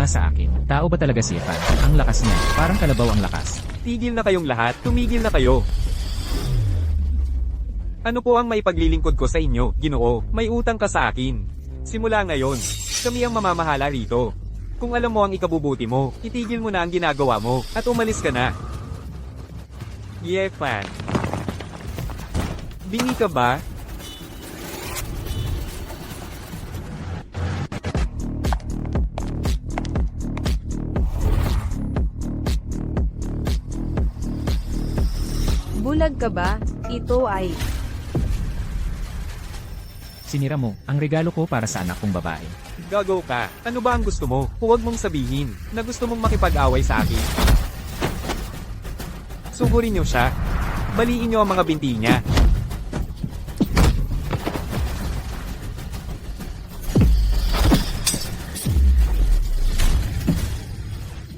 nga sa akin. Tao ba talaga si Evan? Ang lakas niya, parang kalabaw ang lakas. Tigil na kayong lahat, tumigil na kayo. Ano po ang maipaglilingkod ko sa inyo, Ginoo? May utang ka sa akin. Simula ngayon, kami ang mamamahala rito. Kung alam mo ang ikabubuti mo, itigil mo na ang ginagawa mo, at umalis ka na. Yefan. Bingi ka ba? Bulag ka ba? Ito ay... Sinira mo, ang regalo ko para sa anak kong babae. Gago ka. Ano ba ang gusto mo? Huwag mong sabihin na gusto mong makipag-away sa akin. Sugurin niyo siya. Baliin niyo ang mga binti niya.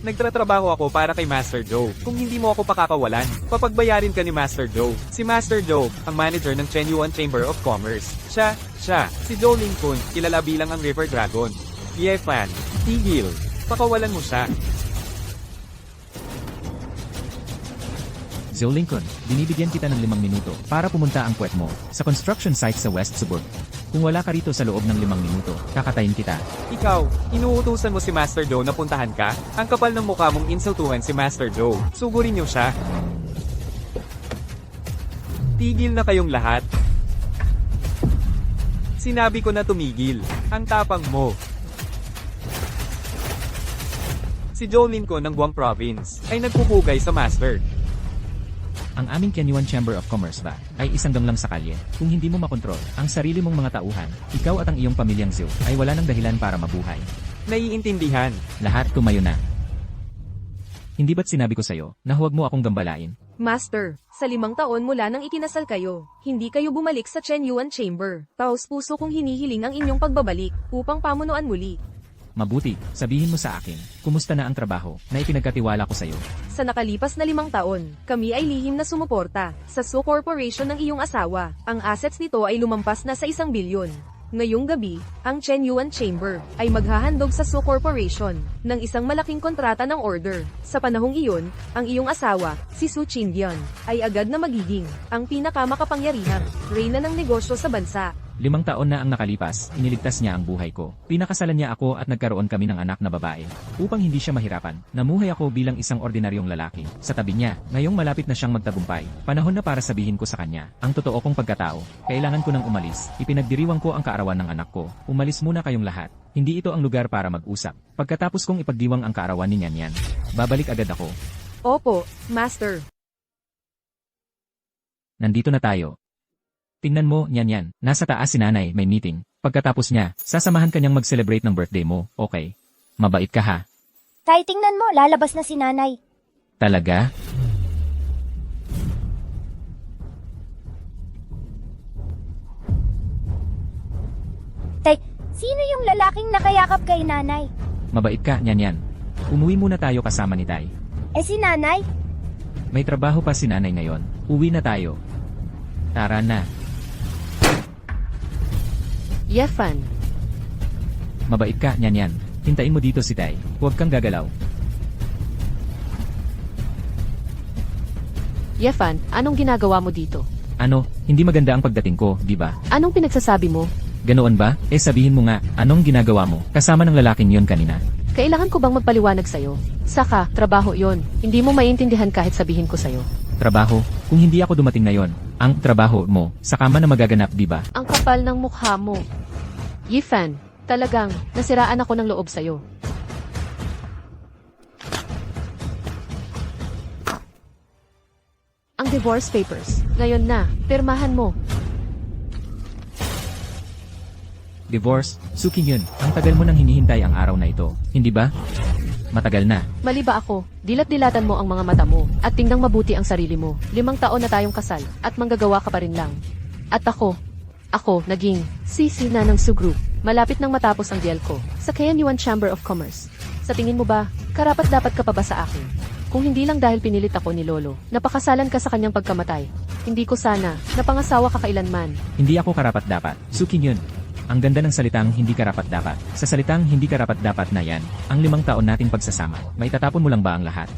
Nagtratrabaho ako para kay Master Joe. Kung hindi mo ako pakakawalan, papagbayarin ka ni Master Joe. Si Master Joe, ang manager ng Chenyuan Chamber of Commerce. Siya, si Joe Lincoln, kilala bilang ang River Dragon. Yefan, tigil. Pakawalan mo siya. Joe Lincoln, binibigyan kita ng 5 minuto para pumunta ang puwet mo sa construction site sa West Suburb. Kung wala ka rito sa loob ng 5 minuto, kakatayin kita. Ikaw, inuutusan mo si Master Joe na puntahan ka? Ang kapal ng mukha mong insultuhan si Master Joe. Sugurin niyo siya. Tigil na kayong lahat. Sinabi ko na tumigil. Ang tapang mo. Si Joe Lincoln ng Guam Province ay nagpupugay sa Master. Ang aming Kenyuan Chamber of Commerce ba ay isang gamlang sa kalye. Kung hindi mo makontrol ang sarili mong mga tauhan, ikaw at ang iyong pamilyang Zhou ay wala ng dahilan para mabuhay. Naiintindihan. Lahat tumayo na. Hindi ba't sinabi ko sa'yo na huwag mo akong gambalain? Master, sa 5 taon mula nang ikinasal kayo, hindi kayo bumalik sa Chenyuan Chamber. Taos puso kong hinihiling ang inyong pagbabalik upang pamunuan muli. Mabuti, sabihin mo sa akin, kumusta na ang trabaho na ipinagkatiwala ko sa'yo? Sa nakalipas na 5 taon, kami ay lihim na sumuporta sa Su Corporation ng iyong asawa. Ang assets nito ay lumampas na sa 1 bilyon. Ngayong gabi, ang Chenyuan Chamber ay maghahandog sa Su Corporation ng isang malaking kontrata ng order. Sa panahong iyon, ang iyong asawa, si Su Chindian, ay agad na magiging ang pinakamakapangyarihang reyna ng negosyo sa bansa. 5 taon na ang nakalipas, iniligtas niya ang buhay ko. Pinakasalan niya ako at nagkaroon kami ng anak na babae. Upang hindi siya mahirapan, namuhay ako bilang isang ordinaryong lalaki. Sa tabi niya, ngayong malapit na siyang magtagumpay. Panahon na para sabihin ko sa kanya, ang totoo kong pagkatao. Kailangan ko nang umalis. Ipinagdiriwang ko ang kaarawan ng anak ko. Umalis muna kayong lahat. Hindi ito ang lugar para mag-usap. Pagkatapos kong ipagdiwang ang kaarawan ni Nyan, babalik agad ako. Opo, Master. Nandito na tayo. Tingnan mo, Nyan, nasa taas si nanay, may meeting. Pagkatapos niya, sasamahan kanyang mag-celebrate ng birthday mo, okay? Mabait ka ha? Tay, tingnan mo, lalabas na si nanay. Talaga? Tay, sino yung lalaking nakayakap kay nanay? Mabait ka, Nyan. Umuwi muna tayo kasama ni Tay. Eh si nanay? May trabaho pa si nanay ngayon. Uwi na tayo. Tara na. Yefan. Mabait ka, Nyan. Hintayin mo dito si Tay. Huwag kang gagalaw. Yefan, anong ginagawa mo dito? Ano, hindi maganda ang pagdating ko, di ba? Anong pinagsasabi mo? Ganoon ba? Eh sabihin mo nga, anong ginagawa mo? Kasama ng lalaking yon kanina. Kailangan ko bang magpaliwanag sa'yo? Saka, trabaho yon. Hindi mo maintindihan kahit sabihin ko sa'yo. Trabaho? Kung hindi ako dumating na yon, ang trabaho mo, sa kama na magaganap, di ba? Ang kapal ng mukha mo. Yefan, talagang, nasiraan ako ng loob sa'yo. Ang divorce papers, ngayon na, pirmahan mo. Divorce? Suking yun, ang tagal mo nang hinihintay ang araw na ito, hindi ba? Matagal na. Mali ba ako? Dilat-dilatan mo ang mga mata mo, at tingnan mabuti ang sarili mo. 5 taon na tayong kasal, at manggagawa ka pa rin lang. At ako, naging CC na ng Su Group. Malapit nang matapos ang deal ko, sa Kenyuan Chamber of Commerce. Sa tingin mo ba, karapat-dapat ka pa ba sa akin? Kung hindi lang dahil pinilit ako ni Lolo, napakasalan ka sa kanyang pagkamatay. Hindi ko sana, napangasawa ka kailanman. Hindi ako karapat-dapat. Suking yun. Ang ganda ng salitang hindi karapat-dapat. Sa salitang hindi karapat-dapat na yan, ang 5 taon nating pagsasama, may tatapon mo lang ba ang lahat?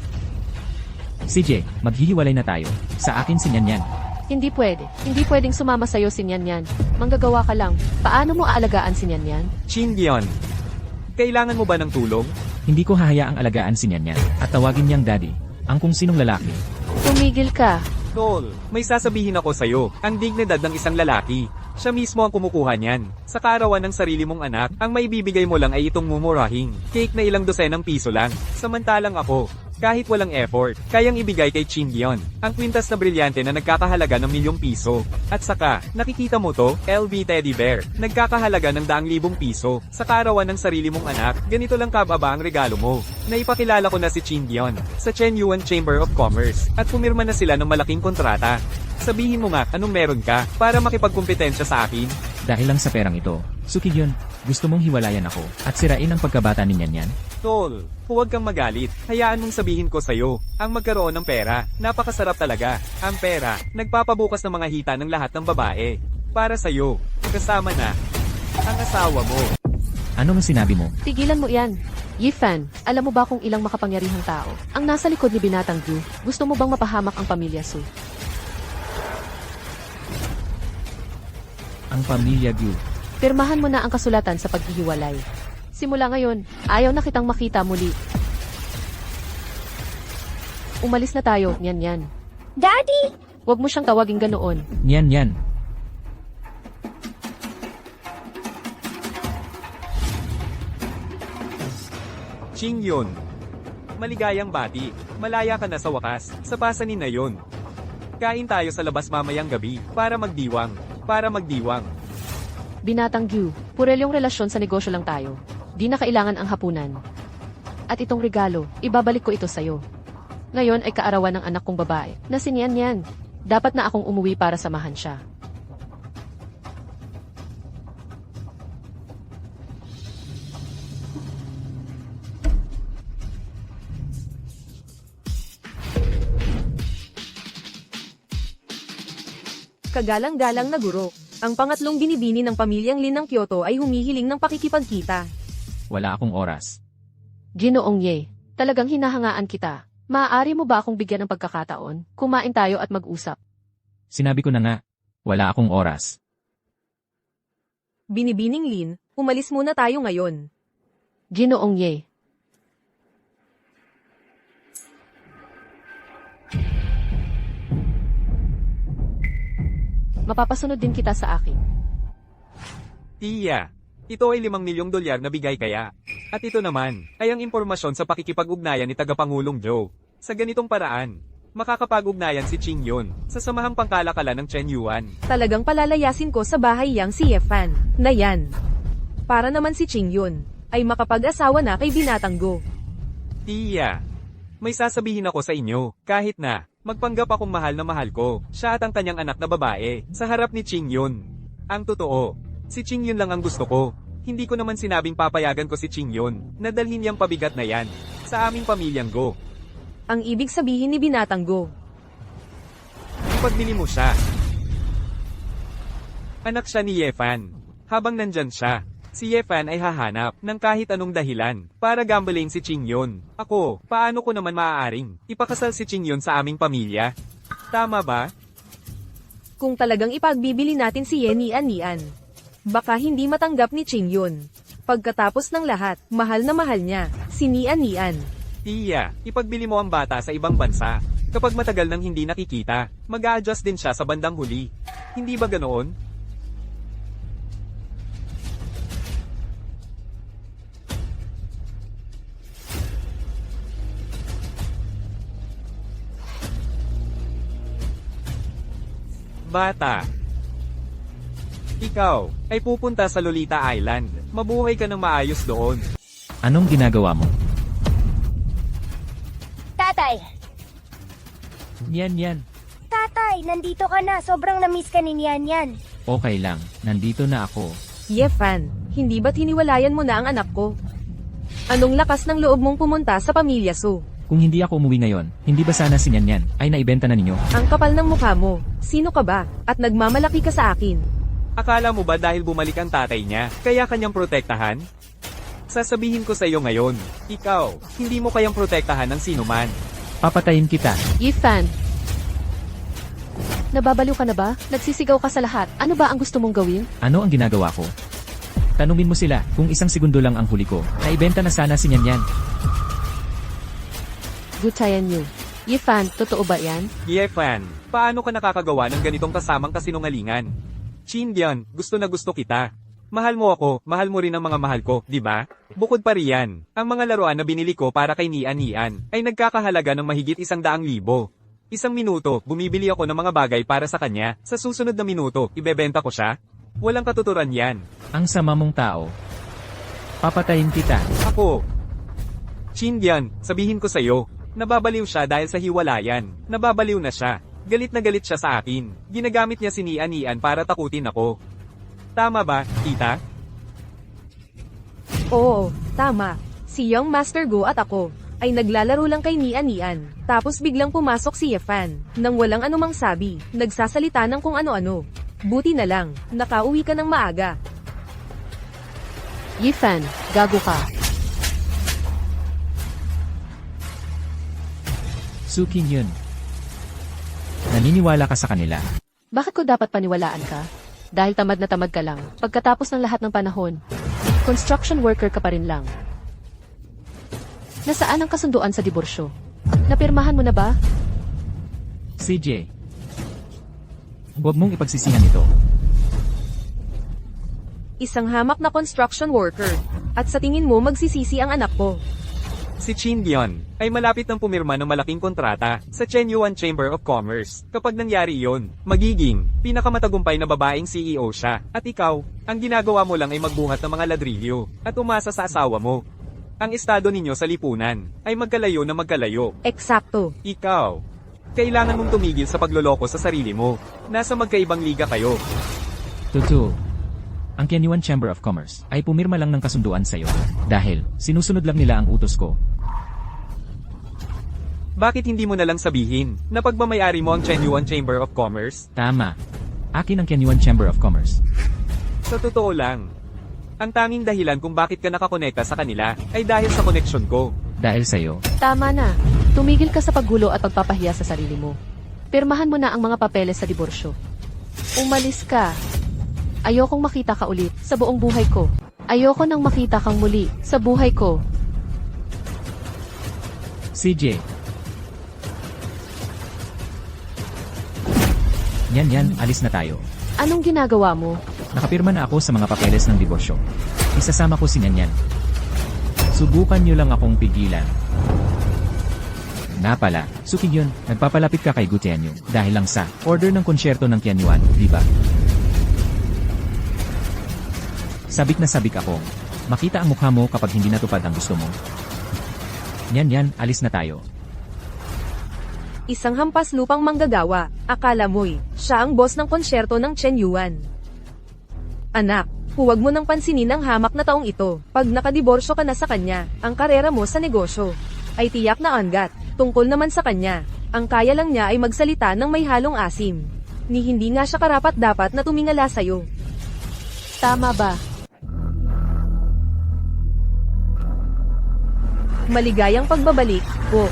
CJ, maghihiwalay na tayo. Sa akin si Nyan Nyan. Hindi pwede. Hindi pwedeng sumama sa'yo si Nyan Nyan. Manggagawa ka lang. Paano mo aalagaan si Nyan Nyan? Chingyon, kailangan mo ba ng tulong? Hindi ko hahayaang alagaan si Nyan Nyan, at tawagin niyang daddy. Ang kung sinong lalaki. Tumigil ka. Tol, may sasabihin ako sa'yo. Ang dignidad ng isang lalaki. Siya mismo ang kumukuha niyan. Sa kaarawan ng sarili mong anak, ang maibibigay mo lang ay itong mumurahing cake na ilang dosenang piso lang. Samantalang ako, kahit walang effort, kayang ibigay kay Chingyon ang kwintas na brilyante na nagkakahalaga ng ₱1,000,000. At saka, nakikita mo to, LV Teddy Bear, nagkakahalaga ng ₱100,000. Sa kaarawan ng sarili mong anak, ganito lang kababa ang regalo mo. Naipakilala ko na si Chingyon sa Chenyuan Chamber of Commerce at pumirma na sila ng malaking kontrata. Sabihin mo nga, anong meron ka para makipagkumpetensya sa akin? Dahil lang sa perang ito, Sukigyon, gusto mong hiwalayan ako, at sirain ang pagkabata ni Nyan Nyan? Tol, huwag kang magalit. Hayaan mong sabihin ko sa'yo, ang magkaroon ng pera, napakasarap talaga. Ang pera, nagpapabukas ng mga hita ng lahat ng babae. Para sa'yo, kasama na ang asawa mo. Ano ang sinabi mo? Tigilan mo yan. Yifan, alam mo ba kung ilang makapangyarihang tao ang nasa likod ni Binatang Gu? Gusto mo bang mapahamak ang pamilya Su? Ang pamilya Gu. Pirmahan mo na ang kasulatan sa paghihiwalay. Simula ngayon, ayaw na kitang makita muli. Umalis na tayo, Nyan Nyan. Daddy! Huwag mo siyang tawaging ganoon. Nyan Nyan. Chingyon, maligayang bati. Malaya ka na sa wakas, sa pasanin na yon. Kain tayo sa labas mamayang gabi, para magdiwang. Binatang Gu, purelyong relasyon sa negosyo lang tayo. Di na kailangan ang hapunan. At itong regalo, ibabalik ko ito sa'yo. Ngayon ay kaarawan ng anak kong babae, na si Nyan Nyan. Dapat na akong umuwi para samahan siya. Kagalang-galang na guro. Ang pangatlong binibini ng pamilyang Lin ng Kyoto ay humihiling ng pakikipagkita. Wala akong oras. Ginoong Ye, talagang hinahangaan kita. Maaari mo ba akong bigyan ng pagkakataon? Kumain tayo at mag-usap. Sinabi ko na nga, wala akong oras. Binibining Lin, umalis muna tayo ngayon. Ginoong Ye. Mapapasunod din kita sa akin. Tiya, ito ay $5,000,000 na bigay kaya. At ito naman, ay ang impormasyon sa pakikipag-ugnayan ni Tagapangulong Joe. Sa ganitong paraan, makakapag-ugnayan si Chingyon sa samahang pangkalakalan ng Chenyuan. Talagang palalayasin ko sa bahay yang si Yefan, na yan. Para naman si Chingyon, ay makapag-asawa na kay Binatang Gu. Tiya, may sasabihin ako sa inyo, kahit na, magpanggap akong mahal na mahal ko, siya at ang kanyang anak na babae, sa harap ni Chingyon. Ang totoo, si Chingyon lang ang gusto ko. Hindi ko naman sinabing papayagan ko si Chingyon, na dalhin niyang pabigat na yan, sa aming pamilyang Go. Ang ibig sabihin ni Binatang Gu. Ipagbili mo siya. Anak siya ni Yefan. Habang nandyan siya, si Yefan ay hahanap ng kahit anong dahilan para gambling si Chingyon. Ako, paano ko naman maaaring ipakasal si Chingyon sa aming pamilya? Tama ba? Kung talagang ipagbibili natin si Ye Nian, baka hindi matanggap ni Chingyon. Pagkatapos ng lahat, mahal na mahal niya, si Nian. Tiya, ipagbili mo ang bata sa ibang bansa. Kapag matagal nang hindi nakikita, mag-a-adjust din siya sa bandang huli. Hindi ba ganoon? Bata, ikaw ay pupunta sa Lolita Island. Mabuhay ka ng maayos doon. Anong ginagawa mo? Tatay! Nyan Nyan. Tatay, nandito ka na. Sobrang na-miss ka ni Nyan Nyan. Okay lang, nandito na ako. Yefan, hindi ba't hiniwalayan mo na ang anak ko? Anong lakas ng loob mong pumunta sa pamilya Su? Kung hindi ako umuwi ngayon, hindi ba sana si Nyan Nyan ay naibenta na ninyo? Ang kapal ng mukha mo. Sino ka ba? At nagmamalaki ka sa akin. Akala mo ba dahil bumalik ang tatay niya, kaya kanyang protektahan? Sasabihin ko sa iyo ngayon, ikaw, hindi mo kayang protektahan ng sinuman. Papatayin kita. Yifan! Nababaliw ka na ba? Nagsisigaw ka sa lahat. Ano ba ang gusto mong gawin? Ano ang ginagawa ko? Tanungin mo sila kung isang segundo lang ang huli ko. Naibenta na sana si Nyan Yan. Gutayan niyo. Yifan, totoo ba yan? Yefan, paano ka nakakagawa ng ganitong kasamang kasinungalingan? Chindian, gusto na gusto kita. Mahal mo ako, mahal mo rin ang mga mahal ko, di ba? Bukod pa riyan, ang mga laruan na binili ko para kay Nian ay nagkakahalaga ng mahigit 100,000. Isang minuto, bumibili ako ng mga bagay para sa kanya. Sa susunod na minuto, ibebenta ko siya. Walang katuturan yan. Ang sama mong tao. Papatayin kita. Ako. Chindian, sabihin ko sa'yo, nababaliw siya dahil sa hiwalayan. Nababaliw na siya. Galit na galit siya sa akin. Ginagamit niya si Nian para takutin ako. Tama ba, tita? Oo, tama. Si Young Master Go at ako ay naglalaro lang kay Nian. Tapos biglang pumasok si Yefan nang walang anumang sabi, nagsasalita ng kung ano-ano. Buti na lang, nakauwi ka ng maaga. Yifan, gago ka. Sukin yun. Naniniwala ka sa kanila. Bakit ko dapat paniwalaan ka? Dahil tamad na tamad ka lang. Pagkatapos ng lahat ng panahon, construction worker ka pa rin lang. Nasaan ang kasunduan sa diborsyo? Napirmahan mo na ba? CJ. Huwag mong ipagsisihan ito. Isang hamak na construction worker. At sa tingin mo magsisisi ang anak ko. Si Chin Dion ay malapit ng pumirma ng malaking kontrata sa Chenyuan Chamber of Commerce. Kapag nangyari yon, magiging pinakamatagumpay na babaeng CEO siya. At ikaw, ang ginagawa mo lang ay magbuhat ng mga ladrilyo at umasa sa asawa mo. Ang estado ninyo sa lipunan ay magkalayo na magkalayo. Eksakto. Ikaw, kailangan mong tumigil sa pagloloko sa sarili mo. Nasa magkaibang liga kayo. Tutu. Ang Kenyuan Chamber of Commerce ay pumirma lang ng kasunduan sa'yo dahil sinusunod lang nila ang utos ko. Bakit hindi mo na lang sabihin na pagmamayari mo ang Chenyuan Chamber of Commerce? Tama. Akin ang Kenyuan Chamber of Commerce. Sa totoo lang, ang tanging dahilan kung bakit ka nakakonekta sa kanila ay dahil sa koneksyon ko. Dahil sa'yo, Tama na. Tumigil ka sa paggulo at pagpapahiya sa sarili mo. Pirmahan mo na ang mga papeles sa diborsyo. Umalis ka. Ayokong makita ka ulit sa buong buhay ko. Ayoko nang makita kang muli sa buhay ko. CJ. Yan, alis na tayo. Anong ginagawa mo? Nakapirma na ako sa mga papeles ng diborsyo. Isasama ko si Nyan Yan. Subukan nyo lang akong pigilan. Na pala, Sukin yun, nagpapalapit ka kay Gutianyo dahil lang sa order ng konsyerto ng Kenyuan, di ba? Sabik na sabik ako. Makita ang mukha mo kapag hindi natupad ang gusto mo. Yan, alis na tayo. Isang hampas lupang manggagawa. Akala mo'y siya ang boss ng konsyerto ng Chenyuan. Anak, huwag mo nang pansinin ang hamak na taong ito. Pag nakadiborsyo ka na sa kanya, ang karera mo sa negosyo ay tiyak na angat. Tungkol naman sa kanya, ang kaya lang niya ay magsalita ng may halong asim. Ni hindi nga siya karapat-dapat na tumingala sa'yo. Tama ba? Maligayang pagbabalik, po.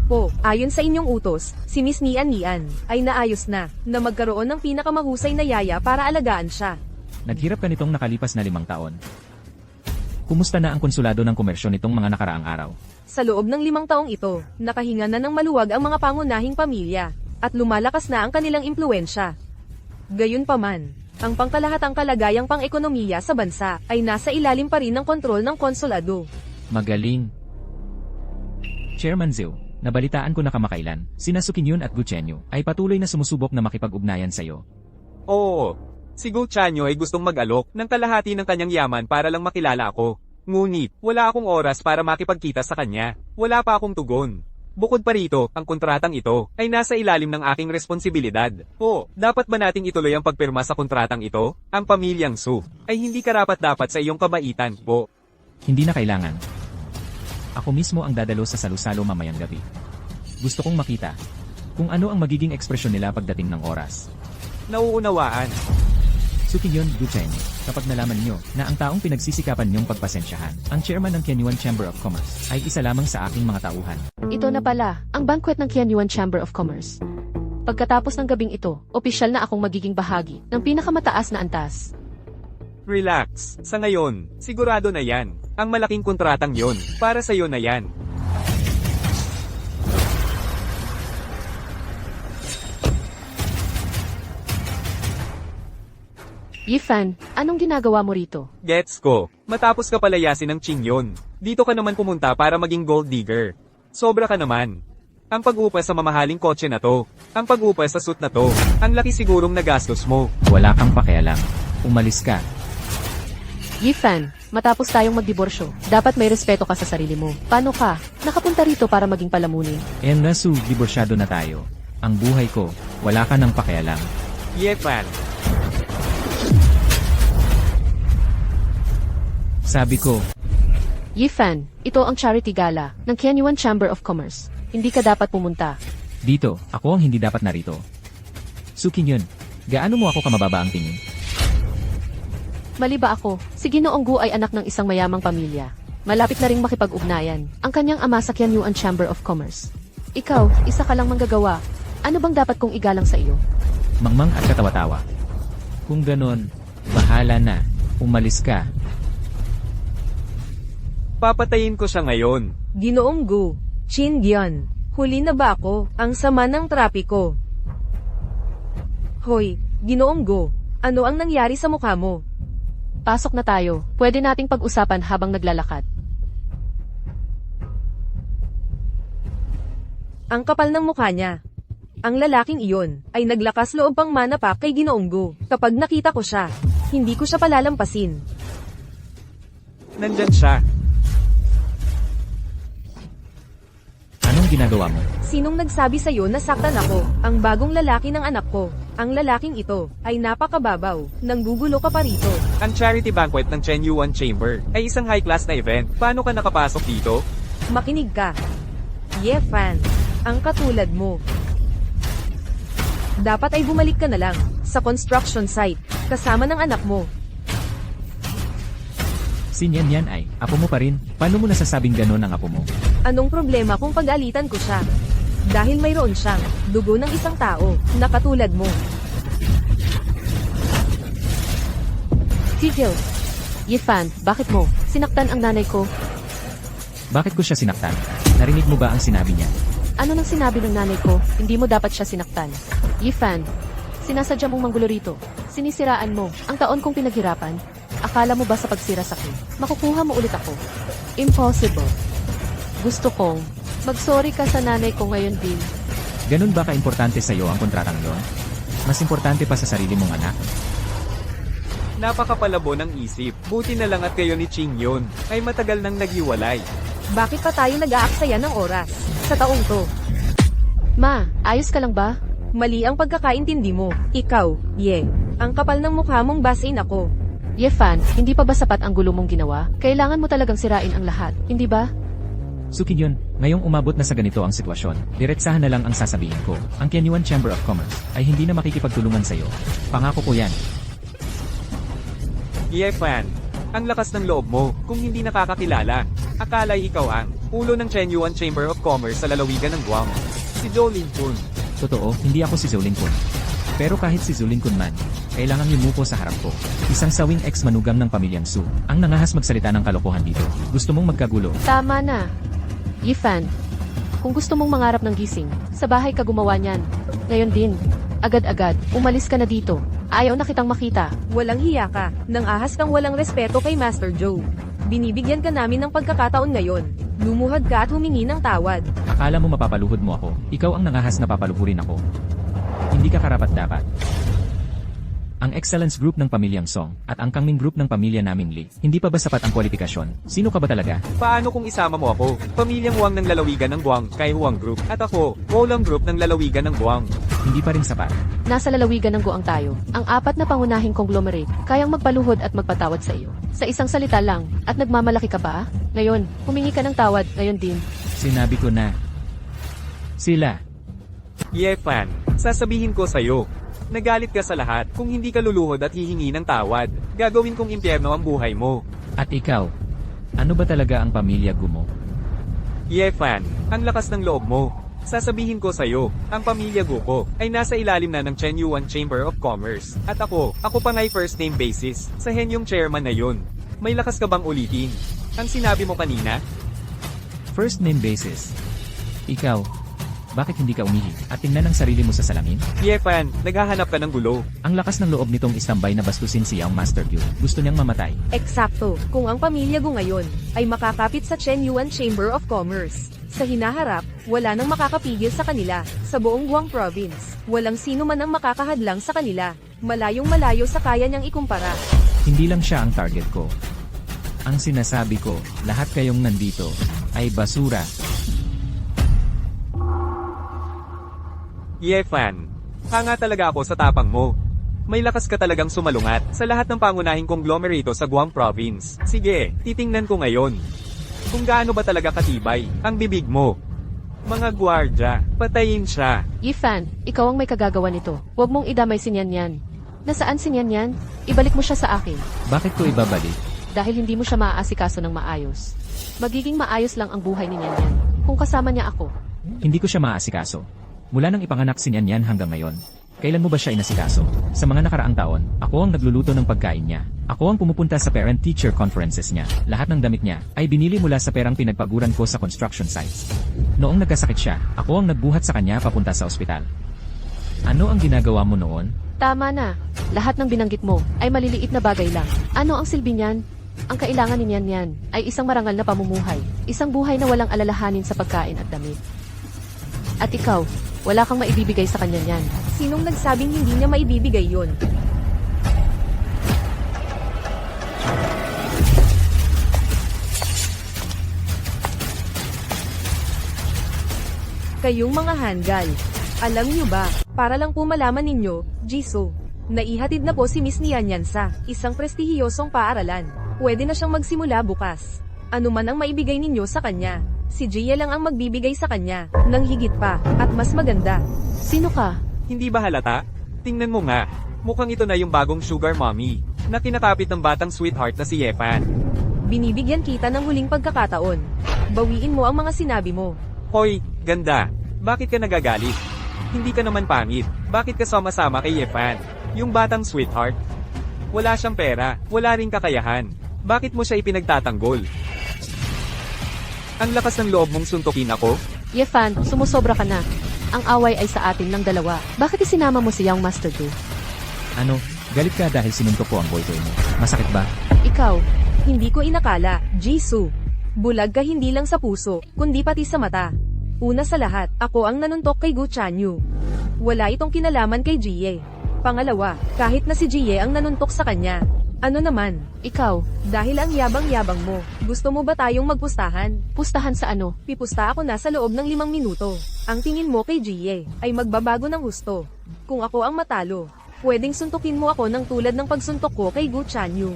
Po, ayon sa inyong utos, si Miss Nian ay naayos na magkaroon ng pinakamahusay na yaya para alagaan siya. Naghirap ka nitong nakalipas na 5 taon. Kumusta na ang konsulado ng komersyo nitong mga nakaraang araw? Sa loob ng 5 taong ito, nakahinga na ng maluwag ang mga pangunahing pamilya, at lumalakas na ang kanilang impluensya. Gayunpaman, ang pangkalahatang kalagayang pang-ekonomiya sa bansa ay nasa ilalim pa rin ng kontrol ng konsulado. Magaling. Chairman Zhou, nabalitaan ko na kamakailan, sina Sukinyun at Guchenyo ay patuloy na sumusubok na makipag-ugnayan sa'yo. Oo, si Go Chanyo ay gustong mag-alok ng kalahati ng kanyang yaman para lang makilala ako. Ngunit, wala akong oras para makipagkita sa kanya. Wala pa akong tugon. Bukod pa rito, ang kontratang ito ay nasa ilalim ng aking responsibilidad. O, dapat ba nating ituloy ang pagpirma sa kontratang ito? Ang pamilyang Su ay hindi karapat-dapat sa iyong kabaitan, po. Hindi na kailangan. Ako mismo ang dadalo sa salusalo mamayang gabi. Gusto kong makita kung ano ang magiging ekspresyon nila pagdating ng oras. nauunawaan. Sukiyun Duchen, kapag nalaman nyo na ang taong pinagsisikapan nyong pagpasensyahan, ang chairman ng Kenyuan Chamber of Commerce, ay isa lamang sa aking mga tauhan. Ito na pala, ang banquet ng Kenyuan Chamber of Commerce. Pagkatapos ng gabing ito, opisyal na akong magiging bahagi ng pinakamataas na antas. Relax. Sa ngayon, sigurado na yan. Ang malaking kontratang yon, para sa'yo na yan. Yifan, anong ginagawa mo rito? Gets ko. Matapos ka palayasin ng Qingyon, dito ka naman pumunta para maging gold digger. Sobra ka naman. Ang pag-upa sa mamahaling kotse na to. Ang pag-upa sa suit na to. Ang laki sigurong nagastos mo. Wala kang pakialam. Umalis ka. Yifan, matapos tayong magdiborsyo, dapat may respeto ka sa sarili mo. Paano ka? Nakapunta rito para maging palamunin. Nasu, diborsyado na tayo. Ang buhay ko, wala ka ng pakialam. Yefan. Sabi ko, Yifan, ito ang charity gala ng Kenyuan Chamber of Commerce. Hindi ka dapat pumunta. dito, ako ang hindi dapat narito. Sukinyon, gaano mo ako kamababa ang tingin? Mali ba ako? Si Ginoong Gu ay anak ng isang mayamang pamilya. Malapit na ring makipag-ugnayan ang kanyang ama sa Kenyuan Chamber of Commerce. Ikaw, isa ka lang manggagawa. Ano bang dapat kong igalang sa iyo? Mangmang at katawa-tawa. Kung ganon, bahala na. Umalis ka. Papatayin ko siya ngayon. Ginoong Gu, Chin Gyan, huli na ba ako? Ang sama ng trapiko. Hoy, Ginoong Gu, ano ang nangyari sa mukha mo? Pasok na tayo. Pwede nating pag-usapan habang naglalakad. Ang kapal ng mukha niya. Ang lalaking iyon ay naglakas loob pang manapak kay Ginoong Gu. Kapag nakita ko siya, hindi ko siya palalampasin. Nandyan siya. Anong ginagawa mo? Sinong nagsabi sa'yo na saktan ako? Ang bagong lalaki ng anak ko. Ang lalaking ito ay napakababaw. Nanggugulo ka pa rito. Ang charity banquet ng Chenyuan Chamber ay isang high-class na event. Paano ka nakapasok dito? Makinig ka. Yefan, ang katulad mo. Dapat ay bumalik ka na lang sa construction site kasama ng anak mo. Si Nyan Yan ay, apo mo pa rin. Paano mo nasasabing ganon ang apo mo? Anong problema kung pag-alitan ko siya? Dahil mayroon siyang dugo ng isang tao na katulad mo. Tigil. Yifan, bakit mo? Sinaktan ang nanay ko. Bakit ko siya sinaktan? Narinig mo ba ang sinabi niya? Ano nang sinabi ng nanay ko? Hindi mo dapat siya sinaktan. Yifan, sinasadya mong manggulo rito. Sinisiraan mo ang taon kong pinaghirapan. Akala mo ba sa pagsira sa akin, makukuha mo ulit ako? Impossible. Gusto kong mag-sorry ka sa nanay ko ngayon din. Ganon ba ka-importante sa'yo ang kontratang yon? Mas importante pa sa sarili mong anak? Napakapalabo ng isip. Buti na lang at kayo ni Qingyon ay matagal nang naghiwalay. Bakit pa tayo nag-aaksaya ng oras sa taong to? Ma, ayos ka lang ba? Mali ang pagkakaintindi mo. Ikaw, ang kapal ng mukha mong basain ako. Yefan, hindi pa ba sapat ang gulo mong ginawa? Kailangan mo talagang sirain ang lahat, hindi ba? Sukinyon, ngayong umabot na sa ganito ang sitwasyon, diretsahan na lang ang sasabihin ko. Ang Kenyuan Chamber of Commerce ay hindi na makikipagtulungan sa'yo. Pangako ko yan. Yefan, ang lakas ng loob mo kung hindi nakakakilala. Akala'y ikaw ang ulo ng Chenyuan Chamber of Commerce sa lalawigan ng Guam. Si Jolin Kun. Totoo, hindi ako si Zolin Kun. Pero kahit si Zolin Kun man, kailangang yumuko sa harap ko. Isang sawing ex-manugang ng pamilyang Su, ang nangahas magsalita ng kalokohan dito. Gusto mong magkagulo? Tama na. Yifan, kung gusto mong mangarap ng gising, sa bahay ka gumawa niyan. Ngayon din, agad-agad, umalis ka na dito. Ayaw na kitang makita. Walang hiya ka. Nang ahas kang walang respeto kay Master Joe. Binibigyan ka namin ng pagkakataon ngayon. Lumuhad ka at humingi ng tawad. Akala mo mapapaluhod mo ako, ikaw ang nangahas na papaluhurin ako. Hindi ka karapat-dapat. Ang Excellence Group ng Pamilyang Song at ang Kangming Group ng Pamilya naming Lee, hindi pa ba sapat ang kwalifikasyon? Sino ka ba talaga? Paano kung isama mo ako? Pamilyang Huang ng lalawigan ng Guam kay Huang Group. At ako, Wolam Group ng lalawigan ng Guam. Hindi pa rin sapat. Nasa lalawigan ng Guang tayo. Ang apat na pangunahing conglomerate, kayang magpaluhod at magpatawad sa iyo. Sa isang salita lang, at nagmamalaki ka pa? Ngayon, humingi ka ng tawad, ngayon din. Sinabi ko na. Sila. Yefan, sasabihin ko sa'yo. Nagalit ka sa lahat. Kung hindi ka luluhod at hihingi ng tawad, gagawin kong impyerno ang buhay mo. At ikaw, ano ba talaga ang pamilya Gumo? Yefan, ang lakas ng loob mo. Sasabihin ko sa'yo, ang pamilya Guko ay nasa ilalim na ng Chenyuan Chamber of Commerce. At ako pa nga'y first name basis sa henyong chairman na yun. May lakas ka bang ulitin ang sinabi mo kanina? First name basis. Ikaw, bakit hindi ka umihi at tingnan ang sarili mo sa salamin? Yefan, naghahanap ka ng gulo. Ang lakas ng loob nitong istambay na bastusin si Yang Master Q. Gusto niyang mamatay. Eksakto, kung ang pamilya Gu ngayon ay makakapit sa Chenyuan Chamber of Commerce. Sa hinaharap, wala nang makakapigil sa kanila. Sa buong Guang Province, walang sino man ang makakahadlang sa kanila. Malayong malayo sa kaya niyang ikumpara. Hindi lang siya ang target ko. Ang sinasabi ko, lahat kayong nandito, ay basura. Yefan, hanga talaga ako sa tapang mo. May lakas ka talagang sumalungat sa lahat ng pangunahing konglomerito sa Guam Province. Sige, titingnan ko ngayon kung gaano ba talaga katibay ang bibig mo. Mga gwardya, patayin siya. Yifan, ikaw ang may kagagawa nito. Huwag mong idamay si Nyan. Nasaan si Nyan? Ibalik mo siya sa akin. Bakit ko ibabalik? Dahil hindi mo siya maaasikaso ng maayos. Magiging maayos lang ang buhay ni Nyan kung kasama niya ako. Hindi ko siya maaasikaso. Mula nang ipanganak si Nyan hanggang ngayon. Kailan mo ba siya inasikaso? Sa mga nakaraang taon, ako ang nagluluto ng pagkain niya. Ako ang pumupunta sa parent-teacher conferences niya. Lahat ng damit niya ay binili mula sa perang pinagpaguran ko sa construction sites. Noong nagkasakit siya, ako ang nagbuhat sa kanya papunta sa ospital. Ano ang ginagawa mo noon? Tama na. Lahat ng binanggit mo ay maliliit na bagay lang. Ano ang silbi niyan? Ang kailangan ni Nyan ay isang marangal na pamumuhay. Isang buhay na walang alalahanin sa pagkain at damit. At ikaw, wala kang maibibigay sa kanya niyan. Sinong nagsabing hindi niya maibibigay yon? Kayong mga hanggal, alam niyo ba, para lang po malaman ninyo, Jisoo, naihatid na po si Miss Nyan sa isang prestihiyosong paaralan. Pwede na siyang magsimula bukas. Ano man ang maibigay ninyo sa kanya, si Gia lang ang magbibigay sa kanya, ng higit pa, at mas maganda. Sino ka? Hindi ba halata? Tingnan mo nga, mukhang ito na yung bagong sugar mommy na kinakapit ng batang sweetheart na si Yefan. Binibigyan kita ng huling pagkakataon. Bawiin mo ang mga sinabi mo. Hoy, ganda, bakit ka nagagalit? Hindi ka naman pangit, bakit ka sama-sama kay Yefan? Yung batang sweetheart? Wala siyang pera, wala ring kakayahan. Bakit mo siya ipinagtatanggol? Ang lakas ng loob mong suntukin ako? Yefan, sumusobra ka na. Ang away ay sa atin ng dalawa. Bakit isinama mo si Young Master Do? Ano, galit ka dahil sinuntok ko ang boytoy mo. Masakit ba? Ikaw, Hindi ko inakala, Jisoo. Bulag ka hindi lang sa puso, kundi pati sa mata. Una sa lahat, ako ang nanuntok kay Gu Chanyu. Wala itong kinalaman kay Jie. Pangalawa, kahit na si Jie ang nanuntok sa kanya. Ano naman? ikaw, Dahil ang yabang-yabang mo, gusto mo ba tayong magpustahan? pustahan sa ano? Pipusta ako na sa loob ng 5 minuto. Ang tingin mo kay Jie ay magbabago ng husto. Kung ako ang matalo, pwedeng suntukin mo ako ng tulad ng pagsuntok ko kay Gu Chanyu.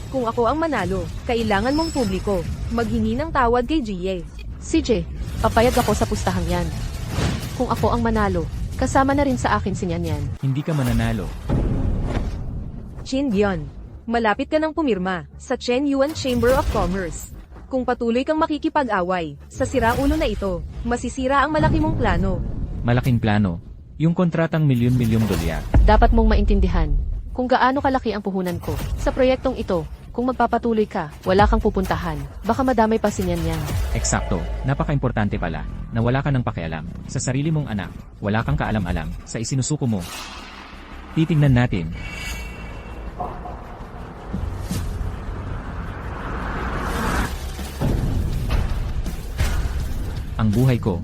Kung ako ang manalo, kailangan mong publiko maghingi ng tawad kay Jie. CJ, papayag ako sa pustahang yan. Kung ako ang manalo, kasama na rin sa akin si Nyan. Hindi ka mananalo. Chin Dion, malapit ka ng pumirma sa Chenyuan Chamber of Commerce. Kung patuloy kang makikipag-away sa siraulo na ito, masisira ang malaki mong plano. Malaking plano. Yung kontratang milyon-milyong dolyar. Dapat mong maintindihan kung gaano kalaki ang puhunan ko. Sa proyektong ito, kung magpapatuloy ka, wala kang pupuntahan. Baka madamay pa si Nyan. Eksakto, napaka-importante pala, na wala ka ng pakialam. Sa sarili mong anak, wala kang kaalam-alam, sa isinusuko mo. Titingnan natin. Ang buhay ko.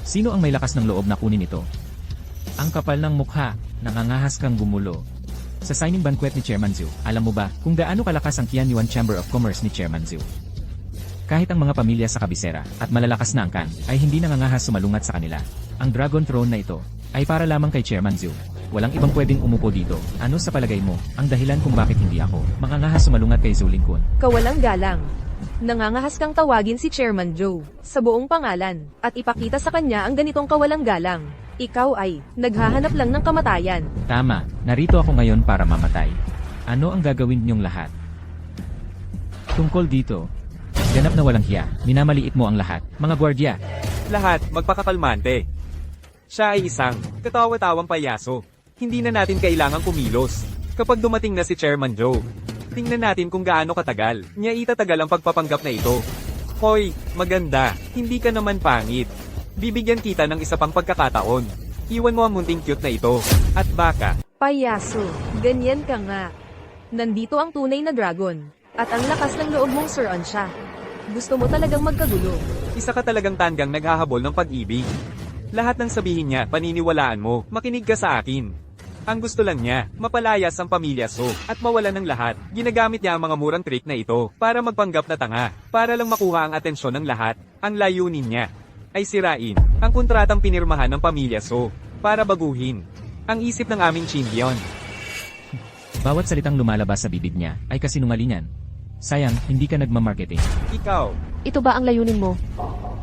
Sino ang may lakas ng loob na kunin ito? Ang kapal ng mukha, nangangahas kang gumulo. Sa signing banquet ni Chairman Zhu, alam mo ba kung gaano kalakas ang Tianyuan Chamber of Commerce ni Chairman Zhu? Kahit ang mga pamilya sa kabisera at malalakas na angkan ay hindi nangangahas sumalungat sa kanila. Ang Dragon Throne na ito ay para lamang kay Chairman Zhu. Walang ibang pwedeng umupo dito. Ano sa palagay mo ang dahilan kung bakit hindi ako mangangahas sumalungat kay Zhu Lingkun? Kawalang galang. Nangangahas kang tawagin si Chairman Joe sa buong pangalan at ipakita sa kanya ang ganitong kawalang galang. Ikaw ay naghahanap lang ng kamatayan. Tama, narito ako ngayon para mamatay. Ano ang gagawin niyong lahat? Tungkol dito, ganap na walang hiya, minamaliit mo ang lahat, mga gwardya. Lahat, magpakakalmante. Siya ay isang katawa-tawang payaso. Hindi na natin kailangang kumilos. Kapag dumating na si Chairman Joe, tingnan natin kung gaano katagal niya itatagal ang pagpapanggap na ito. Hoy, maganda, hindi ka naman pangit. Bibigyan kita ng isa pang pagkakataon. Iwan mo ang munting cute na ito. At baka, Payaso, ganyan ka nga. Nandito ang tunay na dragon. At ang lakas ng loob mong suron siya. Gusto mo talagang magkagulo. isa ka talagang tanggang naghahabol ng pag-ibig. Lahat ng sabihin niya, paniniwalaan mo, makinig ka sa akin. Ang gusto lang niya, mapalayas ang pamilya So, at mawala ng lahat. Ginagamit niya ang mga murang trick na ito, para magpanggap na tanga, para lang makuha ang atensyon ng lahat. Ang layunin niya, ay sirain, ang kontratang pinirmahan ng pamilya So, para baguhin ang isip ng aming champion. Bawat salitang lumalabas sa bibig niya ay kasinungalingan. Sayang, hindi ka nagmamarketing. Ikaw, Ito ba ang layunin mo?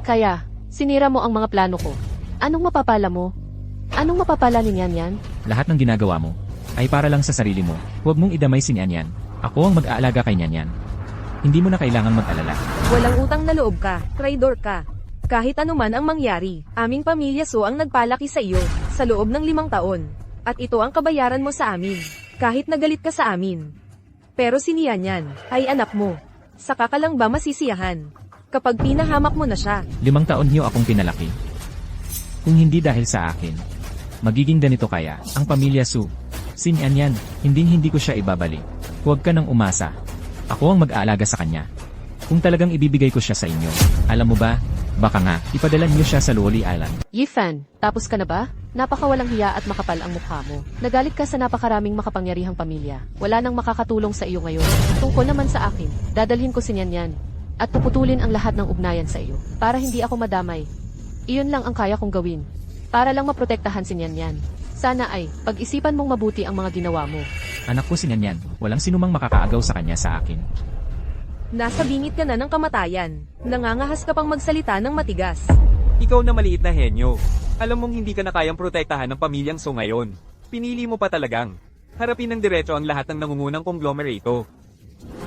Kaya, sinira mo ang mga plano ko. Anong mapapala mo? Anong mapapala ni Yan? Lahat ng ginagawa mo ay para lang sa sarili mo. Huwag mong idamay si Nyan. Ako ang mag-aalaga kay Nyan. Hindi mo na kailangan mag-alala. Walang utang na loob ka, traidor ka. Kahit anuman ang mangyari, aming pamilya So ang nagpalaki sa iyo, sa loob ng 5 taon. At ito ang kabayaran mo sa amin, kahit nagalit ka sa amin. Pero si Nyan ay anak mo. Saka ka lang ba masisiyahan? Kapag pinahamak mo na siya, 5 taon niyo akong pinalaki. Kung hindi dahil sa akin, magiging ganito kaya ang pamilya Su. Si Nyan, hindi ko siya ibabalik. Huwag ka nang umasa. Ako ang mag-aalaga sa kanya. Kung talagang ibibigay ko siya sa inyo, alam mo ba, baka nga, ipadala niyo siya sa Luoli Island. Yifan, tapos ka na ba? Napakawalang hiya at makapal ang mukha mo. Nagalit ka sa napakaraming makapangyarihang pamilya. Wala nang makakatulong sa iyo ngayon. Tungkol naman sa akin, dadalhin ko si Nyan at puputulin ang lahat ng ugnayan sa iyo para hindi ako madamay. Iyon lang ang kaya kong gawin. Para lang maprotektahan si Nyan. Sana ay, pag-isipan mong mabuti ang mga ginawa mo. Anak ko si Nyan, walang sinumang makakaagaw sa kanya sa akin. nasa bingit ka na ng kamatayan. Nangangahas ka pang magsalita ng matigas. ikaw na maliit na henyo. Alam mong hindi ka na kayang protektahan ng pamilyang So ngayon. Pinili mo pa talagang harapin ng diretso ang lahat ng nangungunang konglomerato.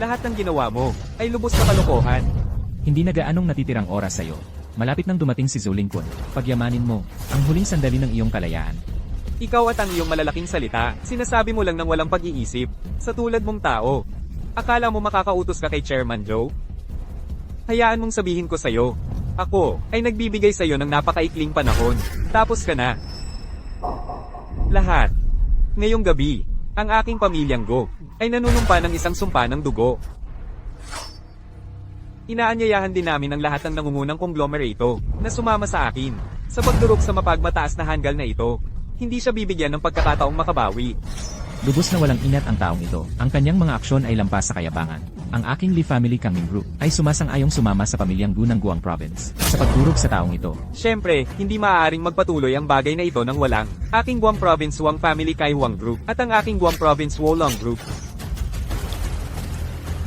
Lahat ng ginawa mo ay lubos na kalokohan. Hindi na gaanong natitirang oras sa'yo. Malapit nang dumating si Zolingkon. Pagyamanin mo ang huling sandali ng iyong kalayaan. Ikaw at ang iyong malalaking salita, sinasabi mo lang ng walang pag-iisip, sa tulad mong tao. Akala mo makakautos ka kay Chairman Joe? Hayaan mong sabihin ko sa'yo, ako ay nagbibigay sa'yo ng napakaikling panahon, tapos ka na. Lahat. Ngayong gabi, ang aking pamilyang Go ay nanunumpa ng isang sumpa ng dugo. Inaanyayahan din namin ang lahat ng nangungunang konglomerato na sumama sa akin sa pagdurog sa mapagmataas na hanggal na ito. Hindi siya bibigyan ng pagkakataong makabawi. Lubos na walang inat ang taong ito. Ang kanyang mga aksyon ay lampas sa kayabangan. Ang aking Lee Family Coming Group ay sumasang-ayong sumama sa pamilyang Gu ng Guang Province sa pagdurog sa taong ito. Siyempre, hindi maaaring magpatuloy ang bagay na ito nang walang aking Guam Province Wang Family Kai Wang Group at ang aking Guam Province Wolong Group.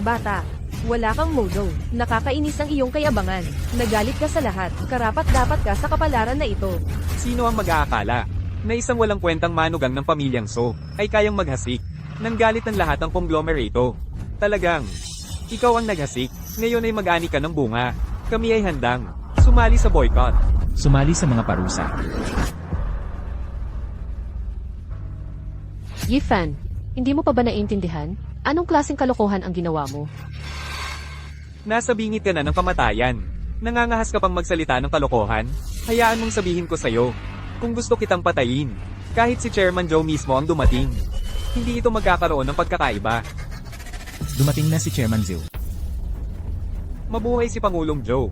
Bata, wala kang modo. Nakakainis ang iyong kayabangan. Nagalit ka sa lahat. Karapat-dapat ka sa kapalaran na ito. Sino ang mag-aakala na isang walang kwentang manugang ng pamilyang So ay kayang maghasik ng galit ng lahat ng konglomerato? Talagang, ikaw ang naghasik. Ngayon ay mag-ani ka ng bunga. Kami ay handang sumali sa boycott. Sumali sa mga parusa. Yifan, hindi mo pa ba naiintindihan? Anong klaseng kalokohan ang ginawa mo? Nasa bingit ka na ng kamatayan. Nangangahas ka pang magsalita ng kalokohan? Hayaan mong sabihin ko sa'yo, kung gusto kitang patayin, kahit si Chairman Joe mismo ang dumating, hindi ito magkakaroon ng pagkakaiba. Dumating na si Chairman Zhu. Mabuhay si Pangulong Joe.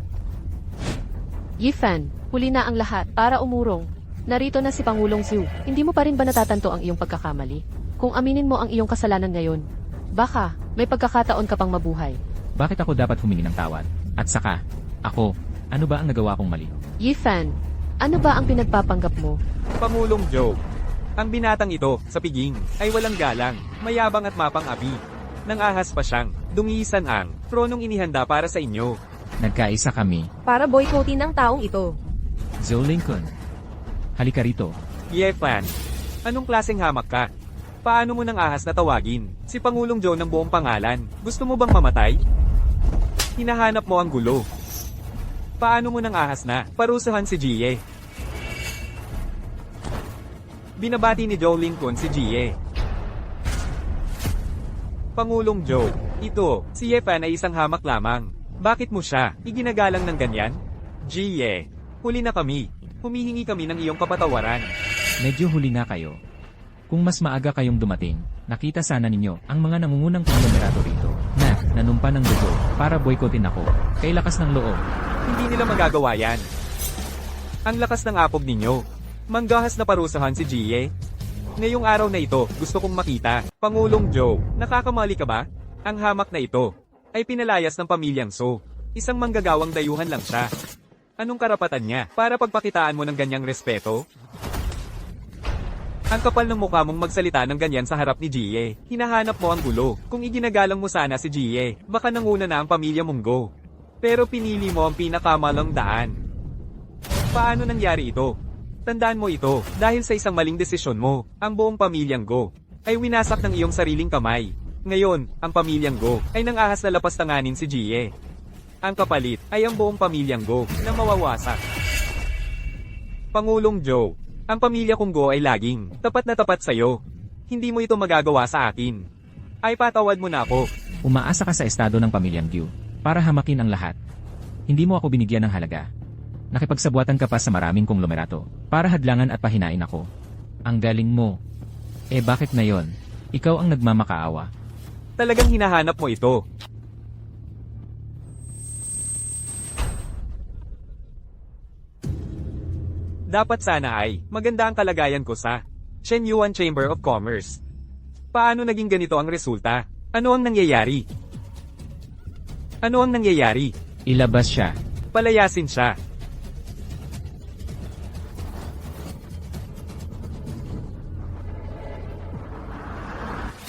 Yifan, huli na ang lahat para umurong. Narito na si Pangulong Zhu. Hindi mo pa rin ba natatanto ang iyong pagkakamali? Kung aminin mo ang iyong kasalanan ngayon, baka may pagkakataon ka pang mabuhay. Bakit ako dapat humingi ng tawad? At saka, ako, ano ba ang nagawa kong mali? Yifan, ano ba ang pinagpapanggap mo? Pangulong Joe. Ang binatang ito, sa piging, ay walang galang, mayabang at mapang-api. Nang-ahas pa siyang, dungisan ang tronong inihanda para sa inyo. Nagkaisa kami. Para boycottin ang taong ito. Zhou Lincoln. Halika rito. Fan. Anong klaseng hamak ka? Paano mo nang ahas na tawagin? Si Pangulong Joe ng buong pangalan. Gusto mo bang mamatay? Hinahanap mo ang gulo. Paano mo nang ahas na? Parusahan si Jie. Binabati ni Joe Lincoln si Jie. Pangulong Joe, ito, si Fan ay isang hamak lamang. Bakit mo siya iginagalang ng ganyan? Jie, huli na kami. Humihingi kami ng iyong kapatawaran. Medyo huli na kayo. Kung mas maaga kayong dumating, nakita sana ninyo ang mga nangungunang konglomerado rito na nanumpa ng dugo para boykotin ako. Kay lakas ng loob. Hindi nila magagawa yan. Ang lakas ng apog ninyo. Manggahas na parusahan si Jie. Ngayong araw na ito, gusto kong makita. Pangulong Joe, nakakamali ka ba? Ang hamak na ito ay pinalayas ng pamilyang So. Isang manggagawang dayuhan lang siya. Anong karapatan niya para pagpakitaan mo ng ganyang respeto? Ang kapal ng mukha mong magsalita ng ganyan sa harap ni Jie. Hinahanap mo ang gulo. Kung iginagalang mo sana si Jie, baka nanguna na ang pamilya mong Go. Pero pinili mo ang pinakamalang daan. Paano nangyari ito? Tandaan mo ito, dahil sa isang maling desisyon mo, ang buong pamilyang Go ay winasak ng iyong sariling kamay. Ngayon, ang pamilyang Go ay nang-ahas na lapastanganin si Jie. Ang kapalit ay ang buong pamilyang Go na mawawasak. Pangulong Joe, ang pamilya kong Go ay laging tapat na tapat sa'yo. Hindi mo ito magagawa sa akin. Ay patawad mo na ako. Umaasa ka sa estado ng pamilyang Gu para hamakin ang lahat. Hindi mo ako binigyan ng halaga. Nakipagsabuatan ka pa sa maraming konglomerato para hadlangan at pahinain ako. Ang galing mo. Eh bakit ngayon? Ikaw ang nagmamakaawa. Talagang hinahanap mo ito. Dapat sana ay maganda ang kalagayan ko sa Shenyuan Chamber of Commerce. Paano naging ganito ang resulta? Ano ang nangyayari? Ano ang nangyayari? Ilabas siya. Palayasin siya.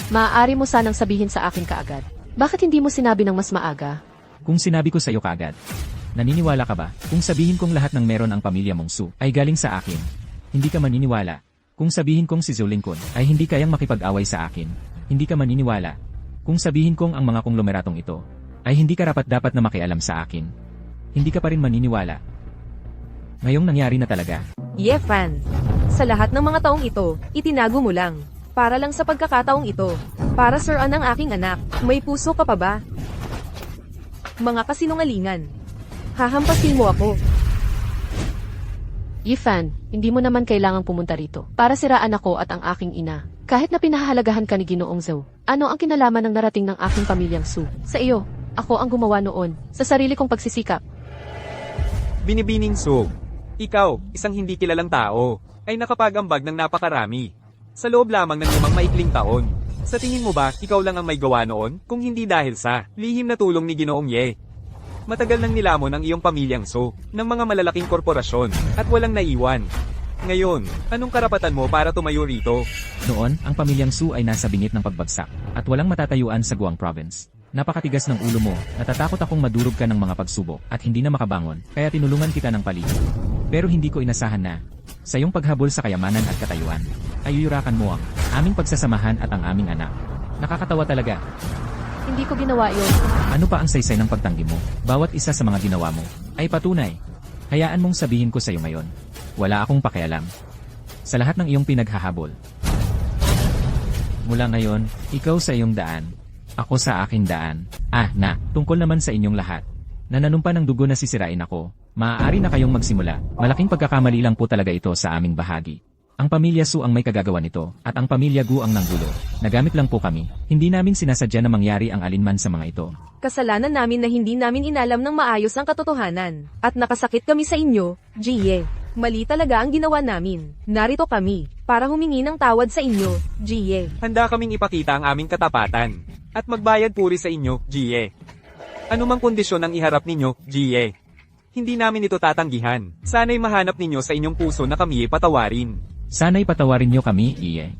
Maaari mo sanang sabihin sa akin kaagad. Bakit hindi mo sinabi ng mas maaga? Kung sinabi ko sa iyo kaagad. Naniniwala ka ba? Kung sabihin kong lahat ng meron ang pamilya mong Su ay galing sa akin. Hindi ka maniniwala. Kung sabihin kong si Joe Lincoln ay hindi kayang makipag-away sa akin. Hindi ka maniniwala. Kung sabihin kong ang mga konglomeratong ito ay hindi karapat-dapat na makialam sa akin. Hindi ka pa rin maniniwala. Ngayong nangyari na talaga. Fan. Sa lahat ng mga taong ito, itinago mo lang. Para lang sa pagkakataong ito. Para siraan ang aking anak. May puso ka pa ba? Mga kasinungalingan. Hahampasin mo ako. Yifan, hindi mo naman kailangang pumunta rito para siraan ako at ang aking ina. Kahit na pinahahalagahan ka ni Ginoong Zhou, ano ang kinalaman ng narating ng aking pamilyang Su? Sa iyo, ako ang gumawa noon, sa sarili kong pagsisikap. Binibining So, ikaw, isang hindi kilalang tao, ay nakapagambag ng napakarami. Sa loob lamang ng 5 maikling taon. Sa tingin mo ba, ikaw lang ang may gawa noon? Kung hindi dahil sa lihim na tulong ni Ginoong Ye. Matagal nang nilamon ang iyong pamilyang So ng mga malalaking korporasyon at walang naiwan. Ngayon, anong karapatan mo para tumayo rito? Noon, ang pamilyang Su ay nasa bingit ng pagbagsak at walang matatayuan sa Guang Province. Napakatigas ng ulo mo, natatakot akong madurog ka ng mga pagsubok at hindi na makabangon, kaya tinulungan kita ng paligid. Pero hindi ko inasahan na, sa iyong paghabol sa kayamanan at katayuan, ay yuyurakan mo ang aming pagsasamahan at ang aming anak. Nakakatawa talaga. Hindi ko ginawa yun. Ano pa ang saysay ng pagtanggi mo? Bawat isa sa mga ginawa mo ay patunay. Hayaan mong sabihin ko sa iyo ngayon. Wala akong pakialam sa lahat ng iyong pinaghahabol. Mula ngayon, ikaw sa iyong daan, ako sa aking daan. Tungkol naman sa inyong lahat. Na nanumpa ng dugo na sisirain ako, maaari na kayong magsimula. Malaking pagkakamali lang po talaga ito sa aming bahagi. Ang pamilya Su ang may kagagawa nito, at ang pamilya Gu ang nanggulo. Nagamit lang po kami. Hindi namin sinasadya na mangyari ang alinman sa mga ito. Kasalanan namin na hindi namin inalam ng maayos ang katotohanan. At nakasakit kami sa inyo, Jie. Mali talaga ang ginawa namin. Narito kami, para humingi ng tawad sa inyo, Jie. Handa kaming ipakita ang aming katapatan. At magbayad puri sa inyo, Jie. Anumang kondisyon ang iharap ninyo, Jie. Hindi namin ito tatanggihan. Sana'y mahanap ninyo sa inyong puso na kami patawarin. Sana'y patawarin niyo kami, Iye.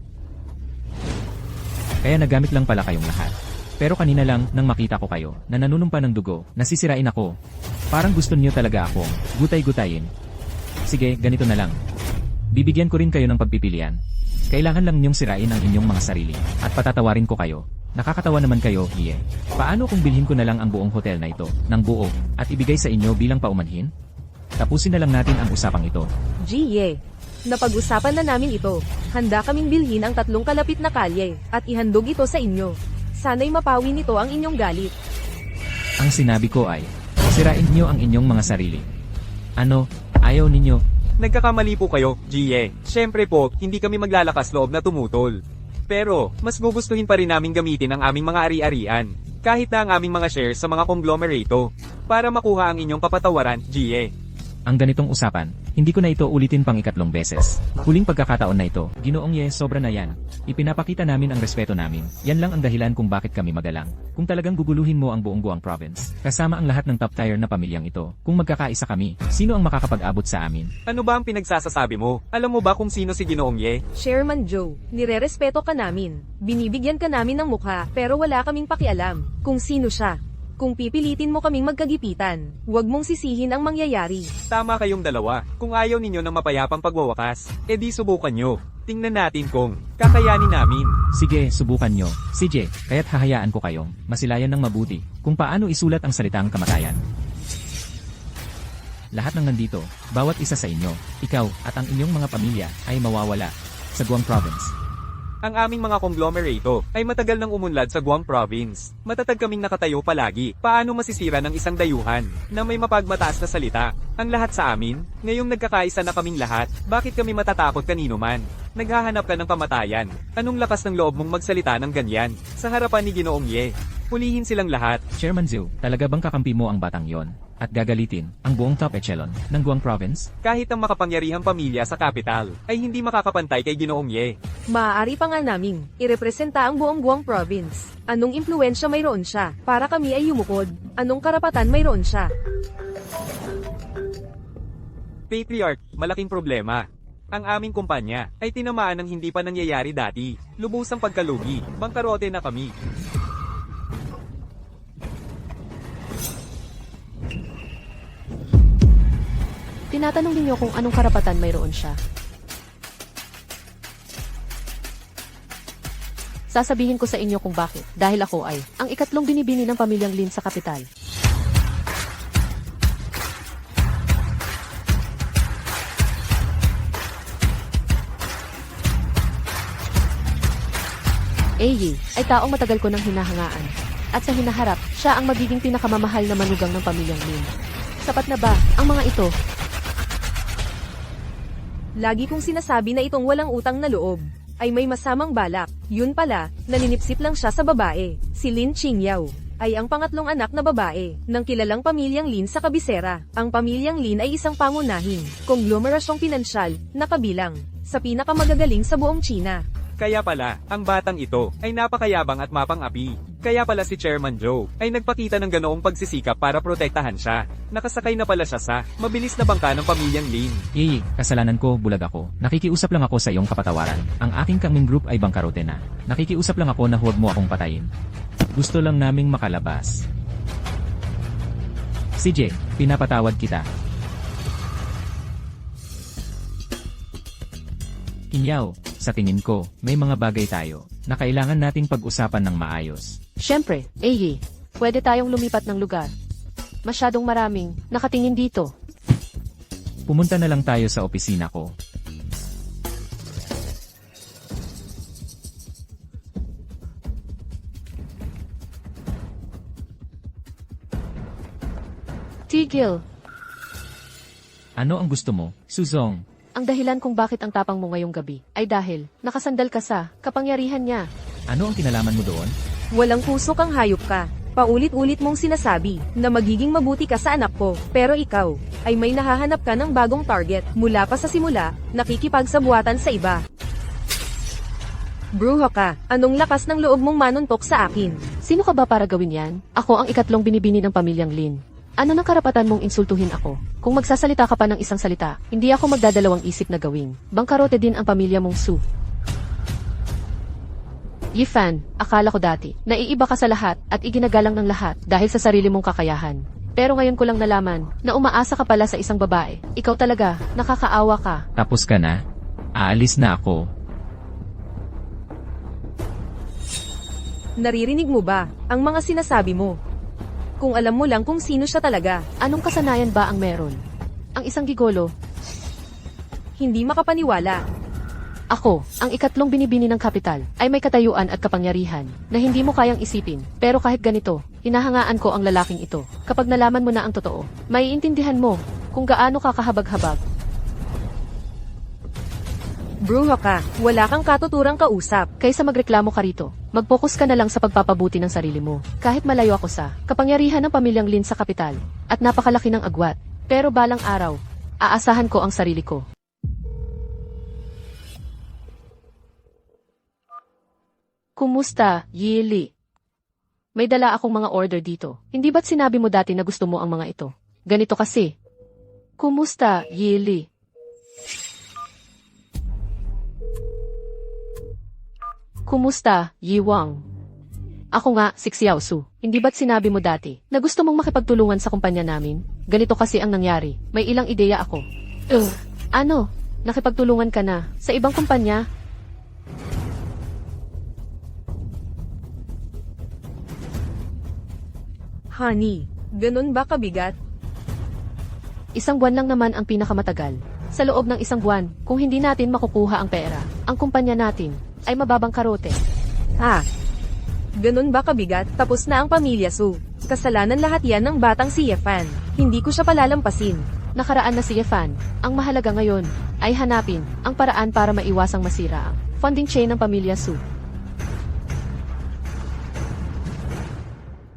Kaya nagamit lang pala kayong lahat. Pero kanina lang, nang makita ko kayo, na nanunumpa ng dugo, nasisirain ako. Parang gusto niyo talaga akong gutay-gutayin. Sige, ganito na lang. Bibigyan ko rin kayo ng pagpipilian. Kailangan lang niyong sirain ang inyong mga sarili, at patatawarin ko kayo. Nakakatawa naman kayo, Iye. Paano kung bilhin ko na lang ang buong hotel na ito, ng buo, at ibigay sa inyo bilang paumanhin? Tapusin na lang natin ang usapang ito. Giye. Napag-usapan na namin ito. Handa kaming bilhin ang 3 kalapit na kalye, at ihandog ito sa inyo. Sana'y mapawi nito ang inyong galit. Ang sinabi ko ay, sirain niyo ang inyong mga sarili. Ano, ayaw ninyo? Nagkakamali po kayo, Gia. Siyempre po, hindi kami maglalakas loob na tumutol. Pero, mas gugustuhin pa rin namin gamitin ang aming mga ari-arian, kahit na ang aming mga shares sa mga konglomerato, para makuha ang inyong kapatawaran, Gia. Ang ganitong usapan, hindi ko na ito ulitin pang 2 beses. Huling pagkakataon na ito, Ginoong Ye, sobra na yan. Ipinapakita namin ang respeto namin. Yan lang ang dahilan kung bakit kami magalang. Kung talagang guguluhin mo ang buong Guang province, kasama ang lahat ng top tier na pamilyang ito, kung magkakaisa kami, sino ang makakapag-abot sa amin? Ano ba ang pinagsasasabi mo? Alam mo ba kung sino si Ginoong Ye? Chairman Joe, nirerespeto ka namin. Binibigyan ka namin ng mukha, pero wala kaming pakialam kung sino siya. Kung pipilitin mo kaming magkagipitan, huwag mong sisihin ang mangyayari. Tama kayong dalawa. Kung ayaw ninyo ng mapayapang pagwawakas, edi subukan nyo. Tingnan natin kung kakayanin namin. Sige, subukan nyo. CJ, kaya't hahayaan ko kayong masilayan ng mabuti kung paano isulat ang salitang kamatayan. Lahat ng nandito, bawat isa sa inyo, ikaw at ang inyong mga pamilya ay mawawala sa Guam Province. Ang aming mga konglomerato ay matagal nang umunlad sa Guam Province. Matatag kaming nakatayo palagi. Paano masisira ng isang dayuhan na may mapagmataas na salita? Ang lahat sa amin, ngayong nagkakaisa na kaming lahat, bakit kami matatakot kanino man? Naghahanap ka ng kamatayan. Anong lakas ng loob mong magsalita ng ganyan? Sa harapan ni Ginoong Ye, pulihin silang lahat. Chairman Zhu, talaga bang kakampi mo ang batang yon? At gagalitin ang buong top echelon ng Guam Province? Kahit ang makapangyarihang pamilya sa kapital ay hindi makakapantay kay Ginoong Ye. Maaari pa nga naming irepresenta ang buong Guam Province. Anong impluensya mayroon siya para kami ay yumukod? Anong karapatan mayroon siya? Patriarch, malaking problema. Ang aming kumpanya ay tinamaan ng hindi pa nangyayari dati. Lubusang pagkalugi, bangkarote na kami. Tinatanong ninyo kung anong karapatan mayroon siya. Sasabihin ko sa inyo kung bakit, dahil ako ay ang 2 binibini ng pamilyang Lin sa kapital. Eyi ay taong matagal ko nang hinahangaan. At sa hinaharap, siya ang magiging pinakamamahal na manugang ng pamilyang Lin. Sapat na ba ang mga ito? Lagi kong sinasabi na itong walang utang na loob ay may masamang balak. Yun pala, naninipsip lang siya sa babae. Si Lin Qingyao ay ang pangatlong anak na babae ng kilalang pamilyang Lin sa kabisera. Ang pamilyang Lin ay isang pangunahing konglomerasyong pinansyal na kabilang sa pinakamagagaling sa buong China. Kaya pala, ang batang ito ay napakayabang at mapang-api. Kaya pala si Chairman Joe ay nagpakita ng ganoong pagsisikap para protektahan siya. Nakasakay na pala siya sa mabilis na bangka ng pamilyang Lin. Iye, kasalanan ko, bulag ako. Nakikiusap lang ako sa iyong kapatawaran. Ang aking kaming group ay bangkarote na. Nakikiusap lang ako na huwag mo akong patayin. Gusto lang naming makalabas. CJ, pinapatawad kita. Kinyao, sa tingin ko, may mga bagay tayo na kailangan nating pag-usapan ng maayos. Siyempre, Eyi, pwede tayong lumipat ng lugar. Masyadong maraming nakatingin dito. Pumunta na lang tayo sa opisina ko. Tigil, Ano ang gusto mo, Suzong? ang dahilan kung bakit ang tapang mo ngayong gabi ay dahil nakasandal ka sa kapangyarihan niya. Ano ang kinalaman mo doon? Walang puso kang hayop ka. Paulit-ulit mong sinasabi na magiging mabuti ka sa anak ko, pero ikaw ay may nahahanap ka ng bagong target. Mula pa sa simula, nakikipagsabuatan sa iba. Bruha ka, anong lakas ng loob mong manuntok sa akin? Sino ka ba para gawin yan? Ako ang 2 binibini ng pamilyang Lin. Ano na karapatan mong insultuhin ako? Kung magsasalita ka pa ng isang salita, hindi ako magdadalawang isip na gawin. Bangkarote din ang pamilya mong Su. Yifan, akala ko dati, naiiba ka sa lahat at iginagalang ng lahat dahil sa sarili mong kakayahan. Pero ngayon ko lang nalaman na umaasa ka pala sa isang babae. Ikaw talaga, nakakaawa ka. Tapos ka na? Aalis na ako. Naririnig mo ba ang mga sinasabi mo? Kung alam mo lang kung sino siya talaga, Anong kasanayan ba ang meron? Ang isang gigolo, hindi makapaniwala. ako, ang ikatlong binibini ng kapital, ay may katayuan at kapangyarihan na hindi mo kayang isipin. Pero kahit ganito, hinahangaan ko ang lalaking ito. Kapag nalaman mo na ang totoo, maiintindihan mo kung gaano ka kahabag-habag. Bruha ka, wala kang katuturang kausap. Kaysa magreklamo ka rito, mag-focus ka na lang sa pagpapabuti ng sarili mo. Kahit malayo ako sa kapangyarihan ng pamilyang Lin sa kapital, at napakalaki ng agwat. Pero balang araw, aasahan ko ang sarili ko. Kumusta, Yili? May dala akong mga order dito. Hindi ba't sinabi mo dati na gusto mo ang mga ito? Ganito kasi. Kumusta, Yili? Kumusta, Yiwang? Ako nga, si Xiaosu. Hindi ba't sinabi mo dati na gusto mong makipagtulungan sa kumpanya namin? Ganito kasi ang nangyari. May ilang ideya ako. Ano? Nakipagtulungan ka na sa ibang kumpanya? Honey, ganun ba kabigat? Isang buwan lang naman ang pinakamatagal. Sa loob ng isang buwan, kung hindi natin makukuha ang pera, ang kumpanya natin ay mababang karote. Ha? Ganun ba kabigat? Tapos na ang pamilya Su. Kasalanan lahat yan ng batang si Yefan. Hindi ko siya palalampasin. Nakaraan na si Yefan. Ang mahalaga ngayon ay hanapin ang paraan para maiwasang masira ang funding chain ng pamilya Su.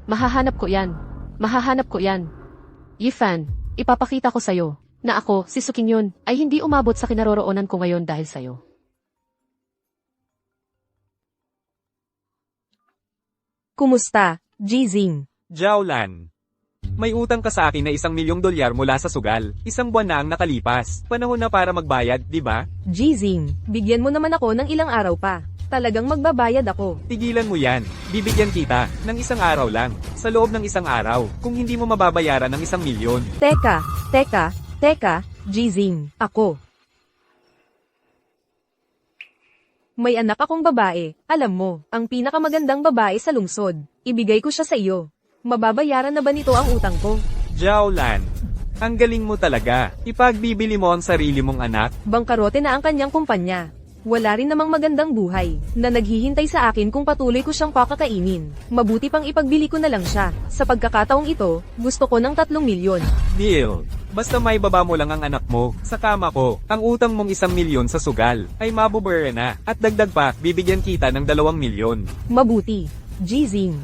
Mahahanap ko yan. Mahahanap ko yan. Yefan, ipapakita ko sa'yo na ako, si Su Qingyun, ay hindi umabot sa kinaroroonan ko ngayon dahil sa'yo. Kumusta, Jizing? Jiaolan. May utang ka sa akin na $1,000,000 mula sa sugal. Isang buwan na ang nakalipas. Panahon na para magbayad, di ba? Jizing, bigyan mo naman ako ng ilang araw pa. Talagang magbabayad ako. Tigilan mo yan. Bibigyan kita ng isang araw lang. Sa loob ng isang araw. Kung hindi mo mababayaran ng $1,000,000. Teka, Jizing, ako. May anak akong babae, alam mo, ang pinakamagandang babae sa lungsod. Ibigay ko siya sa iyo. Mababayaran na ba nito ang utang ko? Jiaolan. Ang galing mo talaga. Ipagbibili mo ang sarili mong anak. Bangkarote na ang kanyang kumpanya. Wala rin namang magandang buhay, na naghihintay sa akin kung patuloy ko siyang pakakainin. Mabuti pang ipagbili ko na lang siya. Sa pagkakataong ito, gusto ko ng 3,000,000. Deal. Basta may baba mo lang ang anak mo, sa kama ko, ang utang mong $1,000,000 sa sugal, ay mabubura na, at dagdag pa, bibigyan kita ng $2,000,000. Mabuti. Jizing.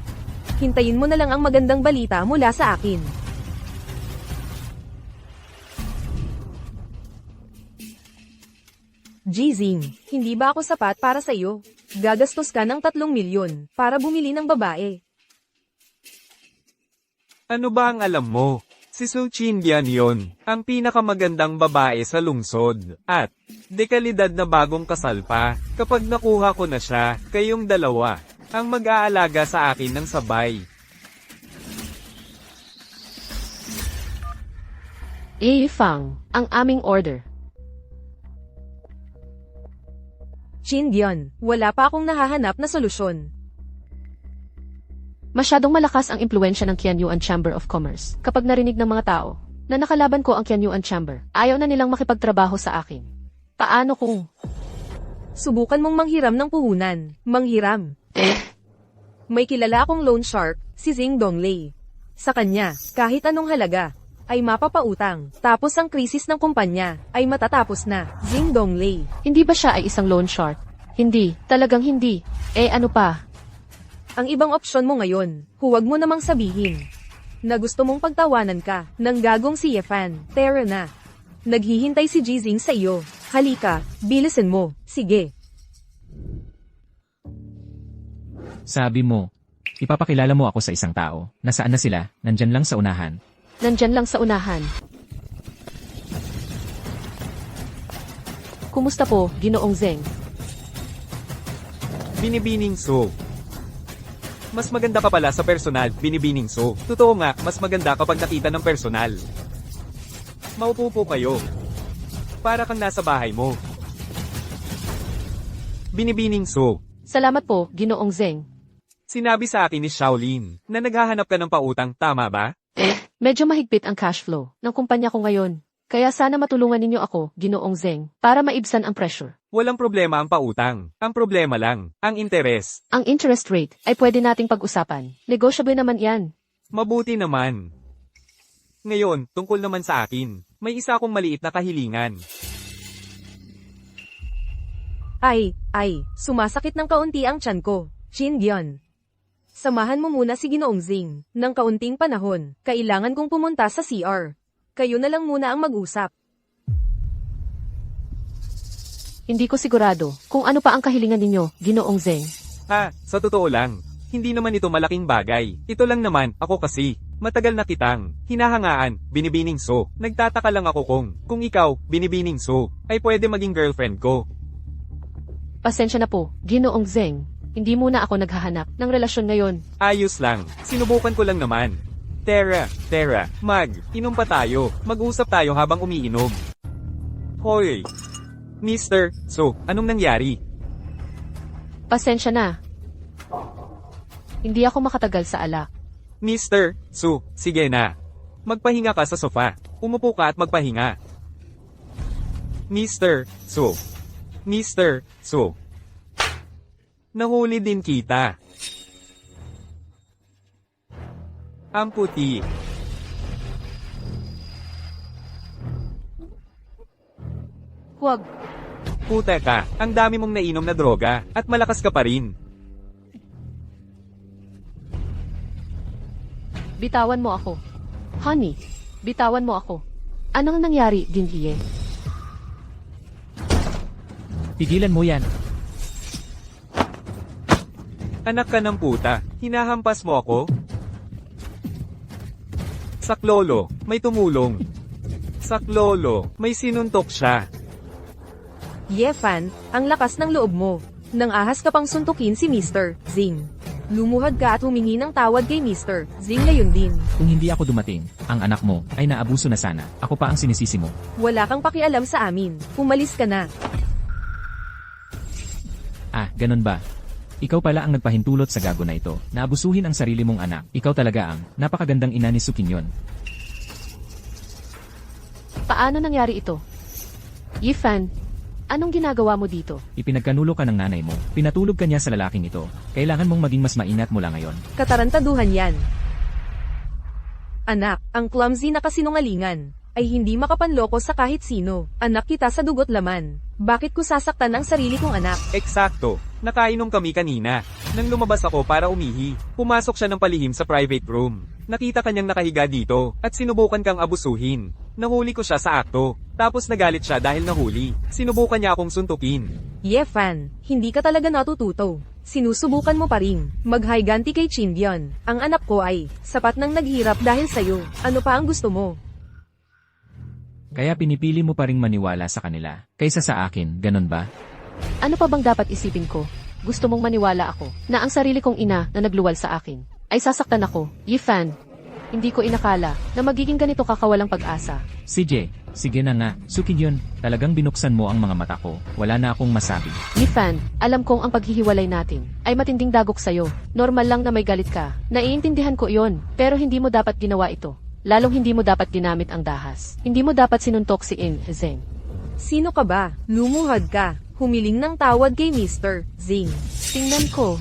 Hintayin mo na lang ang magandang balita mula sa akin. Jizing, hindi ba ako sapat para sa iyo? Gagastos ka ng 3,000,000 para bumili ng babae. Ano ba ang alam mo? Si Su Qinbian yon, ang pinakamagandang babae sa lungsod, at dekalidad na bagong kasal pa. Kapag nakuha ko na siya, kayong dalawa, ang mag-aalaga sa akin ng sabay. Fang, ang aming order. Qinbian, wala pa akong nahahanap na solusyon. Masyadong malakas ang impluensya ng Qianyuan Chamber of Commerce. Kapag narinig ng mga tao na nakalaban ko ang Qianyuan Chamber, ayaw na nilang makipagtrabaho sa akin. Paano kung... Subukan mong manghiram ng puhunan. Manghiram. May kilala akong loan shark, si Zing Donglei. Sa kanya, kahit anong halaga, ay mapapautang. Tapos ang krisis ng kumpanya, ay matatapos na. Zing Donglei. Hindi ba siya ay isang loan shark? Hindi, talagang hindi. Ano pa? Ang ibang opsyon mo ngayon, huwag mo namang sabihin na gusto mong pagtawanan ka ng gagong si Yefan. Tara na. Naghihintay si Jizing sa iyo. Halika, bilisin mo. Sige. Sabi mo, ipapakilala mo ako sa isang tao. Nasaan na sila? Nandyan lang sa unahan. Nandyan lang sa unahan. Kumusta po, Ginoong Zeng? Binibining Su. Mas maganda ka pala sa personal, Binibining Su. Totoo nga, mas maganda kapag nakita ng personal. Maupo po kayo. Para kang nasa bahay mo. Binibining Su. Salamat po, Ginoong Zeng. Sinabi sa akin ni Shaolin na naghahanap ka ng pautang, tama ba? Medyo mahigpit ang cash flow ng kumpanya ko ngayon. Kaya sana matulungan ninyo ako, Ginoong Zeng, para maibsan ang pressure. Walang problema ang pautang. Ang problema lang, ang interes. Ang interest rate ay pwede nating pag-usapan. Negosyable naman yan. Mabuti naman. Ngayon, tungkol naman sa akin, may isa akong maliit na kahilingan. Ay, sumasakit ng kaunti ang tiyan ko. Shindian. Samahan mo muna si Ginoong Zing. Ng kaunting panahon, kailangan kong pumunta sa CR. Kayo na lang muna ang mag-usap. Hindi ko sigurado kung ano pa ang kahilingan ninyo, Ginoong Zeng. Sa totoo lang, hindi naman ito malaking bagay. Ito lang naman, ako kasi. Matagal na kitang hinahangaan, Binibining Su. Nagtataka lang ako kung ikaw, Binibining Su, ay pwede maging girlfriend ko. Pasensya na po, Ginoong Zeng. Hindi muna ako naghahanap ng relasyon ngayon. Ayos lang, sinubukan ko lang naman. Tara, inom pa tayo. Mag-usap tayo habang umiinom. Hoy, Mr. Su, anong nangyari? Pasensya na. Hindi ako makatagal sa alak. Mr. Su, sige na. Magpahinga ka sa sofa. Umupo ka at magpahinga. Mr. Su. Nahuli din kita. Ang puti. Huwag. Puta ka, ang dami mong nainom na droga, at malakas ka pa rin. Bitawan mo ako. Honey, bitawan mo ako. Anong nangyari, Dinhiye? Pigilan mo yan. Anak ka ng puta, hinahampas mo ako? Saklolo, may tumulong. Saklolo, may sinuntok siya. Yefan, ang lakas ng loob mo. Nang ahas ka pang suntukin si Mr. Zing. Lumuhad ka at humingi ng tawad kay Mr. Zing ngayon din. Kung hindi ako dumating, ang anak mo ay naabuso na sana. Ako pa ang sinisisi mo. Wala kang pakialam sa amin. Umalis ka na. Ganun ba? Ikaw pala ang nagpahintulot sa gago na ito. Naabusuhin ang sarili mong anak. Ikaw talaga ang napakagandang ina ni Sukinyon. Paano nangyari ito? Yifan, anong ginagawa mo dito? Ipinagkanulo ka ng nanay mo. Pinatulog ka niya sa lalaking ito. Kailangan mong maging mas maingat mula ngayon. Katarantaduhan yan. Anak, ang clumsy na kasinungalingan ay hindi makapanloko sa kahit sino. Anak kita sa dugot laman. Bakit ko sasaktan ang sarili kong anak? Eksakto, nakainom kami kanina. Nang lumabas ako para umihi, pumasok siya ng palihim sa private room. Nakita kanyang nakahiga dito, at sinubukan kang abusuhin. Nahuli ko siya sa akto, tapos nagalit siya dahil nahuli. Sinubukan niya akong suntukin. Yefan, hindi ka talaga natututo. Sinusubukan mo pa rin. Maghiganti kay Chindian. Ang anak ko ay sapat nang naghirap dahil sa'yo. Ano pa ang gusto mo? Kaya pinipili mo pa ring maniwala sa kanila. Kaysa sa akin, ganun ba? Ano pa bang dapat isipin ko? Gusto mong maniwala ako na ang sarili kong ina na nagluwal sa akin ay sasaktan ako. Yifan, hindi ko inakala na magiging ganito kakawalang pag-asa. CJ, sige na nga. Sukinyon, talagang binuksan mo ang mga mata ko. Wala na akong masabi. Yifan, alam kong ang paghihiwalay natin ay matinding dagok sa'yo. Normal lang na may galit ka. Naiintindihan ko iyon, pero hindi mo dapat ginawa ito. Lalong hindi mo dapat ginamit ang dahas. Hindi mo dapat sinuntok si Zeng. Sino ka ba? Lumuhad ka. Humiling ng tawad kay Mr. Zing. Tingnan ko.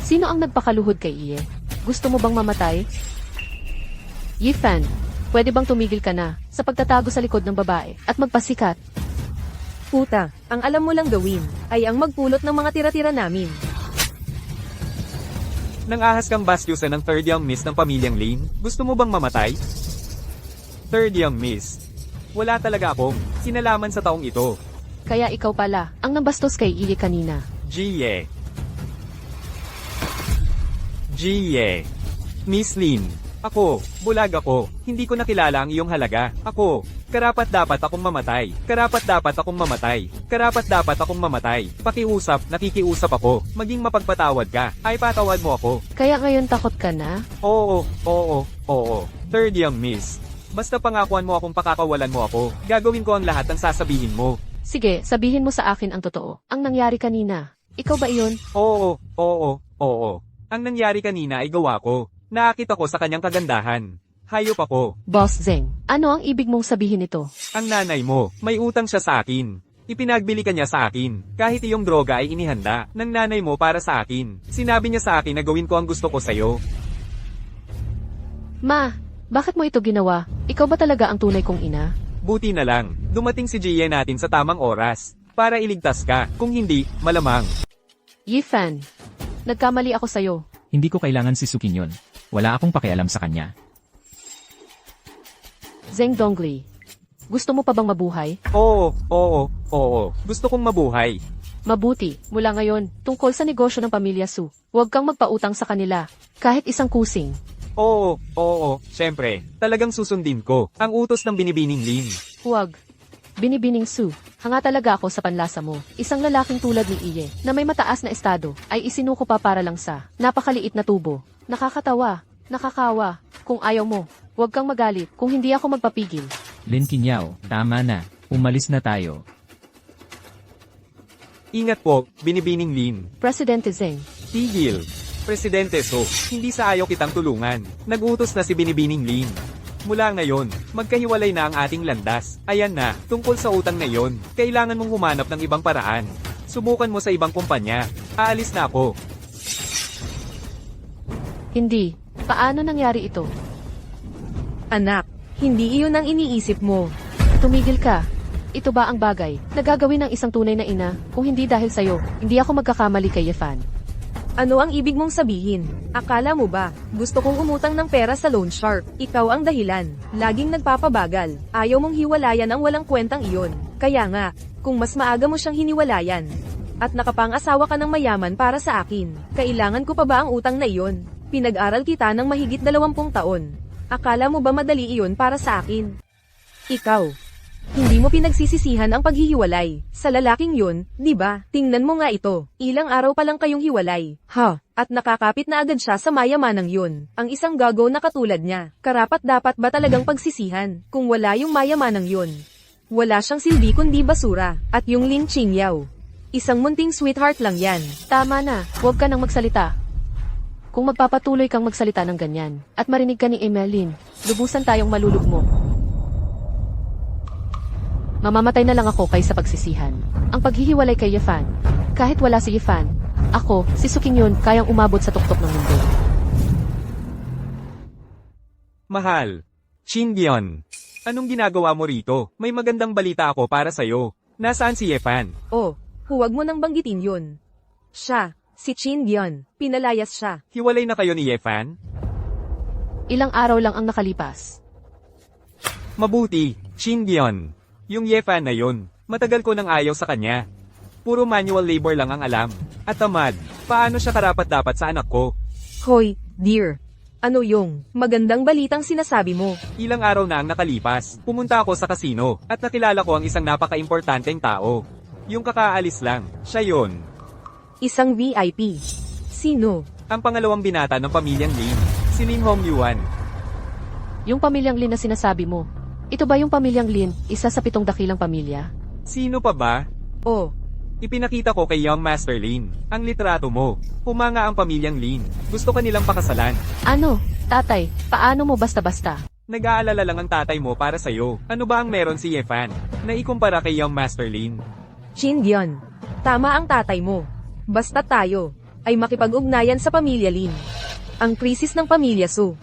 Sino ang nagpakaluhod kay Iye? Gusto mo bang mamatay? Yifan, pwede bang tumigil ka na sa pagtatago sa likod ng babae at magpasikat? Puta, ang alam mo lang gawin ay ang magpulot ng mga tira-tira namin. Nang ahas kang bastyusan ng third young miss ng pamilyang Lane, gusto mo bang mamatay? Third young miss. Wala talaga akong kinalaman sa taong ito. Kaya ikaw pala ang nabastos kay Iye kanina. Jie. Miss Lin. Ako, bulag ako. Hindi ko nakilala ang iyong halaga. Ako, karapat dapat akong mamatay. Karapat dapat akong mamatay. Karapat dapat akong mamatay. Pakiusap, nakikiusap ako. Maging mapagpatawad ka. Ay patawad mo ako. Kaya ngayon takot ka na? Oo. Third young miss. Basta pangakuan mo akong pakakawalan mo ako. Gagawin ko ang lahat ng sasabihin mo. Sige, sabihin mo sa akin ang totoo. Ang nangyari kanina. Ikaw ba iyon? Oo. Ang nangyari kanina ay gawa ko. Naakit ako sa kanyang kagandahan. Hayop ako. Boss Zeng, ano ang ibig mong sabihin nito? Ang nanay mo, may utang siya sa akin. Ipinagbili ka niya sa akin. Kahit iyong droga ay inihanda ng nanay mo para sa akin. Sinabi niya sa akin na gawin ko ang gusto ko sa'yo. Ma, bakit mo ito ginawa? Ikaw ba talaga ang tunay kong ina? Buti na lang, dumating si Jia natin sa tamang oras. Para iligtas ka. Kung hindi, malamang. Yifan, nagkamali ako sa'yo. Hindi ko kailangan sisukin yon. Wala akong pakialam sa kanya. Zeng Dongli, gusto mo pa bang mabuhay? Oo. Gusto kong mabuhay. Mabuti, mula ngayon, tungkol sa negosyo ng pamilya Su, huwag kang magpautang sa kanila, kahit isang kusing. Oo. Siyempre, talagang susundin ko ang utos ng binibining Lin. Huwag. Binibining Su, hanga talaga ako sa panlasa mo. Isang lalaking tulad ni Iye, na may mataas na estado, ay isinuko pa para lang sa napakaliit na tubo. Nakakatawa, nakakawa. Kung ayaw mo, huwag kang magalit kung hindi ako magpapigil. Lin Qinyao, tama na. Umalis na tayo. Ingat po, binibining Lin. Presidente Zeng, Tigil. Presidente So, hindi sa ayaw kitang tulungan. Nag-utos na si binibining Lin. Mula ngayon, magkahiwalay na ang ating landas. Ayan na, tungkol sa utang na yon, kailangan mong humanap ng ibang paraan. Subukan mo sa ibang kumpanya. Aalis na ako. hindi. Paano nangyari ito? Anak, hindi iyon ang iniisip mo. Tumigil ka. Ito ba ang bagay na gagawin ng isang tunay na ina? Kung hindi dahil sa'yo, hindi ako magkakamali kay Yefan. Ano ang ibig mong sabihin? Akala mo ba, gusto kong umutang ng pera sa loan shark? Ikaw ang dahilan. Laging nagpapabagal. Ayaw mong hiwalayan ang walang kwentang iyon. Kaya nga, kung mas maaga mo siyang hiniwalayan, at nakapang-asawa ka ng mayaman para sa akin, kailangan ko pa ba ang utang na iyon? Pinag-aral kita ng mahigit 20 taon. Akala mo ba madali iyon para sa akin? Ikaw. Hindi mo pinagsisisihan ang paghihiwalay. Sa lalaking yun, di ba? Tingnan mo nga ito. Ilang araw pa lang kayong hiwalay. At nakakapit na agad siya sa mayamanang yun. Ang isang gago na katulad niya. Karapat dapat ba talagang pagsisihan kung wala yung mayamanang yun? Wala siyang silbi kundi basura. At yung Lin Qingyao. Isang munting sweetheart lang yan. Tama na, huwag ka nang magsalita. Kung magpapatuloy kang magsalita ng ganyan, at marinig ka ni Emeline, lubusan tayong malulugmok. Mamamatay na lang ako kaysa pagsisihan. Ang paghihiwalay kay Yefan. Kahit wala si Yefan, ako, si Suking yun, kayang umabot sa tuktok ng mundo. Mahal. Shin-gyeon. Anong ginagawa mo rito? May magandang balita ako para sa'yo. Nasaan si Yefan? Oh, huwag mo nang banggitin yun. Siya, si Shin-gyeon, pinalayas siya. Hiwalay na kayo ni Yefan? Ilang araw lang ang nakalipas. Mabuti, Shin-gyeon. Yung Yefan na yun, matagal ko nang ayaw sa kanya. Puro manual labor lang ang alam. At tamad, paano siya karapat-dapat sa anak ko? Hoy, dear. Ano yung magandang balitang sinasabi mo? Ilang araw na ang nakalipas, pumunta ako sa kasino, at nakilala ko ang isang napaka-importanteng tao. Yung kakaalis lang, siya yon. Isang VIP. Sino? Ang pangalawang binata ng pamilyang Lin, si Lin Hongyuan. Yung pamilyang Lin na sinasabi mo, ito ba yung pamilyang Lin, isa sa 7 dakilang pamilya? Sino pa ba? Oh, Ipinakita ko kay Young Master Lin, ang litrato mo. Humanga ang pamilyang Lin. Gusto ka nilang pakasalan. Ano? Tatay, paano mo basta-basta? Nag-aalala lang ang tatay mo para sa'yo. Ano ba ang meron si Yefan? Na ikumpara kay Young Master Lin. Shin-gyeon. Tama ang tatay mo. Basta tayo ay makipag-ugnayan sa pamilya Lin. Ang krisis ng pamilya Su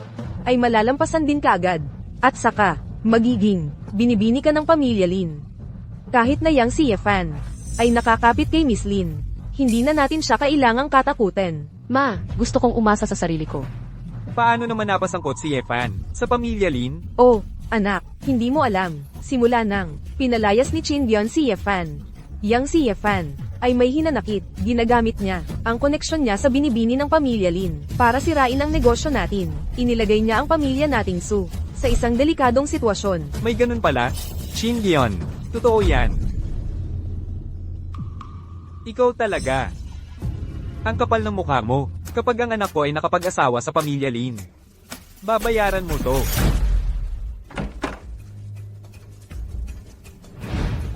ay malalampasan din kaagad. At saka, magiging binibini ka ng pamilya Lin. Kahit na yang si Yefan ay nakakapit kay Miss Lin, hindi na natin siya kailangang katakutin. Ma, gusto kong umasa sa sarili ko. Paano naman napasangkot si Yefan sa pamilya Lin? Oh, anak, hindi mo alam. Simula nang pinalayas ni Shin-gyeon si Yefan. Yang si Yefan ay may hinanakit, ginagamit niya ang koneksyon niya sa binibini ng pamilya Lin para sirain ang negosyo natin. Inilagay niya ang pamilya nating Su sa isang delikadong sitwasyon. May ganun pala? Shin-gyeon. Totoo yan. Ikaw talaga. Ang kapal ng mukha mo, kapag ang anak ko ay nakapag-asawa sa pamilya Lin. Babayaran mo to.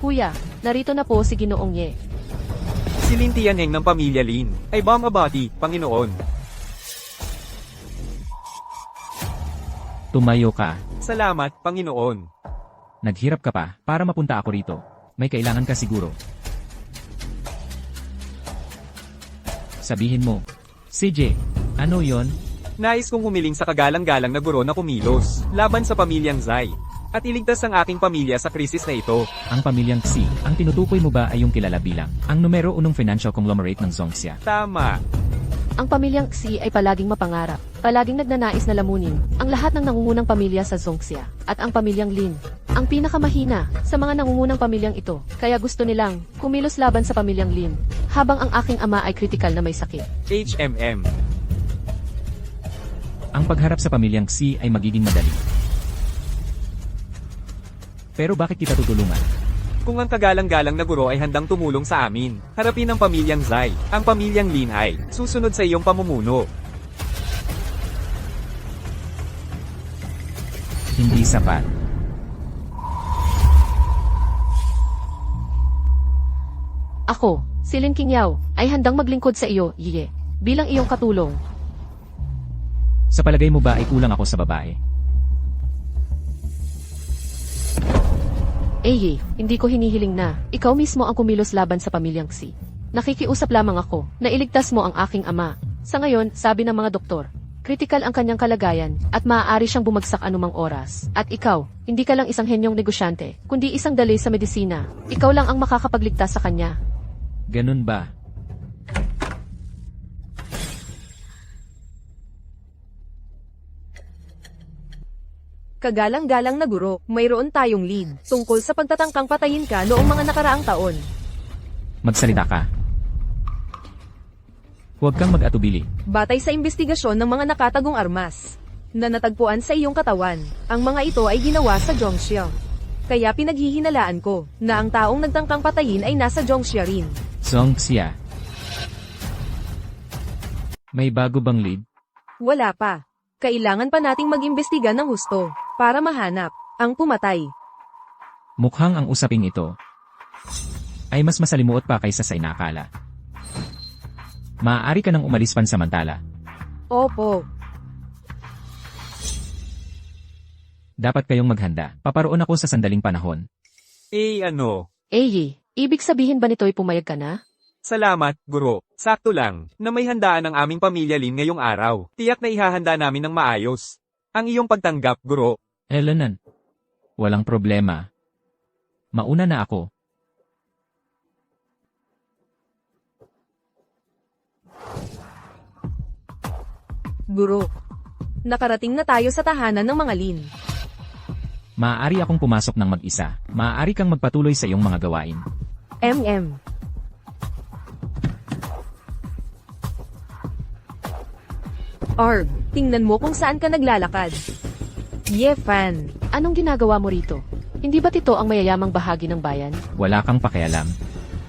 Kuya, Narito na po si Ginoong Ye. Si Lin Tianheng ng pamilya Lin ay bomb abati, Panginoon. Tumayo ka. Salamat, Panginoon. Naghirap ka pa para mapunta ako rito. May kailangan ka siguro. Sabihin mo. CJ, ano yon? Nais kong humiling sa kagalang-galang na guro na kumilos laban sa pamilyang Zai at iligtas ang aking pamilya sa krisis na ito. Ang pamilyang Xi, ang tinutukoy mo ba ay yung kilala bilang ang numero unong financial conglomerate ng Zongxia? Tama. Ang pamilyang Xi ay palaging mapangarap, palaging nagnanais na lamunin ang lahat ng nangungunang pamilya sa Zongxia, at ang pamilyang Lin, ang pinakamahina sa mga nangungunang pamilyang ito, kaya gusto nilang kumilos laban sa pamilyang Lin, habang ang aking ama ay kritikal na may sakit. HMM. Ang pagharap sa pamilyang Xi ay magiging madali. Pero bakit kita tutulungan? Kung ang kagalang-galang na guro ay handang tumulong sa amin, harapin ang pamilyang Zai, ang pamilyang Lin ay susunod sa iyong pamumuno. Hindi sapat. Ako, si Lin Qingyao, ay handang maglingkod sa iyo, Ye, bilang iyong katulong. Sa palagay mo ba ay kulang ako sa babae? Ye, hindi ko hinihiling na ikaw mismo ang kumilos laban sa pamilyang Xi. Nakikiusap lamang ako na iligtas mo ang aking ama. Sa ngayon, sabi ng mga doktor, kritikal ang kanyang kalagayan at maaari siyang bumagsak anumang oras. At ikaw, hindi ka lang isang henyong negosyante, kundi isang dalay sa medisina. Ikaw lang ang makakapagligtas sa kanya. Ganun ba? Kagalang-galang na guro, mayroon tayong lead tungkol sa pagtatangkang patayin ka noong mga nakaraang taon. Magsalita ka. Huwag kang mag-atubili. Batay sa investigasyon ng mga nakatagong armas na natagpuan sa iyong katawan, ang mga ito ay ginawa sa Zhongxia. Kaya pinaghihinalaan ko na ang taong nagtangkang patayin ay nasa Zhongxia rin. Zongxia. May bago bang lead? Wala pa. Kailangan pa nating mag-imbestiga ng husto para mahanap ang pumatay. Mukhang ang usaping ito ay mas masalimuot pa kaysa sa inakala. Maaari ka nang umalis pansamantala. Opo. Dapat kayong maghanda. Paparoon ako sa sandaling panahon. ano? Ye, ibig sabihin ba nito'y pumayag ka na? Salamat, guro. Sakto lang, na may handaan ang aming pamilya Lin ngayong araw. Tiyak na ihahanda namin ng maayos. Ang iyong pagtanggap, guro. Elenan. Walang problema. Mauna na ako. Guro. Nakarating na tayo sa tahanan ng mga Lin. Maaari akong pumasok ng mag-isa. Maaari kang magpatuloy sa iyong mga gawain. Arg, tingnan mo kung saan ka naglalakad. Fan. Anong ginagawa mo rito? Hindi ba't ito ang mayayamang bahagi ng bayan? Wala kang pakialam.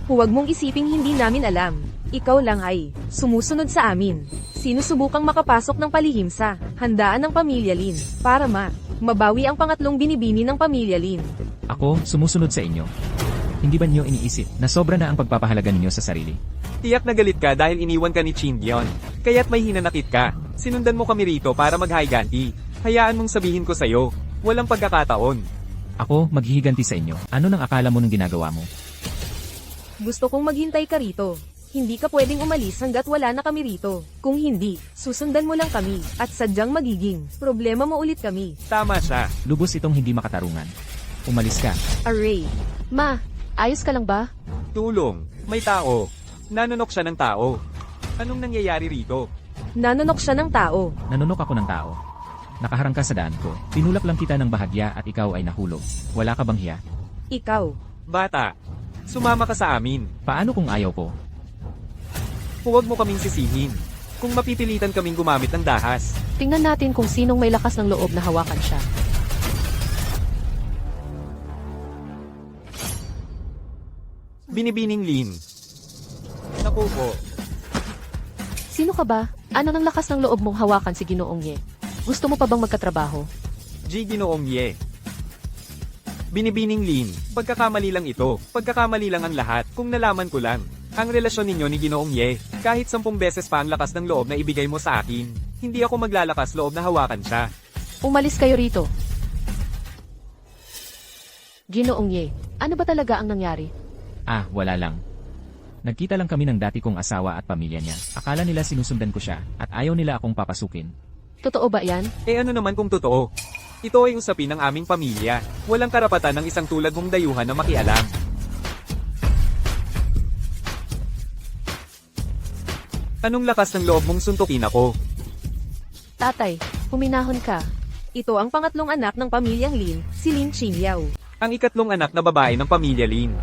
Huwag mong isiping hindi namin alam. Ikaw lang ay sumusunod sa amin. Sinusubukang makapasok ng palihim sa handaan ng pamilya Lin para mabawi ang pangatlong binibini ng pamilya Lin. Ako, sumusunod sa inyo. Hindi ba niyo iniisip na sobra na ang pagpapahalaga ninyo sa sarili? Tiyak na galit ka dahil iniwan ka ni Chindion. Kaya't may hinanakit ka. Sinundan mo kami rito para maghiganti. Hayaan mong sabihin ko sa'yo, walang pagkakataon. Ako, maghihiganti sa inyo. Ano nang akala mo nung ginagawa mo? Gusto kong maghintay ka rito. Hindi ka pwedeng umalis hanggat wala na kami rito. Kung hindi, susundan mo lang kami at sadyang magiging problema mo ulit kami. Tama siya. Lubos itong hindi makatarungan. Umalis ka. Array. Ma, ayos ka lang ba? Tulong. May tao. Nanunok siya ng tao. Anong nangyayari rito? Nanunok siya ng tao. Nanunok ako ng tao. Nakaharang ka sa daan ko. Tinulak lang kita ng bahagya at ikaw ay nahulog. Wala ka bang hiya? Ikaw. Bata, sumama ka sa amin. Paano kung ayaw ko? Huwag mo kaming sisihin. Kung mapipilitan kaming gumamit ng dahas. Tingnan natin kung sinong may lakas ng loob na hawakan siya. Binibining Lin. Naku po. Sino ka ba? Ano ng lakas ng loob mong hawakan si Ginoong Ye? Gusto mo pa bang magkatrabaho? Ginoong Ye. Binibining Lin, pagkakamali lang ito, pagkakamali lang ang lahat, kung nalaman ko lang. Ang relasyon ninyo ni Ginoong Ye, kahit 10 beses pa ang lakas ng loob na ibigay mo sa akin, hindi ako maglalakas loob na hawakan siya. Umalis kayo rito. Ginoong Ye, ano ba talaga ang nangyari? Ah, wala lang. Nagkita lang kami ng dati kong asawa at pamilya niya. Akala nila sinusundan ko siya, at ayaw nila akong papasukin. Totoo ba yan? Eh ano naman kung totoo? Ito ay usapin ng aming pamilya. Walang karapatan ng isang tulad mong dayuhan na makialam. Anong lakas ng loob mong suntukin ako? Tatay, huminahon ka. Ito ang pangatlong anak ng pamilyang Lin, si Lin Qingyao. Ang ikatlong anak na babae ng pamilya Lin.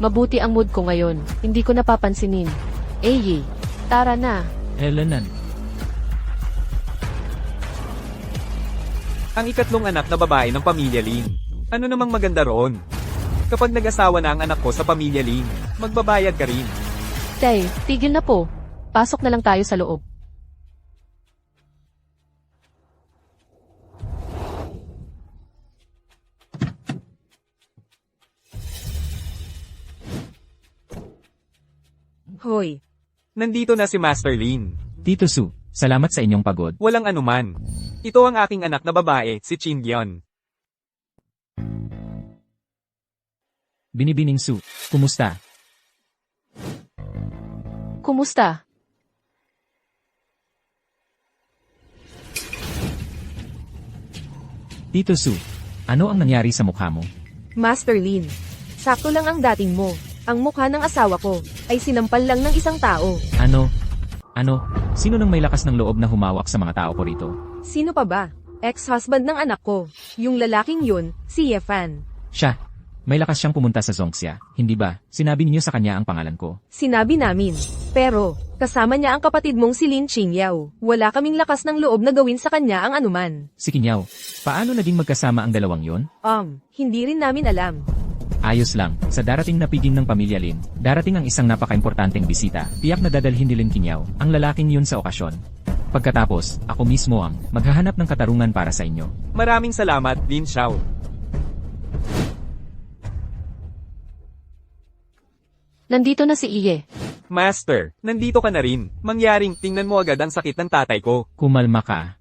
Mabuti ang mood ko ngayon. Hindi ko napapansinin. Yi, tara na. Helenan, Ang ikatlong anak na babae ng pamilya Lin. Ano namang maganda roon? Kapag nag-asawa na ang anak ko sa pamilya Lin, magbabayad ka rin. Tay, tigil na po. Pasok na lang tayo sa loob. Hoy, Nandito na si Master Lin. Tito Su, salamat sa inyong pagod. Walang anuman. Ito ang aking anak na babae, si Chin Gyeon. Binibining Su, kumusta? Kumusta? Tito Su, ano ang nangyari sa mukha mo? Master Lin. Sakto lang ang dating mo. Ang mukha ng asawa ko ay sinampal lang ng isang tao. Ano? Sino nang may lakas ng loob na humawak sa mga tao ko rito? Sino pa ba? Ex-husband ng anak ko. Yung lalaking yun, si Yefan. Siya. May lakas siyang pumunta sa Zongxia, hindi ba? Sinabi ninyo sa kanya ang pangalan ko. Sinabi namin. Pero, kasama niya ang kapatid mong si Lin Qingyao. Wala kaming lakas ng loob na gawin sa kanya ang anuman. Si Kinyaw, paano naging magkasama ang dalawang yon? Hindi rin namin alam. Ayos lang, sa darating na piging ng pamilya Lin, darating ang isang napaka-importanteng bisita. Tiyak na dadalhin ni Lin Kinyaw, ang lalaking yun sa okasyon. Pagkatapos, ako mismo ang maghahanap ng katarungan para sa inyo. Maraming salamat, Lin Xiao. Nandito na si Iye. Master, nandito ka na rin. Mangyaring, tingnan mo agad ang sakit ng tatay ko. Kumalma ka.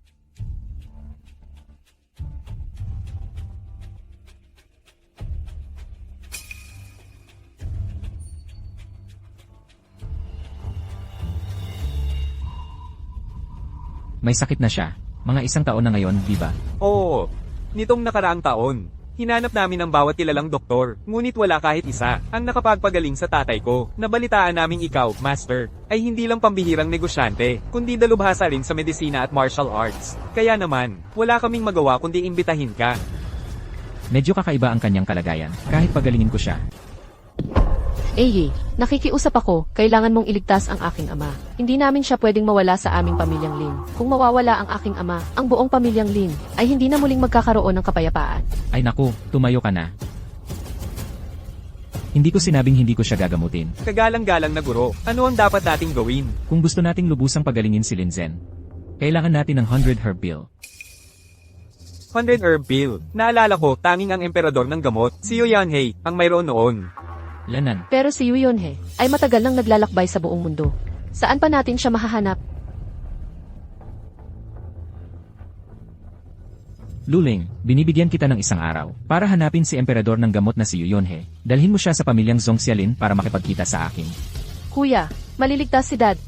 May sakit na siya. Mga 1 taon na ngayon, di ba? Oo, nitong nakaraang taon. Hinanap namin ang bawat kilalang doktor, ngunit wala kahit isa ang nakapagpagaling sa tatay ko. Nabalitaan naming ikaw, Master, ay hindi lang pambihirang negosyante, kundi dalubhasa rin sa medisina at martial arts. Kaya naman, wala kaming magawa kundi imbitahin ka. Medyo kakaiba ang kanyang kalagayan, kahit pagalingin ko siya. Yi, nakikiusap ako, kailangan mong iligtas ang aking ama. Hindi namin siya pwedeng mawala sa aming pamilyang Lin. Kung mawawala ang aking ama, ang buong pamilyang Lin, ay hindi na muling magkakaroon ng kapayapaan. Ay naku, tumayo ka na. Hindi ko sinabing hindi ko siya gagamutin. Kagalang-galang na guro, ano ang dapat nating gawin? Kung gusto nating lubusang pagalingin si Lin Zhen, kailangan natin ng 100 herb pill. 100 herb pill. Naalala ko, tanging ang emperador ng gamot, si Yuanhei, ang mayroon noon. Lanan, Pero si Yu Yonhe, ay matagal nang naglalakbay sa buong mundo. Saan pa natin siya mahahanap? Luling, binibigyan kita ng 1 araw para hanapin si emperador ng gamot na si Yu Yonhe. Dalhin mo siya sa pamilyang Zongxialin para makipagkita sa akin. Kuya, maliligtas si Dad.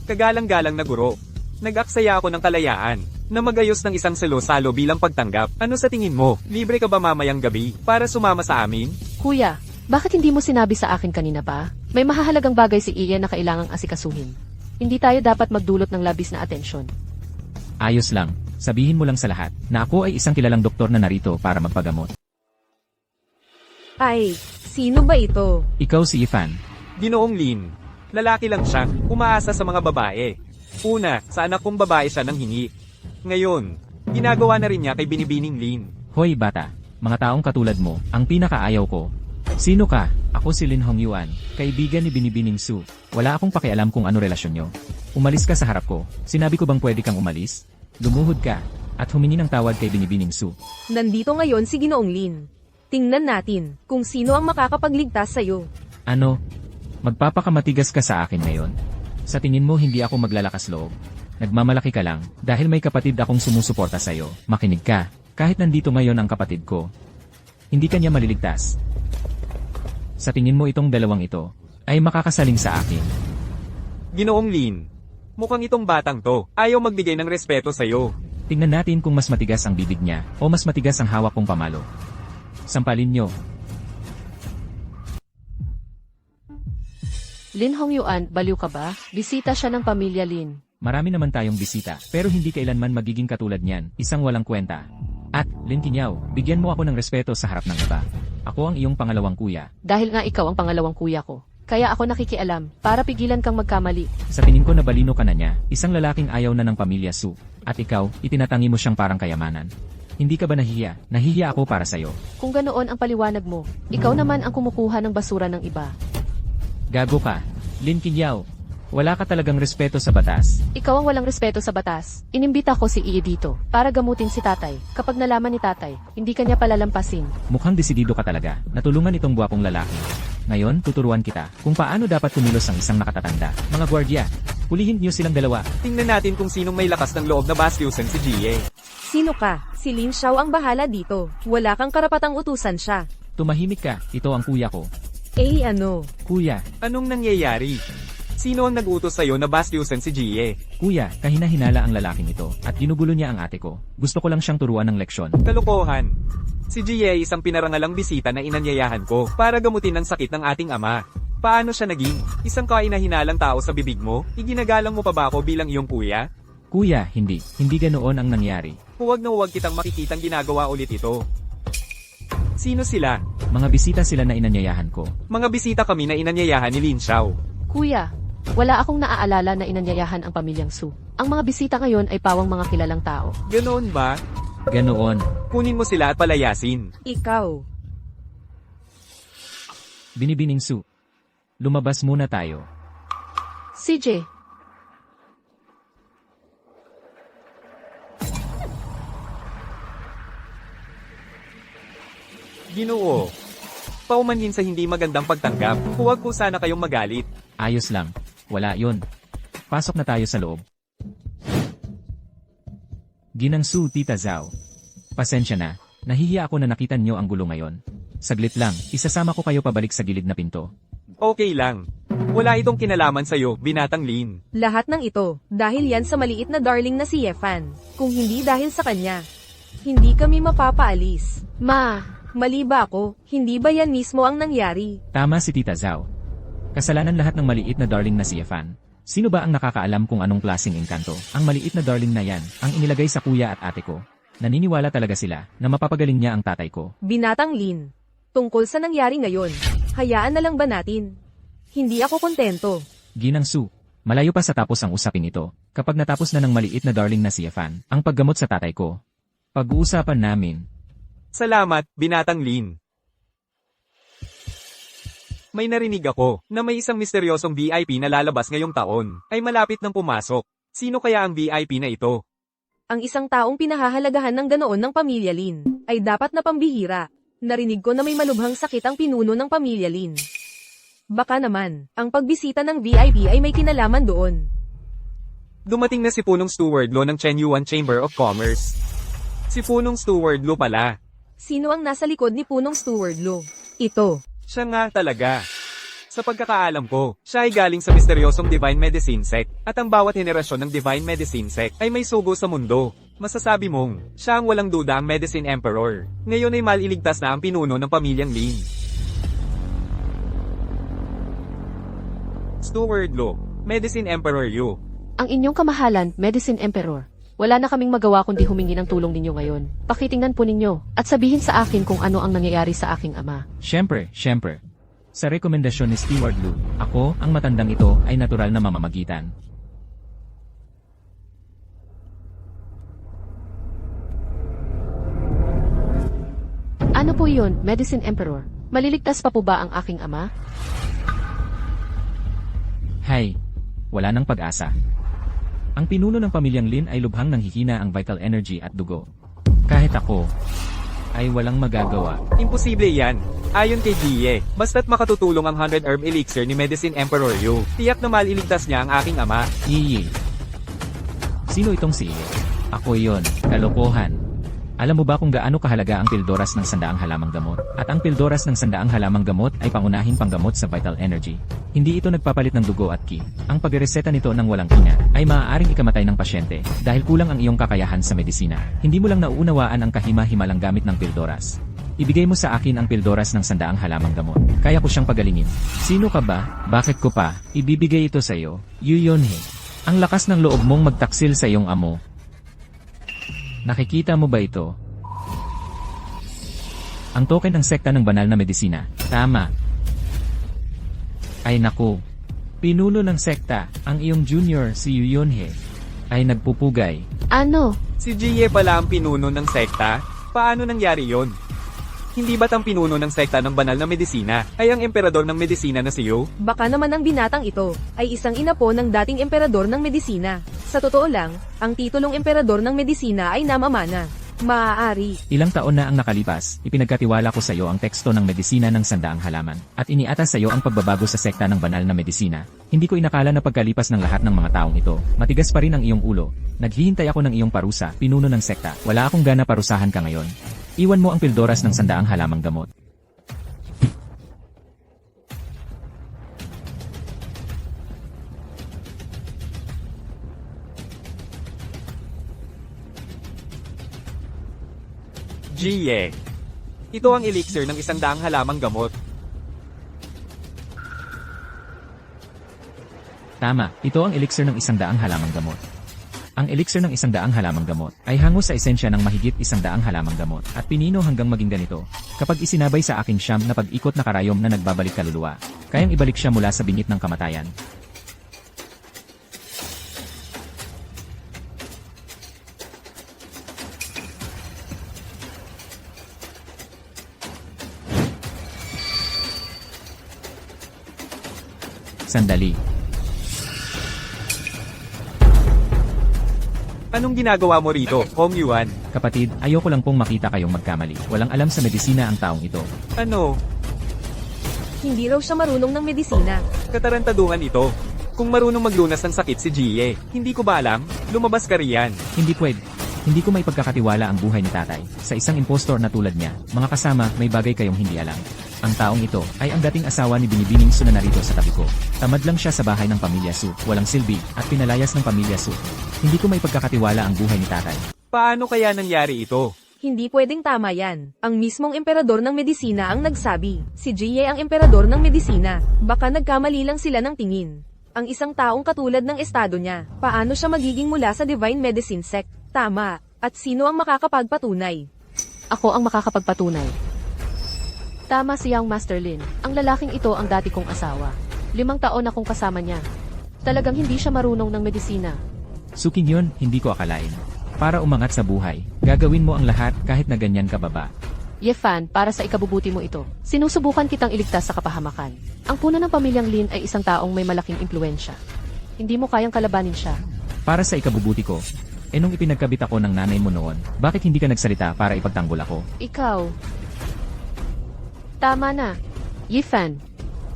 Kagalang-galang na guro. Nag-aksaya ako ng kalayaan na magayos ng isang salo-salo bilang pagtanggap. Ano sa tingin mo? Libre ka ba mamayang gabi para sumama sa amin? Kuya, bakit hindi mo sinabi sa akin kanina pa? May mahahalagang bagay si Ian na kailangang asikasuhin. Hindi tayo dapat magdulot ng labis na atensyon. Ayos lang, sabihin mo lang sa lahat na ako ay isang kilalang doktor na narito para magpagamot. Ay, sino ba ito? Ikaw si Ifan. Ginoong Lin. Lalaki lang siya, umaasa sa mga babae. Una, sa anak kong babae siya nang hingi. Ngayon, ginagawa na rin niya kay Binibining Lin. Hoy bata, mga taong katulad mo, ang pinakaayaw ko. Sino ka? Ako si Lin Hongyuan, kaibigan ni Binibining Su. Wala akong pakialam kung ano relasyon nyo. Umalis ka sa harap ko. Sinabi ko bang pwede kang umalis? Lumuhod ka. at humingi ng tawad kay Binibining Su. Nandito ngayon si Ginoong Lin. Tingnan natin kung sino ang makakapagligtas sa'yo. Ano? Magpapakamatigas ka sa akin ngayon. Sa tingin mo hindi ako maglalakas loob. Nagmamalaki ka lang dahil may kapatid akong sumusuporta sa'yo. Makinig ka, kahit nandito ngayon ang kapatid ko. Hindi kanya maliligtas. Sa tingin mo itong dalawang ito ay makakasaling sa akin. Ginoong Lin, mukhang itong batang to ayaw magbigay ng respeto sa'yo. Tingnan natin kung mas matigas ang bibig niya o mas matigas ang hawak kong pamalo. Sampalin nyo. Lin Hongyuan, baliw ka ba? Bisita siya ng pamilya Lin. Marami naman tayong bisita, pero hindi kailanman magiging katulad niyan, isang walang kwenta. At, Lin Kinyaw, bigyan mo ako ng respeto sa harap ng iba. Ako ang iyong pangalawang kuya. Dahil nga ikaw ang pangalawang kuya ko. Kaya ako nakikialam, para pigilan kang magkamali. Sa tingin ko nabalino ka na niya, isang lalaking ayaw na ng pamilya Su. At ikaw, itinatangi mo siyang parang kayamanan. Hindi ka ba nahihiya? Nahihiya ako para sa'yo. Kung ganoon ang paliwanag mo, ikaw naman ang kumukuha ng basura ng iba. Gago ka. Lin Kinyaw, wala ka talagang respeto sa batas. Ikaw ang walang respeto sa batas. Inimbita ko si Iye dito para gamutin si tatay. Kapag nalaman ni tatay, hindi kanya palalampasin. Mukhang desidido ka talaga. Natulungan itong gwapong lalaki. Ngayon, tuturuan kita kung paano dapat kumilos ang isang nakatatanda. Mga gwardiya, pulihin niyo silang dalawa. Tingnan natin kung sinong may lakas ng loob na bastyusan si Jie. Sino ka? Si Lin Xiao ang bahala dito. Wala kang karapatang utusan siya. Tumahimik ka, ito ang kuya ko. Eh ano? Kuya, Anong nangyayari? Sino ang nag-utos sa'yo na bastyusan si Jie? kuya, kahina-hinala ang lalaking ito at ginugulo niya ang ate ko. Gusto ko lang siyang turuan ng leksyon. Kalokohan. Si Jie ay isang pinarangalang bisita na inanyayahan ko para gamutin ang sakit ng ating ama. Paano siya naging isang kahina-hinalang tao sa bibig mo? Iginagalang mo pa ba ako bilang iyong kuya? Kuya, hindi. Hindi ganoon ang nangyari. Huwag na huwag kitang makikitang ginagawa ulit ito. Sino sila? Mga bisita sila na inanyayahan ko. Mga bisita kami na inanyayahan ni Lin Xiao. Kuya, wala akong naaalala na inanyayahan ang pamilyang Su. Ang mga bisita ngayon ay pawang mga kilalang tao. Ganoon ba? Ganoon. Kunin mo sila at palayasin. Ikaw. Binibining Su. Lumabas muna tayo. CJ, Ginoo. Paumanhin sa hindi magandang pagtanggap. Huwag po sana kayong magalit. Ayos lang. Wala yun. Pasok na tayo sa loob. Ginang Su, Tita Zhao. Pasensya na. Nahihiya ako na nakita niyo ang gulo ngayon. Saglit lang, isasama ko kayo pabalik sa gilid na pinto. Okay lang. Wala itong kinalaman sa'yo, binatang Lin. Lahat ng ito, dahil yan sa maliit na darling na si Yefan. Kung hindi dahil sa kanya, hindi kami mapapaalis. Mali ba ako? Hindi ba yan mismo ang nangyari? Tama si Tita Zhao. Kasalanan lahat ng maliit na darling na si Yefan. Sino ba ang nakakaalam kung anong klaseng engkanto? Ang maliit na darling na yan, ang inilagay sa kuya at ate ko. Naniniwala talaga sila na mapapagaling niya ang tatay ko. Binatang Lin. Tungkol sa nangyari ngayon, hayaan na lang ba natin? Hindi ako kontento. Ginang Su, malayo pa sa tapos ang usaping ito. Kapag natapos na ng maliit na darling na si Yefan, ang paggamot sa tatay ko. Pag-uusapan namin. Salamat, binatang Lin. May narinig ako na may isang misteryosong VIP na lalabas ngayong taon ay malapit nang pumasok. Sino kaya ang VIP na ito? Ang isang taong pinahahalagahan ng ganoon ng pamilya Lin ay dapat na pambihira. Narinig ko na may malubhang sakit ang pinuno ng pamilya Lin. Baka naman, ang pagbisita ng VIP ay may kinalaman doon. Dumating na si Punong Steward Lo ng Chenyuan Chamber of Commerce. Si Punong Steward Lo pala. Sino ang nasa likod ni Punong Steward Lo? Ito. Siya nga talaga. Sa pagkakaalam ko, siya ay galing sa misteryosong Divine Medicine Sect, at ang bawat henerasyon ng Divine Medicine Sect ay may sugo sa mundo. Masasabi mong, siya ang walang duda ang Medicine Emperor. Ngayon ay maliligtas na ang pinuno ng pamilyang Lin. Steward Lo, Medicine Emperor Yu. ang inyong kamahalan, Medicine Emperor. Wala na kaming magawa kundi humingi ng tulong ninyo ngayon. Pakitingnan po ninyo, at sabihin sa akin kung ano ang nangyayari sa aking ama. Siyempre. Sa rekomendasyon ni Steward Lu, ako, ang matandang ito, ay natural na mamamagitan. Ano po yun, Medicine Emperor? Maliligtas pa po ba ang aking ama? Hay, wala nang pag-asa. Ang pinuno ng pamilyang Lin ay lubhang nanghihina ang vital energy at dugo. Kahit ako, ay walang magagawa. Imposible yan. Ayon kay Jie, basta't makatutulong ang 100 herb elixir ni Medicine Emperor Yu, tiyak na maliligtas niya ang aking ama. Iye. Sino itong si Iye? Ako yon, kalokohan. Alam mo ba kung gaano kahalaga ang pildoras ng sandaang halamang gamot? At ang pildoras ng sandaang halamang gamot ay pangunahing panggamot sa vital energy. Hindi ito nagpapalit ng dugo at ki. Ang pagreseta nito ng walang hina ay maaaring ikamatay ng pasyente dahil kulang ang iyong kakayahan sa medisina. Hindi mo lang nauunawaan ang kahima-himalang gamit ng pildoras. Ibigay mo sa akin ang pildoras ng sandaang halamang gamot. Kaya ko siyang pagalingin. Sino ka ba? Bakit ko pa? Ibibigay ito sa iyo. Yu Yonhe. Ang lakas ng loob mong magtaksil sa iyong amo. Nakikita mo ba ito? Ang token ng sekta ng banal na medisina. Tama. Ay naku. Pinuno ng sekta, ang iyong junior si Yu Yonhe, ay nagpupugay. Ano? Si Jie pala ang pinuno ng sekta? Paano nangyari yon? Hindi ba't ang pinuno ng sekta ng banal na medisina ay ang emperador ng medisina na si Yu? Baka naman ang binatang ito ay isang inapo ng dating emperador ng medisina. Sa totoo lang, ang titulong emperador ng medisina ay namamana. Maaari. Ilang taon na ang nakalipas, ipinagkatiwala ko sa iyo ang teksto ng medisina ng sandaang halaman, at iniatas sa iyo ang pagbabago sa sekta ng banal na medisina. Hindi ko inakala na pagkalipas ng lahat ng mga taong ito, matigas pa rin ang iyong ulo. Naghihintay ako ng iyong parusa, pinuno ng sekta. Wala akong gana parusahan ka ngayon. Iwan mo ang pildoras ng sandaang halamang gamot. Jie. Ito ang elixir ng 100 halamang gamot. Tama, ito ang elixir ng 100 halamang gamot. Ang elixir ng 100 halamang gamot ay hango sa esensya ng mahigit 100 halamang gamot at pinino hanggang maging ganito. Kapag isinabay sa aking siyam na pag-ikot na karayom na nagbabalik kaluluwa, kayang ibalik siya mula sa bingit ng kamatayan. Sandali. Anong ginagawa mo rito, Hong Yuan? Kapatid, ayoko lang pong makita kayong magkamali. Walang alam sa medisina ang taong ito. Ano? Hindi raw siya marunong ng medisina. Katarantaduhan ito. Kung marunong maglunas ng sakit si Jie, hindi ko ba alam? Lumabas ka riyan. Hindi pwede. Hindi ko may pagkakatiwala ang buhay ni tatay. Sa isang impostor na tulad niya, mga kasama, may bagay kayong hindi alam. Ang taong ito ay ang dating asawa ni Binibining Su na narito sa tabi ko. Tamad lang siya sa bahay ng pamilya Su, walang silbi, at pinalayas ng pamilya Su. Hindi ko may pagkakatiwala ang buhay ni tatay. Paano kaya nangyari ito? Hindi pwedeng tama yan. Ang mismong emperador ng medisina ang nagsabi. Si Jie ang emperador ng medisina. Baka nagkamali lang sila ng tingin. Ang isang taong katulad ng estado niya, paano siya magiging mula sa Divine Medicine Sect? Tama. At sino ang makakapagpatunay? Ako ang makakapagpatunay. Tama si Young Master Lin. Ang lalaking ito ang dati kong asawa. 5 taon akong kasama niya. Talagang hindi siya marunong ng medisina. Suking yun, hindi ko akalain. Para umangat sa buhay, gagawin mo ang lahat kahit na ganyan ka baba. Yefan, para sa ikabubuti mo ito, sinusubukan kitang iligtas sa kapahamakan. Ang puno ng pamilyang Lin ay isang taong may malaking impluensya. Hindi mo kayang kalabanin siya. Para sa ikabubuti ko, nung ipinagkabit ako ng nanay mo noon, bakit hindi ka nagsalita para ipagtanggol ako? Ikaw. Tama na. Yifan.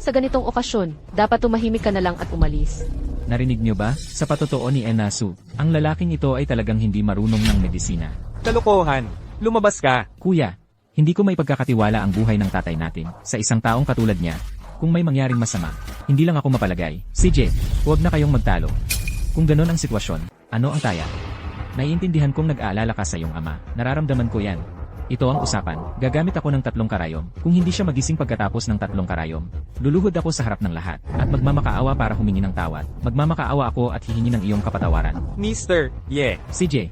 Sa ganitong okasyon, dapat tumahimik ka na lang at umalis. Narinig niyo ba? Sa patotoo ni Enasu, ang lalaking ito ay talagang hindi marunong ng medisina. Kalokohan. Lumabas ka. Kuya, hindi ko may pagkakatiwala ang buhay ng tatay natin sa isang taong katulad niya. Kung may mangyaring masama, hindi lang ako mapalagay. CJ, huwag na kayong magtalo. Kung ganon ang sitwasyon, ano ang taya? Naiintindihan kong nag-aalala ka sa iyong ama. Nararamdaman ko yan. Ito ang usapan. Gagamit ako ng 3 karayom. Kung hindi siya magising pagkatapos ng 3 karayom, luluhod ako sa harap ng lahat at magmamakaawa para humingi ng tawad. Magmamakaawa ako at hihingi ng iyong kapatawaran. Mr. Ye. CJ,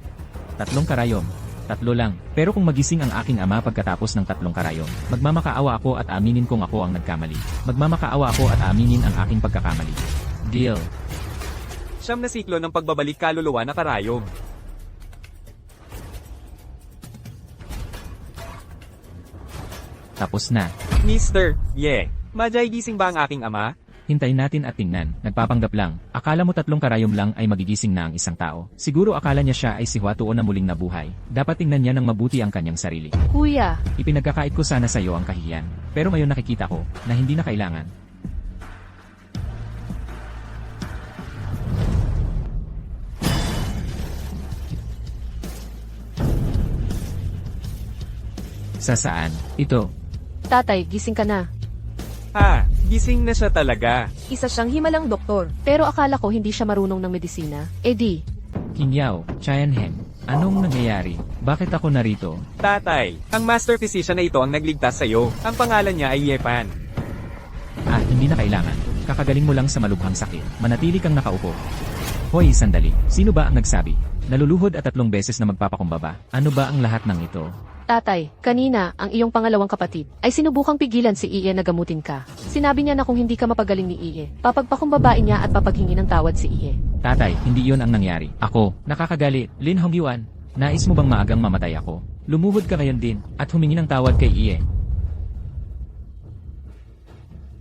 3 karayom. 3 lang. Pero kung magising ang aking ama pagkatapos ng 3 karayom, magmamakaawa ako at aminin kong ako ang nagkamali. Magmamakaawa ako at aminin ang aking pagkakamali. Deal. Siyam na siklo ng pagbabalik kaluluwa na karayom. Tapos na. Mr. Ye. Majay gising ba ang aking ama? Hintayin natin at tingnan. Nagpapanggap lang. Akala mo 3 karayom lang ay magigising na ang isang tao. Siguro akala niya siya ay si Huatuo na muling nabuhay. Dapat tingnan niya ng mabuti ang kanyang sarili. Kuya, Ipinagkakait ko sana sa iyo ang kahihiyan. Pero ngayon nakikita ko na hindi na kailangan. Sa saan? Ito. tatay, gising ka na. Gising na siya talaga. Isa siyang himalang doktor. Pero akala ko hindi siya marunong ng medisina. Eh di, Kinyaw, Chayanhen. Anong nangyayari? Bakit ako narito? Tatay, ang master physician na ito ang nagligtas sa'yo. Ang pangalan niya ay Yepan. Hindi na kailangan. Kakagaling mo lang sa malubhang sakit. Manatili kang nakaupo. Hoy, sandali. Sino ba ang nagsabi? Naluluhod at 3 beses na magpapakumbaba. Ano ba ang lahat ng ito? tatay, kanina, ang iyong pangalawang kapatid, ay sinubukang pigilan si Iye na gamutin ka. Sinabi niya na kung hindi ka mapagaling ni Iye, papagpakumbabain niya at papaghingi ng tawad si Iye. Tatay, hindi yon ang nangyari. Ako, nakakagalit. Lin Hongyuan, nais mo bang maagang mamatay ako? Lumuhod ka ngayon din, at humingi ng tawad kay Iye.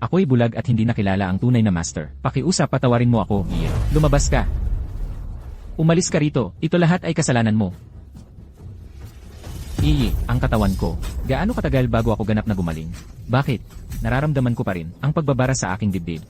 Ako'y bulag at hindi nakilala ang tunay na master. Pakiusap, patawarin mo ako, Iye. Lumabas ka. Umalis ka rito. Ito lahat ay kasalanan mo. Iye, ang katawan ko. Gaano katagal bago ako ganap na gumaling? Bakit? Nararamdaman ko pa rin ang pagbabara sa aking dibdib.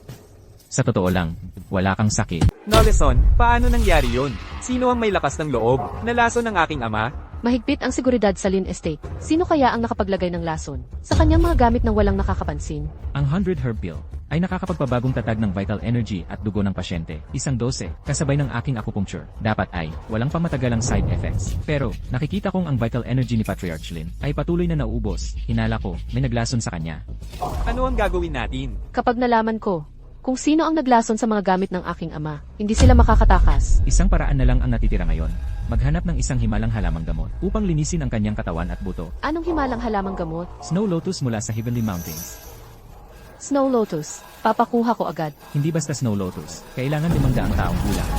Sa totoo lang, wala kang sakit. Noleson, paano nangyari yun? Sino ang may lakas ng loob? Nalason ng aking ama? Mahigpit ang seguridad sa Lin Estate. Sino kaya ang nakapaglagay ng lason? Sa kanyang mga gamit nang walang nakakapansin. Ang 100 herb pill ay nakakapagpabagong tatag ng vital energy at dugo ng pasyente. 1 dose, kasabay ng aking acupuncture. Dapat ay, walang pamatagalang side effects. Pero, nakikita kong ang vital energy ni Patriarch Lin ay patuloy na nauubos. Hinala ko, may naglason sa kanya. Ano ang gagawin natin? Kapag nalaman ko kung sino ang naglason sa mga gamit ng aking ama, hindi sila makakatakas. Isang paraan na lang ang natitira ngayon. Maghanap ng isang himalang halamang gamot upang linisin ang kanyang katawan at buto. Anong himalang halamang gamot? Snow lotus mula sa Heavenly Mountains. Snow lotus. Papakuha ko agad. Hindi basta snow lotus. Kailangan 500 taong gulang.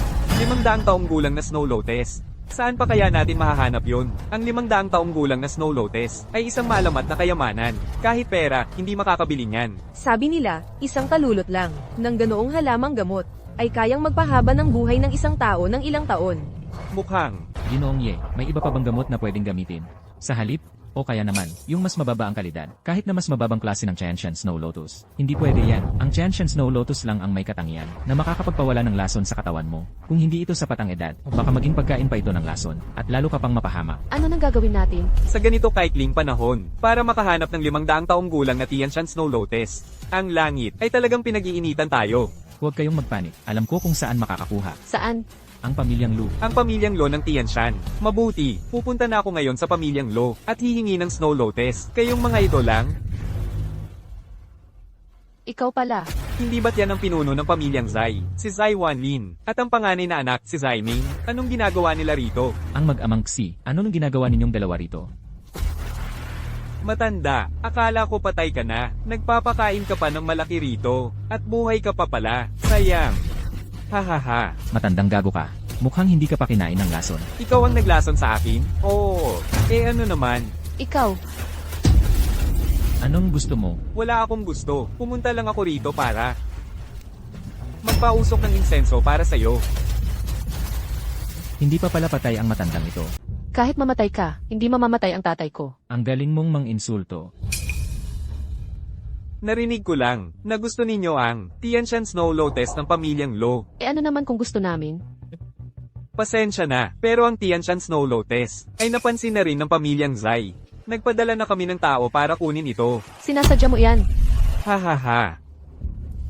500 taong gulang na snow lotus. Saan pa kaya natin mahahanap yon? Ang 500 taong gulang na snow lotus ay isang malamat na kayamanan. Kahit pera, hindi makakabili niyan. Sabi nila, isang talulot lang ng ganoong halamang gamot ay kayang magpahaba ng buhay ng isang tao ng ilang taon. Mukhang. Ginoong Ye, may iba pa bang gamot na pwedeng gamitin? Sa halip? O kaya naman, yung mas mababa ang kalidad, kahit na mas mababang klase ng Tianshan Snow Lotus. Hindi pwede yan. Ang Tianshan Snow Lotus lang ang may katangian na makakapagpawala ng lason sa katawan mo. Kung hindi ito sapat ang edad, baka maging pagkain pa ito ng lason, at lalo ka pang mapahamak. Ano nang gagawin natin? Sa ganito kaikling panahon, para makahanap ng 500 taong gulang na Tianshan Snow Lotus, ang langit ay talagang pinag-iinitan tayo. Huwag kayong magpanik. Alam ko kung saan makakakuha. Saan? Ang pamilyang Lu. Ang pamilyang Lo ng Tianshan. Mabuti, pupunta na ako ngayon sa pamilyang Lo at hihingi ng Snow Lotus. Kayong mga ito lang, Ikaw pala. hindi ba't yan ang pinuno ng pamilyang Zai? Si Zai Wanlin. At ang panganay na anak, si Zai Ming. Anong ginagawa nila rito? Ang mag-amang Xi. Ano nung ginagawa ninyong dalawa rito? Matanda, akala ko patay ka na. Nagpapakain ka pa ng malaki rito. At buhay ka pa pala. Sayang. Hahaha. Matandang gago ka. Mukhang hindi ka pa kinain ng lason. Ikaw ang naglason sa akin? Oo. Ano naman? Ikaw. Anong gusto mo? Wala akong gusto. Pumunta lang ako rito para magpausok ng insenso para sa'yo. Hindi pa pala patay ang matandang ito. Kahit mamatay ka, hindi mamamatay ang tatay ko. Ang galing mong mang-insulto. Narinig ko lang na gusto ninyo ang Tianshan Snow Lotus ng pamilyang Lo. Ano naman kung gusto namin? Pasensya na, pero ang Tianshan Snow Lotus ay napansin na rin ng pamilyang Zai. Nagpadala na kami ng tao para kunin ito. Sinasadya mo yan. Hahaha.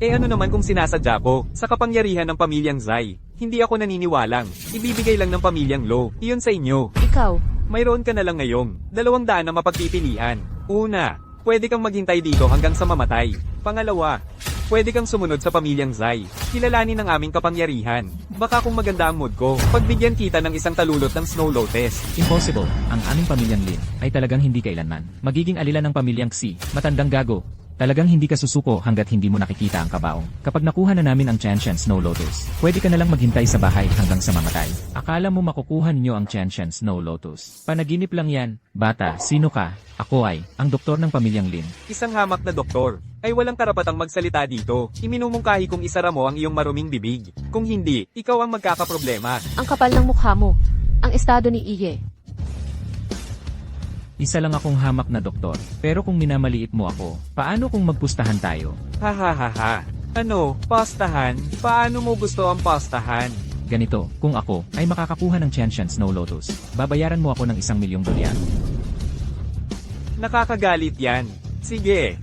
Ano naman kung sinasadya ko sa kapangyarihan ng pamilyang Zai? Hindi ako naniniwalang. Ibibigay lang ng pamilyang Lo. Iyon sa inyo. Ikaw. Mayroon ka na lang ngayong 200 na mapagpipilian. Una, pwede kang maghintay dito hanggang sa mamatay. Pangalawa, pwede kang sumunod sa pamilyang Zai. Kilalanin ang aming kapangyarihan. Baka kung maganda ang mood ko, pagbigyan kita ng isang talulot ng Snow Lotus. Impossible. Ang aming pamilyang Lin ay talagang hindi kailanman magiging alila ng pamilyang Xi. Matandang gago. Talagang hindi ka susuko hanggat hindi mo nakikita ang kabaong. Kapag nakuha na namin ang Tianshan Snow Lotus, pwede ka na lang maghintay sa bahay hanggang sa mamatay. Akala mo makukuha niyo ang Tianshan Snow Lotus. Panaginip lang yan. Bata, sino ka? Ako ay, ang doktor ng pamilyang Lin. Isang hamak na doktor. ay walang karapatang magsalita dito. Iminumungkahi kong isara mo ang iyong maruming bibig. Kung hindi, ikaw ang magkakaproblema. Ang kapal ng mukha mo. Ang estado ni Iye. Isa lang akong hamak na doktor, pero kung minamaliit mo ako, paano kung magpustahan tayo? Hahaha. Ano, pastahan? Paano mo gusto ang pastahan? Ganito, kung ako ay makakakuha ng Tianshan Snow Lotus, babayaran mo ako ng $1,000,000. Nakakagalit yan. Sige.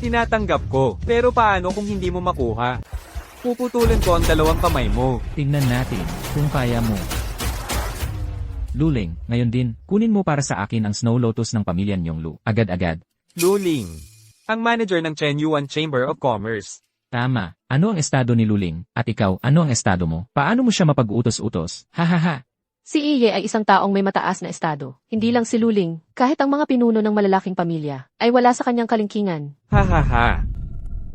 Tinatanggap ko. Pero paano kung hindi mo makuha? Puputulan ko ang 2 kamay mo. Tingnan natin, kung kaya mo. Luling, ngayon din, kunin mo para sa akin ang Snow Lotus ng pamilya niyong Lu. Agad-agad. Luling. Ang manager ng Chenyuan Chamber of Commerce. Tama. Ano ang estado ni Luling? At ikaw, ano ang estado mo? Paano mo siya mapag-utos-utos? Hahaha. Si Iye ay isang taong may mataas na estado. Hindi lang si Luling, kahit ang mga pinuno ng malalaking pamilya, ay wala sa kanyang kalingkingan. Hahaha.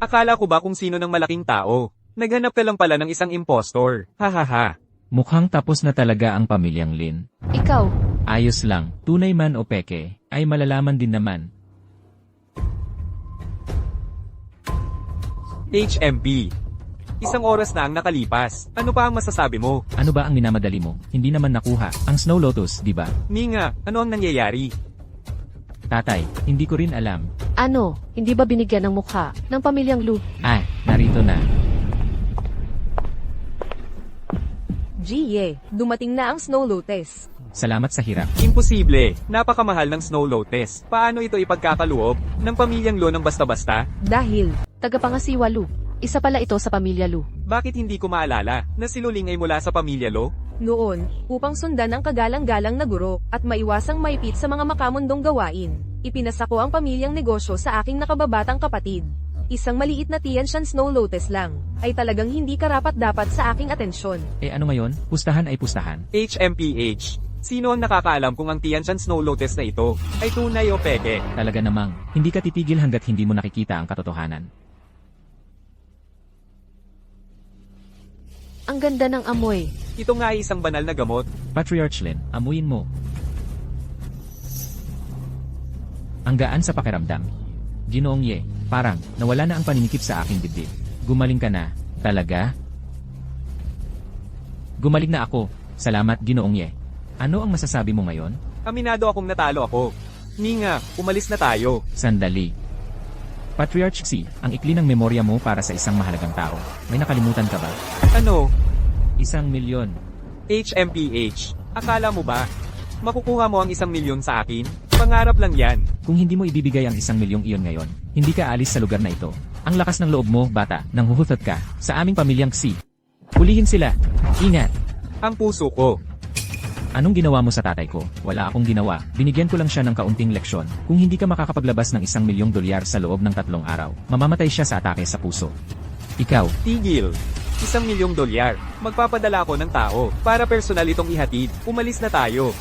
Akala ko ba kung sino ng malaking tao? Naghanap ka lang pala ng isang impostor. Hahaha. Mukhang tapos na talaga ang pamilyang Lin. Ikaw, Ayos lang, tunay man o peke, ay malalaman din naman. HMP. Isang oras na ang nakalipas. Ano pa ang masasabi mo? Ano ba ang minamadali mo? Hindi naman nakuha ang Snow Lotus, di ba? Ninga, ano ang nangyayari? Tatay, hindi ko rin alam. ano, hindi ba binigyan ng mukha ng pamilyang Lu? Narito na. Giye, dumating na ang Snow Lotus. Salamat sa hirap. Imposible. Napakamahal ng Snow Lotus. Paano ito ipagkakaloob ng pamilyang Lo ng basta-basta? Dahil, Tagapangasiwa Lu. Isa pala ito sa pamilya Lu. Bakit hindi ko maalala na si Luling ay mula sa pamilya Lo? noon, upang sundan ang kagalang-galang na guro, at maiwasang maipit sa mga makamundong gawain, ipinasa ko ang pamilyang negosyo sa aking nakababatang kapatid. Isang maliit na Tianshan Snow Lotus lang, ay talagang hindi karapat-dapat sa aking atensyon. Ano ngayon? Pustahan ay pustahan. HMPH. Sino ang nakakaalam kung ang Tianshan Snow Lotus na ito ay tunay o peke? Talaga namang, hindi ka titigil hanggat hindi mo nakikita ang katotohanan. Ang ganda ng amoy. Ito nga ay isang banal na gamot. Patriarch Lin, amuyin mo. Ang gaan sa pakiramdam. Ginoong Ye, parang, nawala na ang paninikip sa aking dibdib. Gumaling ka na, talaga? Gumaling na ako. Salamat, Ginoong Ye. Ano ang masasabi mo ngayon? Aminado akong natalo ako. Ninga, umalis na tayo. Sandali. Patriarch C, ang ikli ng memorya mo para sa isang mahalagang tao. May nakalimutan ka ba? Ano? $1,000,000. HMPH. Akala mo ba? Makukuha mo ang 1,000,000 sa akin? Pangarap lang yan. Kung hindi mo ibibigay ang 1,000,000 iyon ngayon, hindi ka alis sa lugar na ito. Ang lakas ng loob mo, bata, nang huhutot ka sa aming pamilyang C. Hulihin sila. Ingat. Ang puso ko. Anong ginawa mo sa tatay ko? Wala akong ginawa. Binigyan ko lang siya ng kaunting leksyon. Kung hindi ka makakapaglabas ng $1,000,000 sa loob ng 3 araw, mamamatay siya sa atake sa puso. Ikaw, Tigil. $1,000,000. Magpapadala ako ng tao para personal itong ihatid. Umalis na tayo.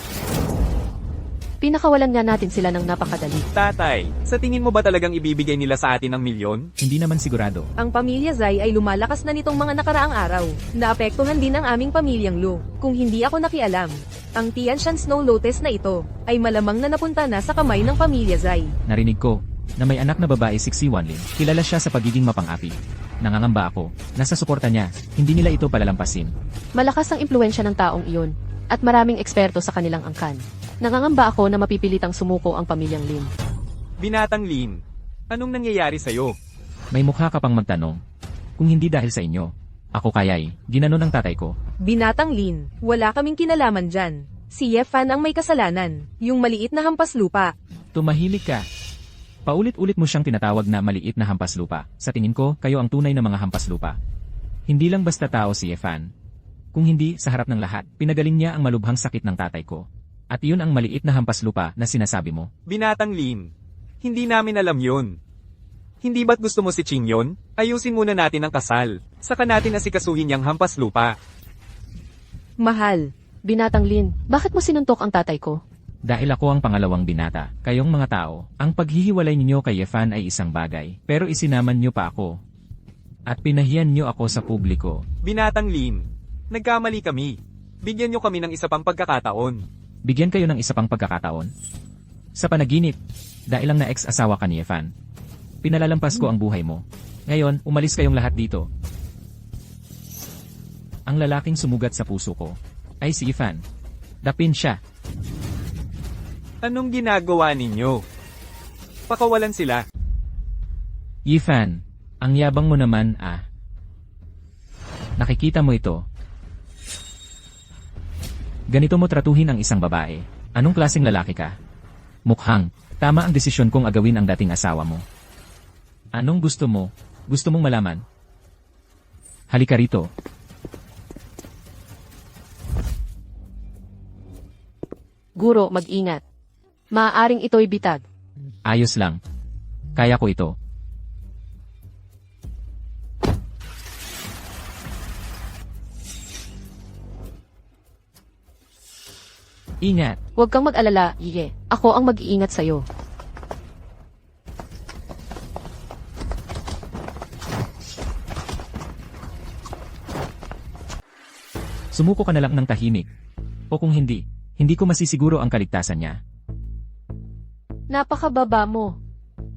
Pinakawalan nga natin sila ng napakadali. Tatay, sa tingin mo ba talagang ibibigay nila sa atin ang 1,000,000? hindi naman sigurado. Ang pamilya Zai ay lumalakas na nitong mga nakaraang araw. Naapektuhan din ang aming pamilyang Lu. Kung hindi ako nakialam, ang Tianshan Snow Lotus na ito ay malamang na napunta na sa kamay ng pamilya Zai. Narinig ko na may anak na babae si Wanlin. Kilala siya sa pagiging mapang-api. Nangangamba ako. Nasa suporta niya, hindi nila ito palalampasin. Malakas ang impluensya ng taong iyon, at maraming eksperto sa kanilang angkan. Nangangamba ako na mapipilitang sumuko ang pamilyang Lin. Binatang Lin, anong nangyayari sa'yo? May mukha ka pang magtanong. Kung hindi dahil sa inyo, ako kaya'y ginanon ng tatay ko. Binatang Lin, wala kaming kinalaman dyan. Si Yefan ang may kasalanan, yung maliit na hampas lupa. Tumahimik ka. Paulit-ulit mo siyang tinatawag na maliit na hampas lupa. Sa tingin ko, kayo ang tunay na mga hampas lupa. Hindi lang basta tao si Yefan. Kung hindi, sa harap ng lahat, pinagaling niya ang malubhang sakit ng tatay ko. At iyon ang maliit na hampas lupa na sinasabi mo. Binatang Lin, hindi namin alam yun. Hindi ba't gusto mo si Ching yun? Ayusin muna natin ang kasal. Saka natin asikasuhin niyang hampas lupa. Mahal, Binatang Lin, bakit mo sinuntok ang tatay ko? Dahil ako ang pangalawang binata, kayong mga tao, ang paghihiwalay ninyo kay Yefan ay isang bagay, pero isinaman niyo pa ako. At pinahiyan niyo ako sa publiko. Binatang Lin, nagkamali kami. Bigyan niyo kami ng isa pang pagkakataon. Bigyan kayo ng isa pang pagkakataon. Sa panaginip, dahil lang na ex-asawa ka ni Yefan. Pinalalampas ko ang buhay mo. Ngayon, umalis kayong lahat dito. Ang lalaking sumugat sa puso ko ay si Ifan. Dapin siya. Anong ginagawa ninyo? Pakawalan sila. Ifan, ang yabang mo naman Nakikita mo ito. Ganito mo tratuhin ang isang babae. Anong klaseng lalaki ka? Mukhang, tama ang desisyon kong agawin ang dating asawa mo. Anong gusto mo? Gusto mong malaman? Halika rito. Guro, mag-ingat. Maaaring ito'y bitag. Ayos lang. Kaya ko ito. Ingat. Huwag kang mag-alala, Iye. Ako ang mag-iingat sa'yo. Sumuko ka na lang ng tahimik. O kung hindi, hindi ko masisiguro ang kaligtasan niya. Napakababa mo.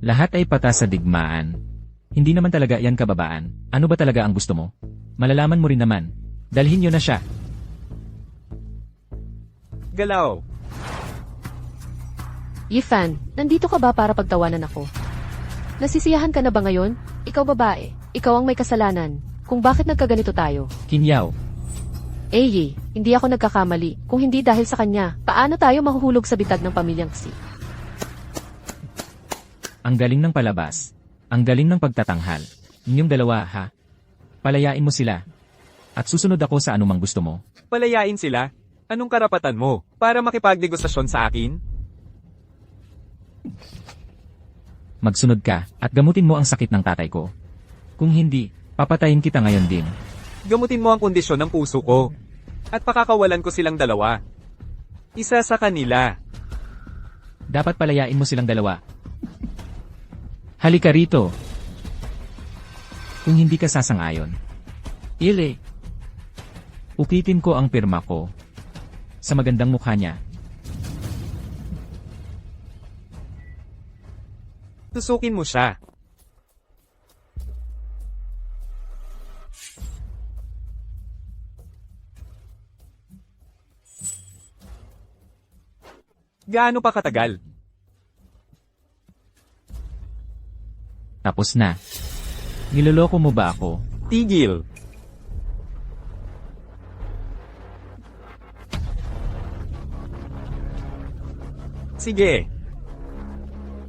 Lahat ay patas sa digmaan. Hindi naman talaga yan kababaan. Ano ba talaga ang gusto mo? Malalaman mo rin naman. Dalhin niyo na siya. Galaw. Yifan, nandito ka ba para pagtawanan ako? Nasisiyahan ka na ba ngayon? Ikaw babae, ikaw ang may kasalanan. Kung bakit nagkaganito tayo? Kinyaw. Yi, hindi ako nagkakamali. Kung hindi dahil sa kanya, paano tayo mahuhulog sa bitag ng pamilyang Xi? Ang galing ng palabas. Ang galing ng pagtatanghal. Inyong dalawa, ha? Palayain mo sila. At susunod ako sa anumang gusto mo. Palayain sila? Anong karapatan mo para makipagdegustasyon sa akin? Magsunod ka at gamutin mo ang sakit ng tatay ko. Kung hindi, papatayin kita ngayon din. Gamutin mo ang kondisyon ng puso ko. At pakakawalan ko silang dalawa. Isa sa kanila. Dapat palayain mo silang dalawa. Halika rito. Kung hindi ka sasang-ayon. Ile. Ukitin ko ang pirma ko. Sa magandang mukha niya. Tusukin mo siya. Gaano pa katagal? Tapos na. Niloloko mo ba ako? Tigil. Sige.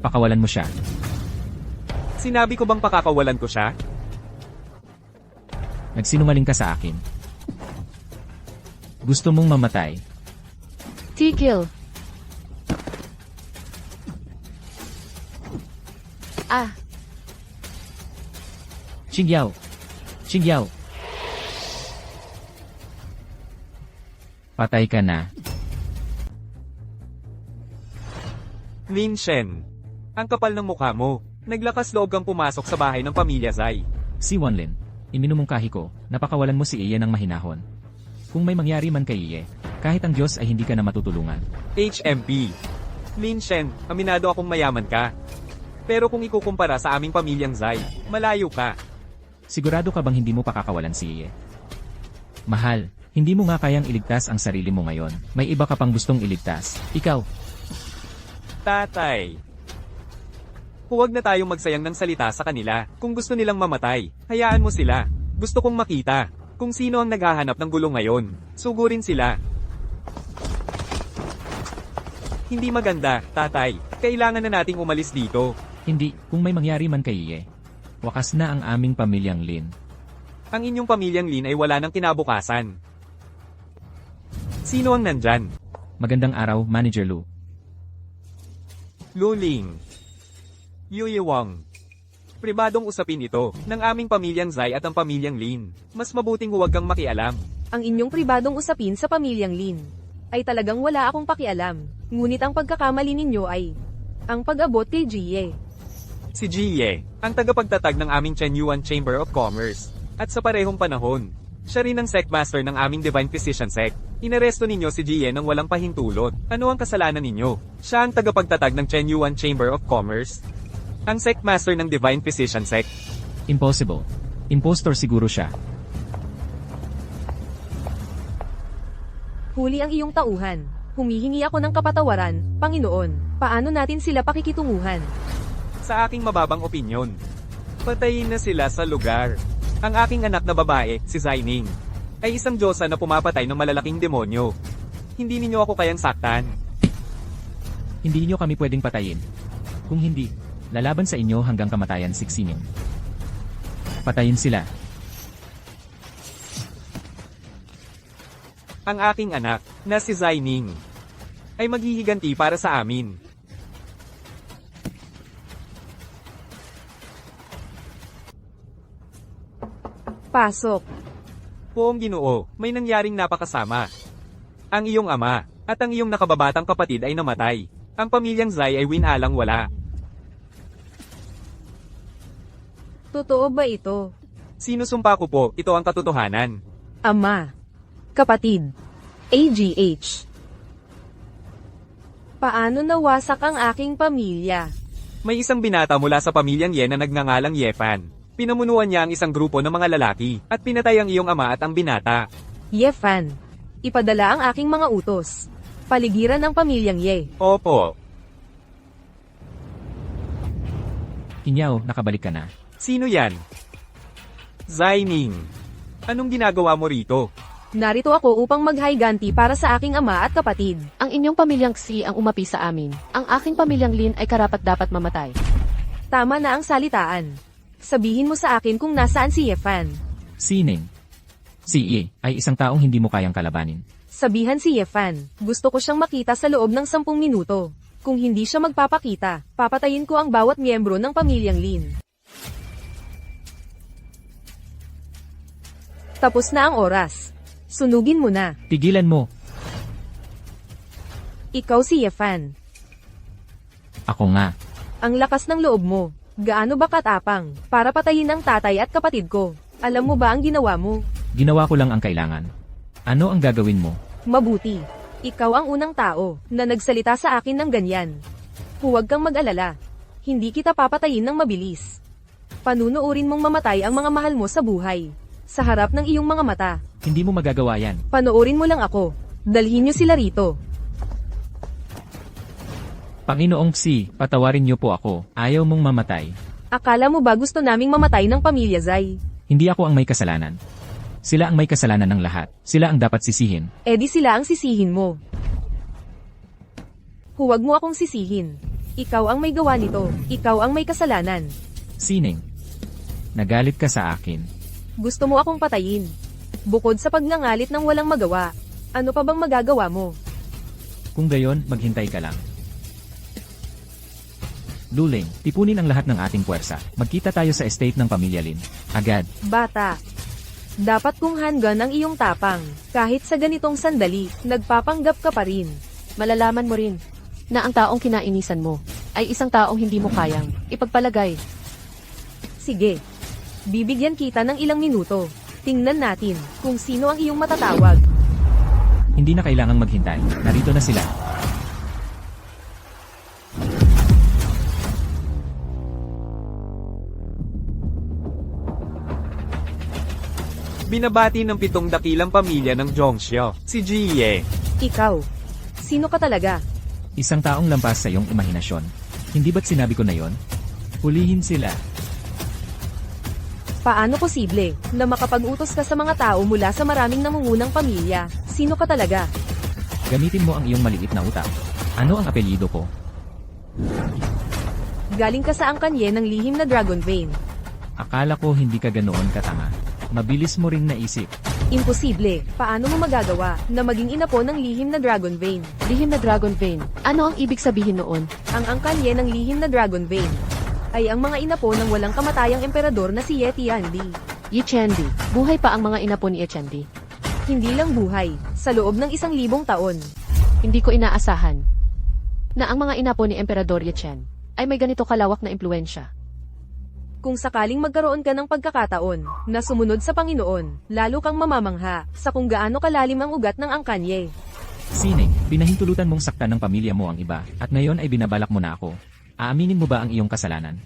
Pakawalan mo siya. Sinabi ko bang pakakawalan ko siya? Nagsinungaling ka sa akin. Gusto mong mamatay. Tigil. Qingyaw. Qingyaw. Patay ka na. Lin Shen. Ang kapal ng mukha mo. Naglakas loob kang pumasok sa bahay ng pamilya Zai. Si Wanlin, iminumungkahi ko, napakawalan mo si Iye ng mahinahon. Kung may mangyari man kay Iye, kahit ang Diyos ay hindi ka na matutulungan. HMP. Lin Shen, aminado akong mayaman ka. Pero kung ikukumpara sa aming pamilyang Zai, malayo ka. Sigurado ka bang hindi mo pakakawalan si Iye? Mahal, hindi mo nga kayang iligtas ang sarili mo ngayon. May iba ka pang gustong iligtas. Ikaw. Tatay. Huwag na tayong magsayang ng salita sa kanila. Kung gusto nilang mamatay, hayaan mo sila. Gusto kong makita kung sino ang naghahanap ng gulo ngayon. Sugurin sila. Hindi maganda, tatay. Kailangan na nating umalis dito. Hindi, kung may mangyari man kay Iye. Wakas na ang aming pamilyang Lin. Ang inyong pamilyang Lin ay wala ng kinabukasan. Sino ang nandyan? Magandang araw, Manager Lu. Luling. Yuye Wang. Pribadong usapin ito ng aming pamilyang Zai at ang pamilyang Lin. Mas mabuting huwag kang makialam. Ang inyong pribadong usapin sa pamilyang Lin ay talagang wala akong pakialam. Ngunit ang pagkakamali ninyo ay ang pag-abot kay Jie. Si Jie, ang tagapagtatag ng aming Chenyuan Chamber of Commerce. At sa parehong panahon, siya rin ang sectmaster ng aming Divine Physician Sect. Inaresto ninyo si Jie nang walang pahintulot. Ano ang kasalanan ninyo? Siya ang tagapagtatag ng Chenyuan Chamber of Commerce. Ang sect master ng Divine Physician Sect. Impossible. Impostor siguro siya. Huli ang iyong tauhan. Humihingi ako ng kapatawaran, Panginoon. Paano natin sila pakikitunguhan? Sa aking mababang opinyon, patayin na sila sa lugar. Ang aking anak na babae, si Zaining, ay isang diyosa na pumapatay ng malalaking demonyo. Hindi ninyo ako kayang saktan. Hindi niyo kami pwedeng patayin. Kung hindi, lalaban sa inyo hanggang kamatayan siksinin. Patayin sila. Ang aking anak, na si Zaining, ay maghihiganti para sa amin. Pasok. Poong Ginoo, may nangyaring napakasama. Ang iyong ama, at ang iyong nakababatang kapatid ay namatay. Ang pamilyang Zai ay winalang wala. Totoo ba ito? Sinusumpa ko po, ito ang katotohanan. Ama. Kapatid. AGH. Paano nawasak ang aking pamilya? May isang binata mula sa pamilyang Ye na nagngangalang Yefan. Pinamunuan niya ang isang grupo ng mga lalaki, at pinatay ang iyong ama at ang binata. Yefan. Ipadala ang aking mga utos. Paligiran ng pamilyang Ye. Opo. Inyaw, nakabalik ka na. Sino yan? Zaining. Anong ginagawa mo rito? Narito ako upang maghayganti para sa aking ama at kapatid. Ang inyong pamilyang Si ang umapi sa amin. Ang aking pamilyang Lin ay karapat-dapat mamatay. Tama na ang salitaan. Sabihin mo sa akin kung nasaan si Yefan. Sining. Si Ye ay isang taong hindi mo kayang kalabanin. Sabihan si Yefan. Gusto ko siyang makita sa loob ng 10 minuto. Kung hindi siya magpapakita, papatayin ko ang bawat miyembro ng pamilyang Lin. Tapos na ang oras. Sunugin mo na. Tigilan mo. Ikaw si Yefan. Ako nga. Ang lakas ng loob mo. Gaano ba katapang para patayin ang tatay at kapatid ko? Alam mo ba ang ginawa mo? Ginawa ko lang ang kailangan. Ano ang gagawin mo? Mabuti. Ikaw ang unang tao na nagsalita sa akin ng ganyan. Huwag kang mag-alala. Hindi kita papatayin ng mabilis. Panunuurin mong mamatay ang mga mahal mo sa buhay. Sa harap ng iyong mga mata. Hindi mo magagawa yan. Panoorin mo lang ako. Dalhin niyo sila rito. Panginoong Si, patawarin niyo po ako. Ayaw mong mamatay. Akala mo ba gusto naming mamatay ng pamilya Zai? Hindi ako ang may kasalanan. Sila ang may kasalanan ng lahat. Sila ang dapat sisihin. Eh di sila ang sisihin mo. Huwag mo akong sisihin. Ikaw ang may gawa nito. Ikaw ang may kasalanan. Sining. Nagalit ka sa akin. Gusto mo akong patayin. Bukod sa pagngangalit ng walang magawa, ano pa bang magagawa mo? Kung gayon, maghintay ka lang. Duling, tipunin ang lahat ng ating puwersa. Magkita tayo sa estate ng Pamilya Lin. Agad. Bata. Dapat kung handgan ang iyong tapang. Kahit sa ganitong sandali, nagpapanggap ka pa rin. Malalaman mo rin na ang taong kinainisan mo ay isang taong hindi mo kayang ipagpalagay. Sige. Bibigyan kita ng ilang minuto. Tingnan natin kung sino ang iyong matatawag. Hindi na kailangang maghintay. Narito na sila. Binabati ng 7 dakilang pamilya ng Zhongxiao, si Jiye. Ikaw. Sino ka talaga? Isang taong lampas sa iyong imahinasyon. Hindi ba't sinabi ko na yon? Hulihin sila. Paano posible na makapag-utos ka sa mga tao mula sa maraming nangungunang pamilya? Sino ka talaga? Gamitin mo ang iyong maliit na utak. Ano ang apelyido ko? Galing ka sa angkanye ng lihim na Dragon Vein. Akala ko hindi ka ganoon katanga. Mabilis mo ring naisip. Imposible. Paano mo magagawa na maging inapo ng lihim na Dragon Vein? Lihim na Dragon Vein. Ano ang ibig sabihin noon? Ang angkanye ng lihim na Dragon Vein ay ang mga inapo ng walang kamatayang emperador na si Ye Tiandi. Ye Chendi. Buhay pa ang mga inapo ni Ye Chendi. Hindi lang buhay, sa loob ng 1,000 taon. Hindi ko inaasahan na ang mga inapo ni Emperador Ye Chen ay may ganito kalawak na impluensya. Kung sakaling magkaroon ka ng pagkakataon na sumunod sa Panginoon, lalo kang mamamangha sa kung gaano kalalim ang ugat ng angkanye. Sining, pinahintulutan mong saktan ng pamilya mo ang iba, at ngayon ay binabalak mo na ako. Aaminin mo ba ang iyong kasalanan?